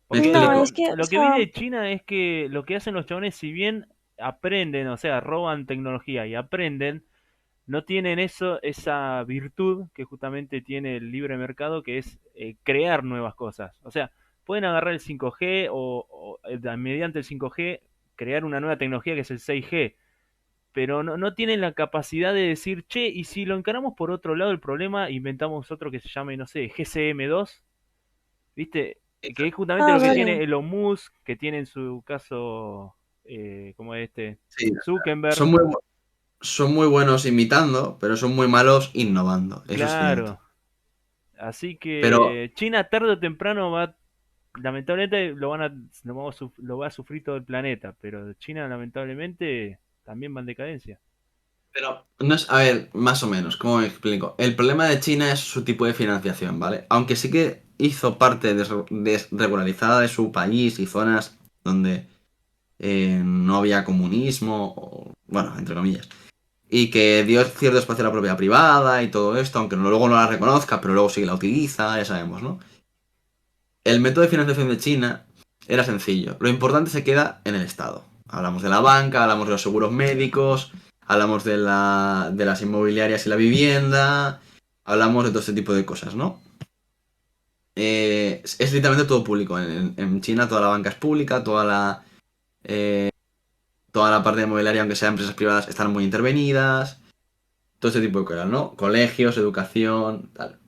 Porque No, explico. es que, o lo que vi sea, de China es que lo que hacen los chabones, si bien aprenden, o sea, roban tecnología y aprenden, no tienen esa virtud que justamente tiene el libre mercado, que es crear nuevas cosas. O sea, pueden agarrar el 5G mediante el 5G crear una nueva tecnología que es el 6G, pero no tienen la capacidad de decir, che, y si lo encaramos por otro lado el problema, inventamos otro que se llame, no sé, GCM2, ¿viste? Que es justamente ah, lo que vale. tiene Elon Musk, que tiene en su caso, como Sí, Zuckerberg. son muy, son muy buenos imitando, pero son muy malos innovando. Eso es cierto. Claro. Así Pero, que China tarde o temprano lamentablemente lo va a sufrir todo el planeta, pero China lamentablemente también va en decadencia. pero no es, a ver, más o menos, ¿cómo me explico? El problema de China es su tipo de financiación, ¿vale? Aunque sí que hizo parte desregularizada de su país y zonas donde no había comunismo, bueno, entre comillas, y que dio cierto espacio a la propiedad privada y todo esto, aunque luego no la reconozca, pero luego sí que la utiliza, ya sabemos, ¿no? El método de financiación de China era sencillo. Lo importante se queda en el Estado. Hablamos de la banca, hablamos de los seguros médicos, hablamos de las inmobiliarias y la vivienda, hablamos de todo este tipo de cosas, ¿no? Es literalmente todo público. En China toda la banca es pública, toda la parte inmobiliaria, aunque sean empresas privadas, están muy intervenidas. Todo este tipo de cosas, ¿no? Colegios, educación, tal.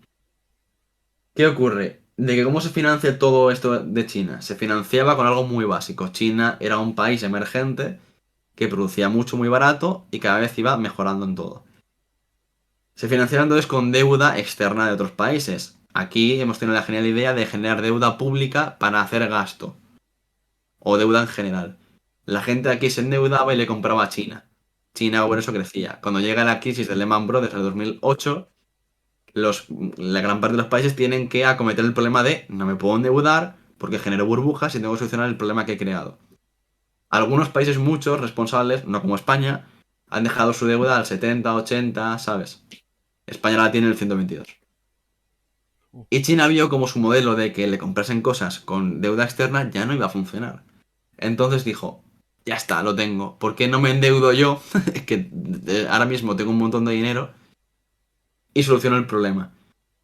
¿Qué ocurre? De que cómo se financia todo esto de China. Se financiaba con algo muy básico. China era un país emergente que producía mucho muy barato y cada vez iba mejorando en todo. Se financiaba entonces con deuda externa de otros países. Aquí hemos tenido la genial idea de generar deuda pública para hacer gasto. O deuda en general. La gente aquí se endeudaba y le compraba a China. China por eso crecía. Cuando llega la crisis de Lehman Brothers en el 2008, la gran parte de los países tienen que acometer el problema de no me puedo endeudar porque genero burbujas y tengo que solucionar el problema que he creado. Algunos países, muchos responsables, no como España, han dejado su deuda al 70, 80, ¿sabes? España la tiene en el 122. Y China vio como su modelo de que le comprasen cosas con deuda externa ya no iba a funcionar. Entonces dijo, ya está, lo tengo. ¿Por qué no me endeudo yo? Que ahora mismo tengo un montón de dinero y soluciono el problema.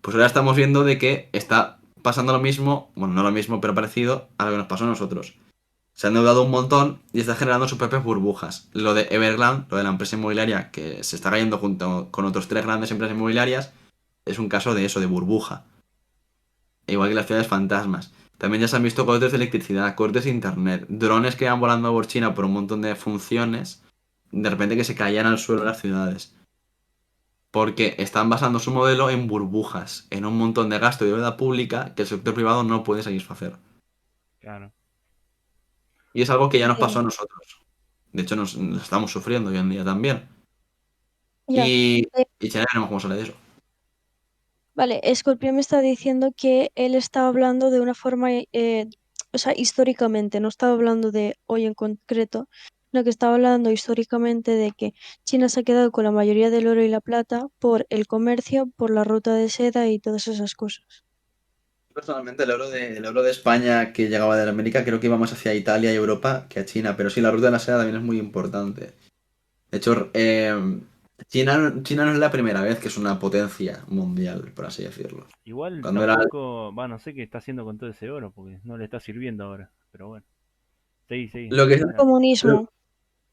Pues ahora estamos viendo de que está pasando lo mismo, bueno, no lo mismo, pero parecido a lo que nos pasó a nosotros. Se han endeudado un montón y está generando sus propias burbujas. Lo de Evergrande, lo de la empresa inmobiliaria que se está cayendo junto con otros tres grandes empresas inmobiliarias, es un caso de eso, de burbuja. igual que las ciudades fantasmas. También ya se han visto cortes de electricidad, cortes de internet, drones que van volando por China por un montón de funciones, de repente que se caían al suelo de las ciudades. Porque están basando su modelo en burbujas, en un montón de gasto de deuda pública que el sector privado no puede satisfacer. Claro. Y es algo que ya nos pasó Sí. a nosotros. De hecho, nos estamos sufriendo hoy en día también. Ya. Y, Eh, y ya veremos cómo sale de eso. Vale, Scorpio me está diciendo que él está hablando de una forma, o sea, históricamente, no estaba hablando de hoy en concreto, sino que estaba hablando históricamente de que China se ha quedado con la mayoría del oro y la plata por el comercio, por la ruta de seda y todas esas cosas. Personalmente, el euro de España que llegaba de América, creo que iba más hacia Italia y Europa que a China. Pero sí, la ruta de la seda también es muy importante. De hecho, China no es la primera vez que es una potencia mundial, por así decirlo. Igual Cuando era tampoco, va, no sé qué está haciendo con todo ese oro, porque no le está sirviendo ahora. Pero bueno, sí, lo que, adelante. lo, Comunismo.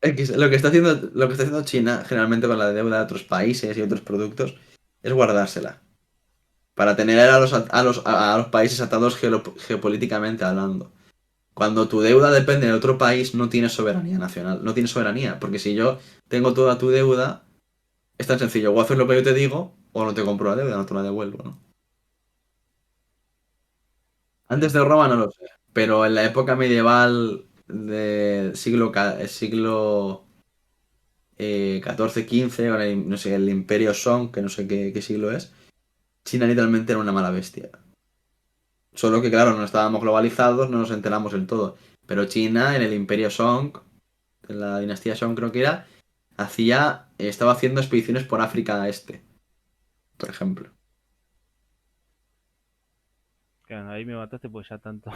lo que está haciendo China, generalmente con la deuda de otros países y otros productos, es guardársela. Para tener a los países atados geopolíticamente hablando. Cuando tu deuda depende de otro país, no tienes soberanía nacional. No tienes soberanía. Porque si yo tengo toda tu deuda, es tan sencillo. O haces lo que yo te digo, o no te compro la deuda, no te la devuelvo, ¿no? Antes Sí. de Roma no lo sé. Pero en la época medieval del siglo XIV, XV, no sé, el Imperio Song, que no sé qué siglo es, China literalmente era una mala bestia. Solo que, claro, no estábamos globalizados, no nos enteramos del todo. Pero China, en el Imperio Song, en la dinastía Song creo que era, estaba haciendo expediciones por África Este, por ejemplo. Claro, ahí me mataste porque ya tanto.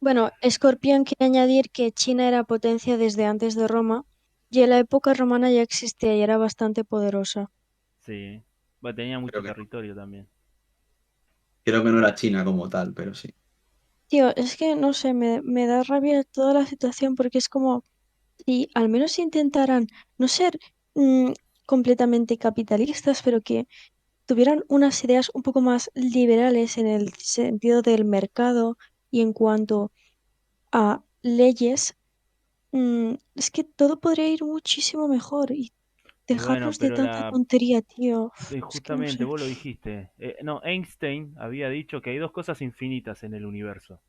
Bueno, Scorpion quiere añadir que China era potencia desde antes de Roma y en la época romana ya existía y era bastante poderosa. Sí. Bueno, tenía mucho Creo que no. territorio también. Creo que no era China como tal, pero sí. Tío, es que no sé, me da rabia toda la situación porque es como si al menos intentaran no ser mm, completamente capitalistas, pero que tuvieran unas ideas un poco más liberales en el sentido del mercado y en cuanto a leyes, es que todo podría ir muchísimo mejor y Y bueno, dejarnos de pero tanta tontería, tío. Es que no justamente, sé. vos lo dijiste. No, Einstein había dicho que hay dos cosas infinitas en el universo.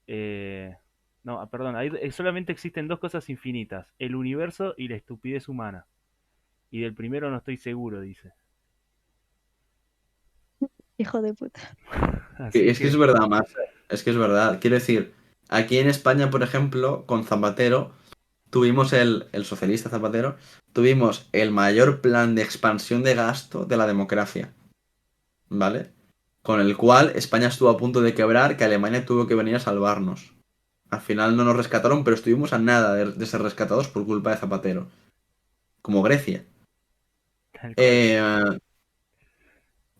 Eh, no, perdón, solamente existen dos cosas infinitas, el universo y la estupidez humana. Y del primero no estoy seguro, dice. Hijo de puta. Así Es que es que, verdad, más. Es que es verdad. Quiero decir, aquí en España, por ejemplo, con Zapatero, tuvimos el socialista Zapatero, tuvimos el mayor plan de expansión de gasto de la democracia, ¿vale? Con el cual España estuvo a punto de quebrar, que Alemania tuvo que venir a salvarnos. Al final no nos rescataron, pero estuvimos a nada de ser rescatados por culpa de Zapatero, como Grecia. tal cual. Eh,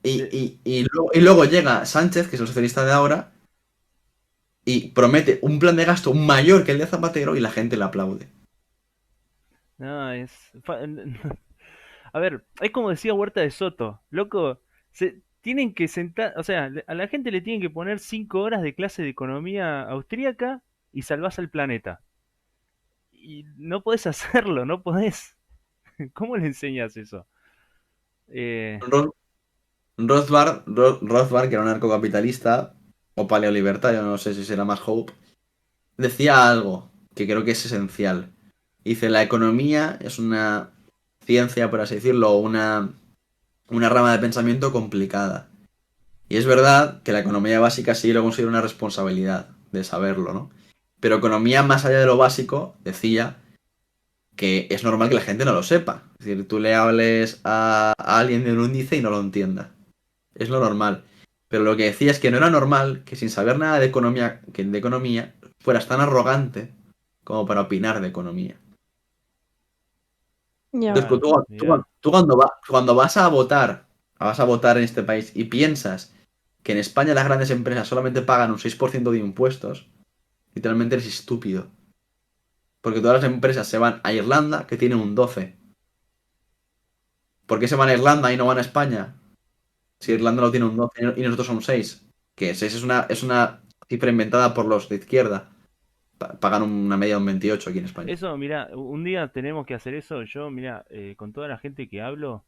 y, De- y- y luego llega Sánchez, que es el socialista de ahora, y promete un plan de gasto mayor que el de Zapatero y la gente le aplaude. no, A ver, es como decía Huerta de Soto, loco, se tienen que sentar, o sea, a la gente le tienen que poner 5 horas de clase de economía austríaca y salvás al planeta. Y no podés hacerlo, no podés. ¿Cómo le enseñas eso? Eh, Ro- Rothbard, que era un anarcocapitalista o paleolibertario, no sé si será más Hope, decía algo que creo que es esencial. Dice, la economía es una ciencia, por así decirlo, o una rama de pensamiento complicada. Y es verdad que la economía básica sí lo considera una responsabilidad de saberlo, ¿no? Pero economía más allá de lo básico, decía que es normal que la gente no lo sepa. Es decir, tú le hables a alguien de un índice y no lo entienda. Es lo normal. Pero lo que decía es que no era normal que sin saber nada de economía fueras tan arrogante como para opinar de economía. Ya. Entonces, claro, tú cuando vas a votar en este país y piensas que en España las grandes empresas solamente pagan un 6% de impuestos, literalmente eres estúpido. Porque todas las empresas se van a Irlanda, que tiene un 12. ¿Por qué se van a Irlanda y no van a España? Si Irlanda lo tiene un 12 y nosotros son 6. Que es una cifra inventada por los de izquierda. Pagan una media de un 28 aquí en España. Eso, mira, un día tenemos que hacer eso. Yo, mira, con toda la gente que hablo,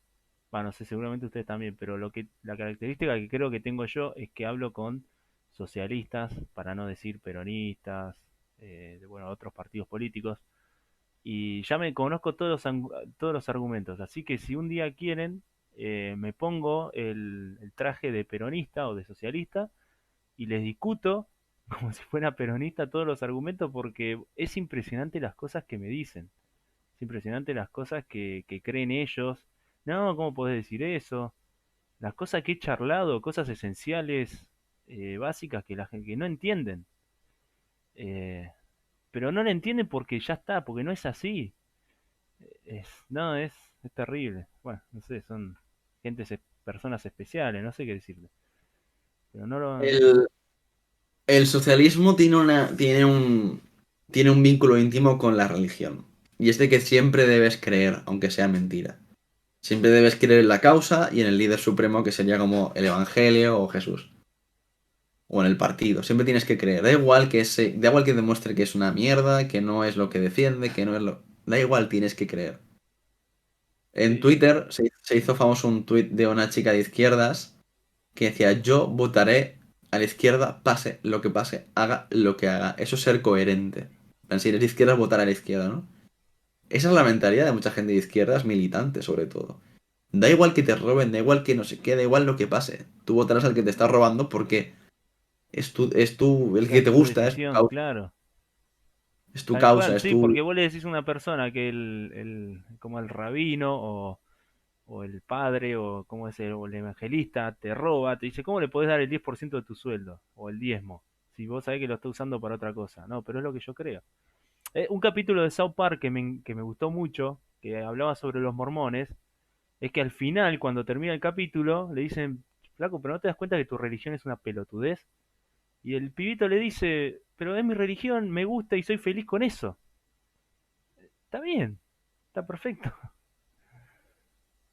bueno, no sé, seguramente ustedes también, pero la característica que creo que tengo yo es que hablo con socialistas, para no decir peronistas, bueno, otros partidos políticos, y ya me conozco todos los argumentos. Así que si un día quieren, me pongo el traje de peronista o de socialista y les discuto como si fuera peronista todos los argumentos porque es impresionante las cosas que me dicen. Es impresionante las cosas que creen ellos. No, ¿cómo podés decir eso? Las cosas que he charlado, cosas esenciales, básicas que la gente que no entienden. Eh, pero no la entienden porque ya está, porque no es así. No, es terrible. Bueno, no sé, son personas especiales, no sé qué decirle. Pero no lo... El, el socialismo tiene un vínculo íntimo con la religión. Y es de que siempre debes creer, aunque sea mentira. Siempre debes creer en la causa y en el líder supremo, que sería como el Evangelio o Jesús. O en el partido. Siempre tienes que creer. Da igual que demuestre que es una mierda, que no es lo que defiende, que no es lo. Da igual, tienes que creer. En Sí, Twitter se hizo famoso un tweet de una chica de izquierdas que decía: Yo votaré a la izquierda, pase lo que pase, haga lo que haga. Eso es ser coherente. En plan, si eres de izquierda, votar a la izquierda, ¿no? Esa es la mentalidad de mucha gente de izquierdas, militante sobre todo. Da igual que te roben, da igual que no sé qué, da igual lo que pase. Tú votarás al que te está robando porque el que es te tu gusta, decisión, claro. es tu Tal causa, cual, es sí, tu. porque vos le decís a una persona que como el rabino o el padre o como es o el evangelista te roba, te dice, ¿cómo le podés dar el 10% de tu sueldo o el diezmo? Si vos sabés que lo está usando para otra cosa. No, pero es lo que yo creo. Un capítulo de South Park que me gustó mucho, que hablaba sobre los mormones, es que al final, cuando termina el capítulo, le dicen, flaco, pero no te das cuenta que tu religión es una pelotudez. Y el pibito le dice, pero es mi religión, me gusta y soy feliz con eso. Está bien, está perfecto.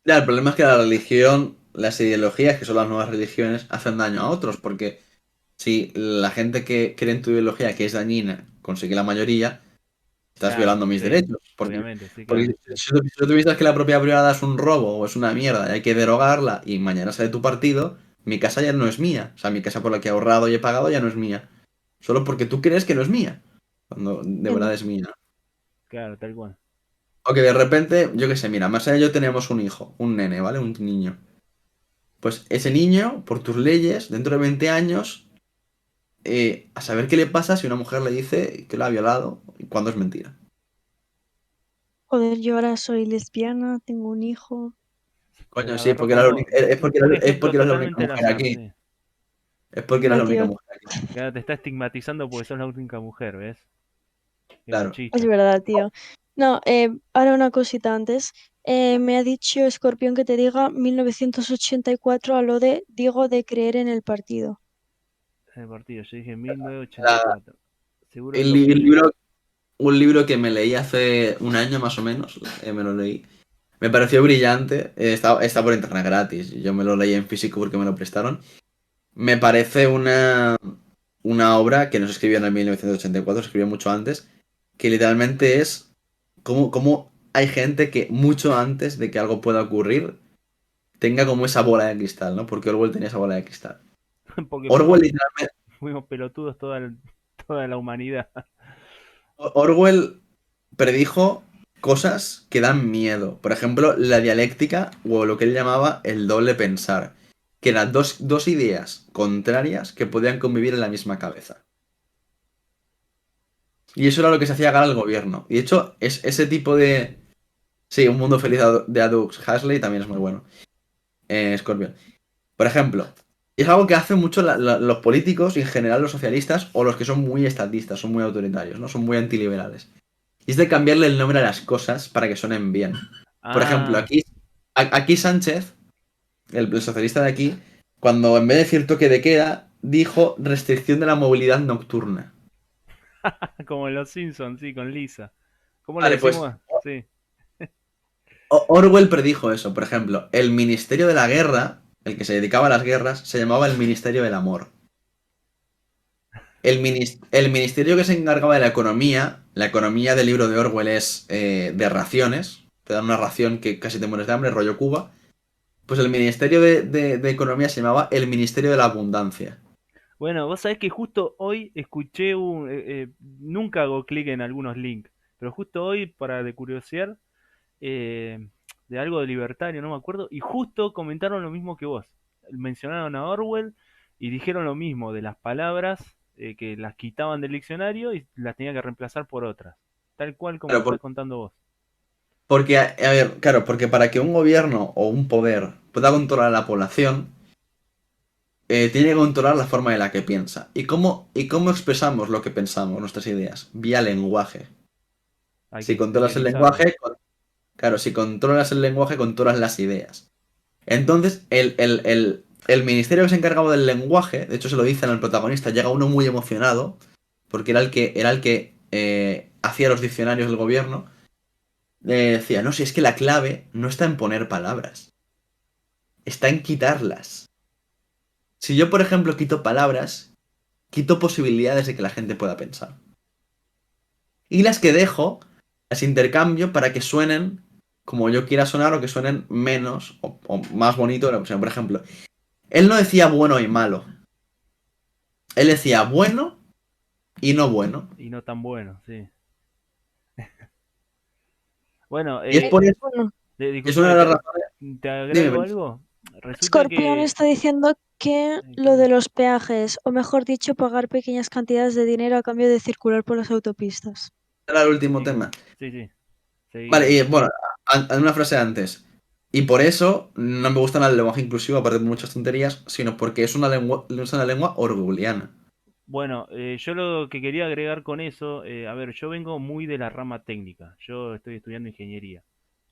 Ya, el problema es que la religión, las ideologías, que son las nuevas religiones, hacen daño a otros, porque si la gente que cree en tu ideología, que es dañina, consigue la mayoría, estás Claro, violando mis sí, derechos. Porque, obviamente, sí, porque claro. si tú piensas que la propiedad privada es un robo o es una mierda y hay que derogarla y mañana sale tu partido, mi casa ya no es mía. O sea, mi casa por la que he ahorrado y he pagado ya no es mía. Solo porque tú crees que no es mía, cuando de verdad Entiendo. es mía. Claro, tal cual. O que de repente, yo qué sé, mira, más allá yo tenemos un hijo, un nene, ¿vale? Un niño. Pues ese niño, por tus leyes, dentro de 20 años, a saber qué le pasa si una mujer le dice que lo ha violado y cuando es mentira. Joder, yo ahora soy lesbiana, tengo un hijo. Coño, sí, Agarro porque era la como única- es porque, un es ejemplo porque eres la única totalmente al mujer azar, aquí. sí. Es porque eres No, la única tío, mujer aquí. Que ahora te está estigmatizando porque sos la única mujer, ¿ves? Qué Claro. es machista. verdad, tío. No, ahora una cosita antes. Me ha dicho Escorpión que te diga 1984 a lo de, digo, de creer en el partido. El partido, yo dije La- 1984. Seguro que el, lo li- el pillé. libro, un libro que me leí hace un año más o menos, me lo leí. Me pareció brillante. Está por internet gratis. Yo me lo leí en físico porque me lo prestaron. Me parece una obra que no se escribió en el 1984, se escribió mucho antes, que literalmente es cómo hay gente que mucho antes de que algo pueda ocurrir tenga como esa bola de cristal, ¿no? Porque Orwell tenía esa bola de cristal. Porque Orwell, literalmente, fuimos pelotudos toda la humanidad. Orwell predijo cosas que dan miedo. Por ejemplo, la dialéctica o lo que él llamaba el doble pensar, que eran dos ideas contrarias que podían convivir en la misma cabeza. Y eso era lo que se hacía ganar al gobierno. Y de hecho, es ese tipo de. Sí, un mundo feliz de Aldous Huxley también es muy bueno. Scorpion. Por ejemplo, es algo que hacen mucho los políticos y en general los socialistas o los que son muy estatistas, son muy autoritarios, ¿no? Son muy antiliberales. Y es de cambiarle el nombre a las cosas para que suenen bien. Por ejemplo, Ah, aquí Sánchez, el socialista de aquí, cuando en vez de decir toque de queda, dijo restricción de la movilidad nocturna. como en los Simpsons, sí, con Lisa. ¿Cómo le Vale, pues decimos? Sí. Orwell predijo eso, por ejemplo, el Ministerio de la Guerra, el que se dedicaba a las guerras, se llamaba el Ministerio del Amor. el ministerio que se encargaba de la economía del libro de Orwell es de raciones, te dan una ración que casi te mueres de hambre, rollo Cuba, pues el ministerio de economía se llamaba el Ministerio de la Abundancia. Bueno, vos sabés que justo hoy escuché nunca hago clic en algunos links, pero justo hoy, para de curiosear, eh, de algo de libertario, no me acuerdo, y justo comentaron lo mismo que vos. Mencionaron a Orwell y dijeron lo mismo de las palabras que las quitaban del diccionario y las tenía que reemplazar por otras. Tal cual como Claro, lo estás contando vos. porque, a ver, claro, porque para que un gobierno o un poder pueda controlar a la población, tiene que controlar la forma en la que piensa. ¿Y cómo expresamos lo que pensamos, nuestras ideas? Vía lenguaje. Hay que Si controlas el exteriorizarlo. lenguaje, claro, si controlas el lenguaje, controlas las ideas. Entonces, el ministerio que se encargaba del lenguaje, de hecho se lo dicen al protagonista, llega uno muy emocionado, porque era el que hacía los diccionarios del gobierno, le decía, no, si es que la clave no está en poner palabras, está en quitarlas. Si yo, por ejemplo, quito palabras, quito posibilidades de que la gente pueda pensar. Y las que dejo, las intercambio para que suenen como yo quiera sonar o que suenen menos o más bonito. O sea, por ejemplo, él no decía bueno y malo. Él decía bueno y no bueno. Y no tan bueno, sí. Bueno, Y es por eso, Bueno, es una discúlpame, de las razones. te Dime, agrego algo. Resulta Scorpion que... está diciendo que ¿Qué lo de más? los peajes, o mejor dicho, pagar pequeñas cantidades de dinero a cambio de circular por las autopistas. era el último Sí, tema. sí, sí. Seguí, Vale, Gus. y bueno, una frase antes. Y por eso no me gusta el lenguaje inclusivo, aparte de muchas tonterías, sino porque es una lengua orwelliana. Bueno, yo lo que quería agregar con eso, a ver, yo vengo muy de la rama técnica, yo estoy estudiando ingeniería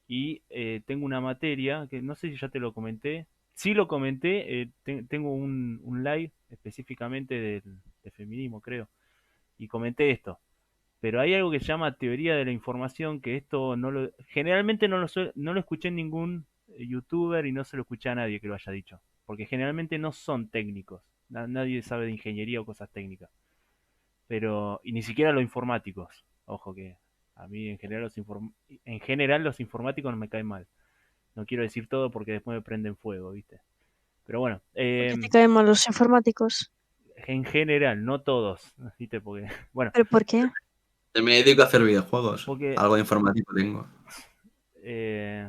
y tengo una materia que no sé si ya te lo comenté, sí lo comenté, tengo un live específicamente de feminismo, creo, y comenté esto, pero hay algo que se llama teoría de la información, que esto generalmente no lo escuché en ningún youtuber y no se lo escuché a nadie que lo haya dicho, porque generalmente no son técnicos, nadie sabe de ingeniería o cosas técnicas pero y ni siquiera los informáticos. Ojo que a mí en general los informáticos no me caen mal. No quiero decir todo porque después me prenden fuego, ¿viste? Pero bueno, Porque te caen mal los informáticos. en general, no todos, ¿viste? Porque, bueno, ¿Pero por qué? Yo me dedico a hacer videojuegos. porque Algo de informático tengo. eh,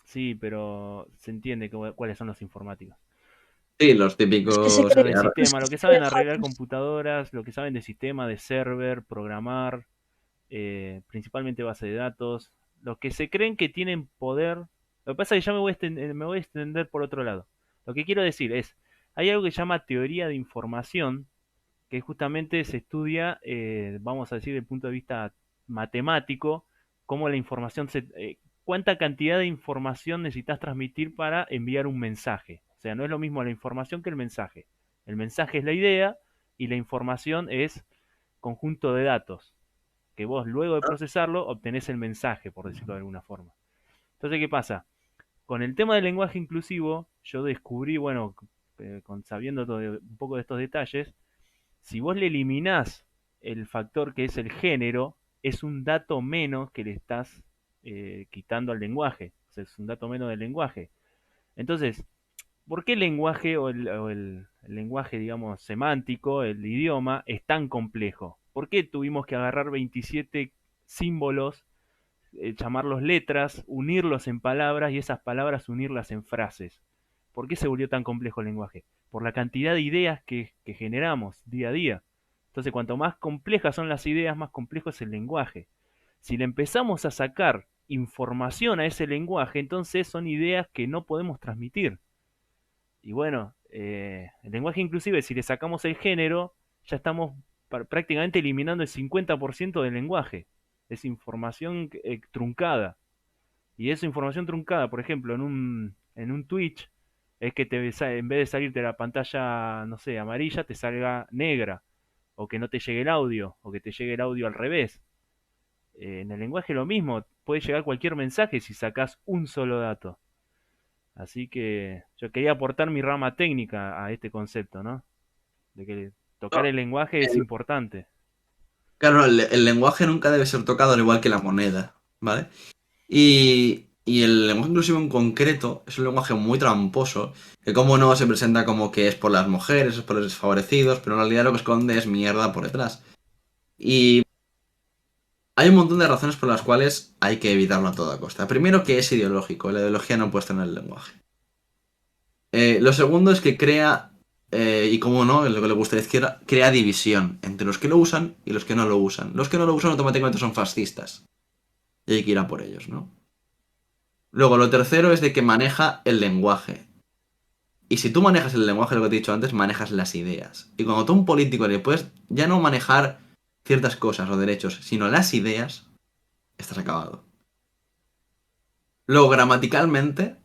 sí, pero se entiende cuáles son los informáticos. Sí, los Los que se típicos. Los creen, de los sistema, que lo que se creen saben arreglar hackers. computadoras, lo que saben de sistema, de server, programar, principalmente base de datos, los que se creen que tienen poder. Lo que pasa es que ya me voy a extender por otro lado. Lo que quiero decir es, hay algo que se llama teoría de información, que justamente se estudia, vamos a decir, desde el punto de vista matemático, cómo la información cuánta cantidad de información necesitas transmitir para enviar un mensaje. O sea, no es lo mismo la información que el mensaje. El mensaje es la idea y la información es conjunto de datos que vos luego de procesarlo obtenés el mensaje, por decirlo de alguna forma. Entonces, ¿qué pasa? Con el tema del lenguaje inclusivo, yo descubrí, bueno, sabiendo un poco de estos detalles, si vos le eliminás el factor que es el género, es un dato menos que le estás quitando al lenguaje. O sea, es un dato menos del lenguaje. Entonces, ¿por qué el lenguaje el lenguaje, digamos, semántico, el idioma, es tan complejo? ¿Por qué tuvimos que agarrar 27 símbolos, llamarlos letras, unirlos en palabras y esas palabras unirlas en frases? ¿Por qué se volvió tan complejo el lenguaje? Por la cantidad de ideas que generamos día a día. Entonces, cuanto más complejas son las ideas, más complejo es el lenguaje. Si le empezamos a sacar información a ese lenguaje, entonces son ideas que no podemos transmitir. Y bueno, el lenguaje inclusive, si le sacamos el género, ya estamos prácticamente eliminando el 50% del lenguaje. Es información truncada. Y esa información truncada, por ejemplo, en un Twitch, es que en vez de salirte la pantalla, no sé, amarilla, te salga negra. O que no te llegue el audio, o que te llegue el audio al revés. En el lenguaje lo mismo, puede llegar cualquier mensaje si sacas un solo dato. Así que yo quería aportar mi rama técnica a este concepto, ¿no? De que tocar el lenguaje es importante. Claro, no, el lenguaje nunca debe ser tocado al igual que la moneda, ¿vale? Y el lenguaje inclusivo en concreto es un lenguaje muy tramposo, que como no se presenta como que es por las mujeres, es por los desfavorecidos, pero en realidad lo que esconde es mierda por detrás. Y hay un montón de razones por las cuales hay que evitarlo a toda costa. Primero que es ideológico, la ideología no puede estar en el lenguaje. Lo segundo es que crea, y como no, lo que le gusta a la izquierda, crea división entre los que lo usan y los que no lo usan. Los que no lo usan automáticamente son fascistas. Y hay que ir a por ellos, ¿no? Luego, lo tercero es de que maneja el lenguaje. Y si tú manejas el lenguaje, lo que te he dicho antes, manejas las ideas. Y cuando tú a un político le puedes ya no manejar ciertas cosas o derechos, sino las ideas, estás acabado. Luego, gramaticalmente,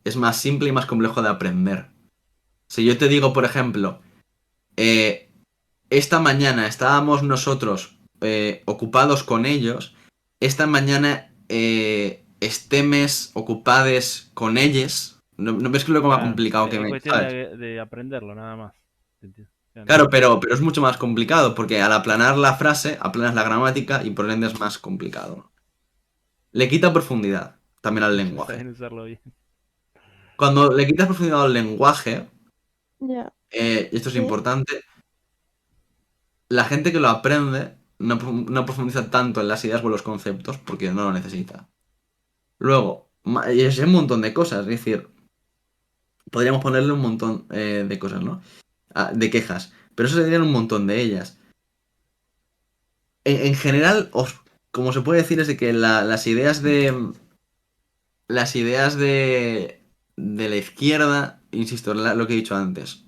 es más simple y más complejo de aprender. Si yo te digo, por ejemplo, eh, esta mañana estábamos nosotros ocupados con ellos, esta mañana estemes ocupades con ellos. ¿No ves que lo más Claro, complicado que es me... cuestión ¿sabes? de aprenderlo nada más. Claro. Claro, pero es mucho más complicado, porque al aplanar la frase, aplanas la gramática y por ende es más complicado. Le quita profundidad también al Ellos lenguaje. saben usarlo bien. Cuando le quitas profundidad al lenguaje, Ya. y esto es Sí. importante, la gente que lo aprende no profundiza tanto en las ideas o en los conceptos porque no lo necesita. Luego, y es un montón de cosas, es decir, podríamos ponerle un montón de cosas, ¿no? De quejas, pero eso serían un montón de ellas. En general, como se puede decir, es de que las ideas de... Las ideas de la izquierda, insisto, lo que he dicho antes,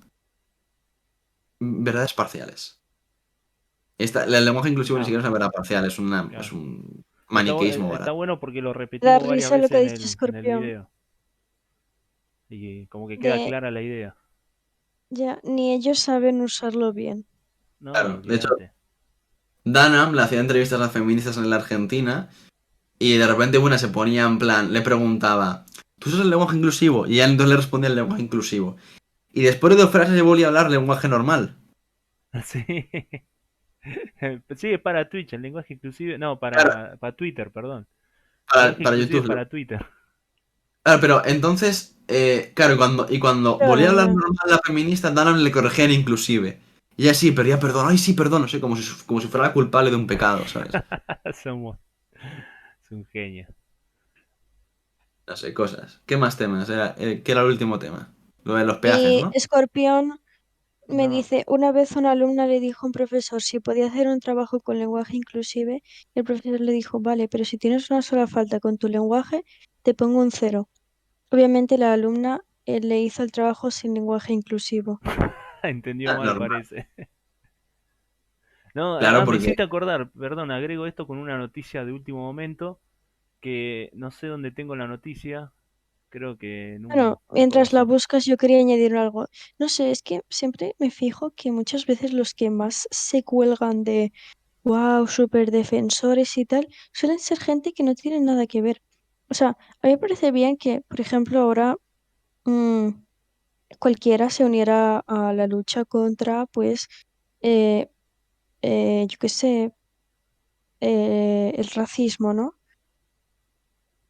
verdades parciales. El lenguaje inclusivo ni Ah, siquiera es una verdad parcial, es claro. un Está maniqueísmo está barato. bueno porque lo Da repetimos varias risa lo que veces ha en dicho el Escorpión. video. Y como que queda De, clara la idea. ya, ni ellos saben usarlo bien. No, Claro, de hecho, olvídate. Danam le hacía entrevistas a feministas en la Argentina y de repente una se ponía en plan, le preguntaba, ¿tú usas el lenguaje inclusivo? Y él entonces le respondía el lenguaje inclusivo. Y después de dos frases se volvía a hablar lenguaje normal. Sí. Sí, es para Twitch, el lenguaje inclusive. No, Claro, para Twitter, perdón. Lenguaje para inclusive es YouTube. para Twitter. Claro, pero entonces, claro, cuando volvía a Claro, hablar ya. normal la feminista, Danam le corregían inclusive. Y ella sí, pedía perdón, ay sí, perdón, no sé, como si fuera la culpable de un pecado, ¿sabes? Somos. Es un genio. No sé, cosas. ¿Qué más temas? ¿Qué era el último tema? Lo de los peajes, Y ¿no? Escorpión me No, dice, una vez una alumna le dijo a un profesor si podía hacer un trabajo con lenguaje inclusive, y el profesor le dijo, vale, pero si tienes una sola falta con tu lenguaje, te pongo un cero. Obviamente la alumna le hizo el trabajo sin lenguaje inclusivo. entendió Ah, mal, normal. parece. No, Claro, me porque... hiciste acordar, perdón, agrego esto con una noticia de último momento, que no sé dónde tengo la noticia, creo que en un Bueno, mientras la coso. buscas yo quería añadir algo. No sé, es que siempre me fijo que muchas veces los que más se cuelgan de, wow, super defensores y tal, suelen ser gente que no tiene nada que ver. O sea, a mí me parece bien que, por ejemplo, ahora mm, cualquiera se uniera a la lucha contra, pues, eh, yo qué sé, el racismo, ¿no?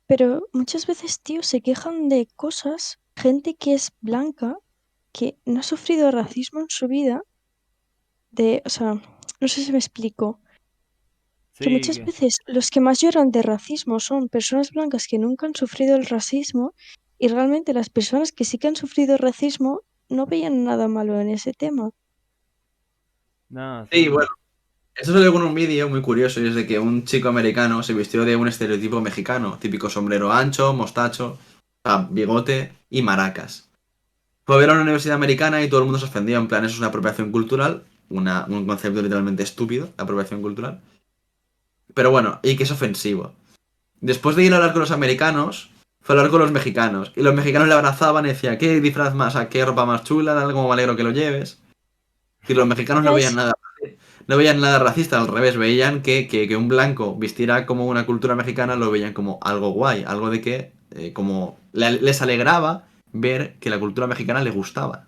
Pero muchas veces, tío, se quejan de cosas, gente que es blanca, que no ha sufrido racismo en su vida, o sea, no sé si me explico, que Sí, muchas veces los que más lloran de racismo son personas blancas que nunca han sufrido el racismo y realmente las personas que sí que han sufrido racismo no veían nada malo en ese tema. no, Sí, bueno, sí, eso salió con un vídeo muy curioso y es de que un chico americano se vistió de un estereotipo mexicano, típico sombrero ancho, mostacho, bigote y maracas. Fue a ver a una universidad americana y todo el mundo se ofendió, en plan, eso es una apropiación cultural, un concepto literalmente estúpido, la apropiación cultural. Pero bueno, y que es ofensivo. Después de ir a hablar con los americanos, fue a hablar con los mexicanos. Y los mexicanos le abrazaban y decían, ¿qué disfraz más, qué ropa más chula, algo me alegro que lo lleves? Y los mexicanos no Ya veían es, nada, no veían nada racista, al revés, veían que un blanco vistiera como una cultura mexicana, lo veían como algo guay, algo de que como les alegraba ver que la cultura mexicana les gustaba.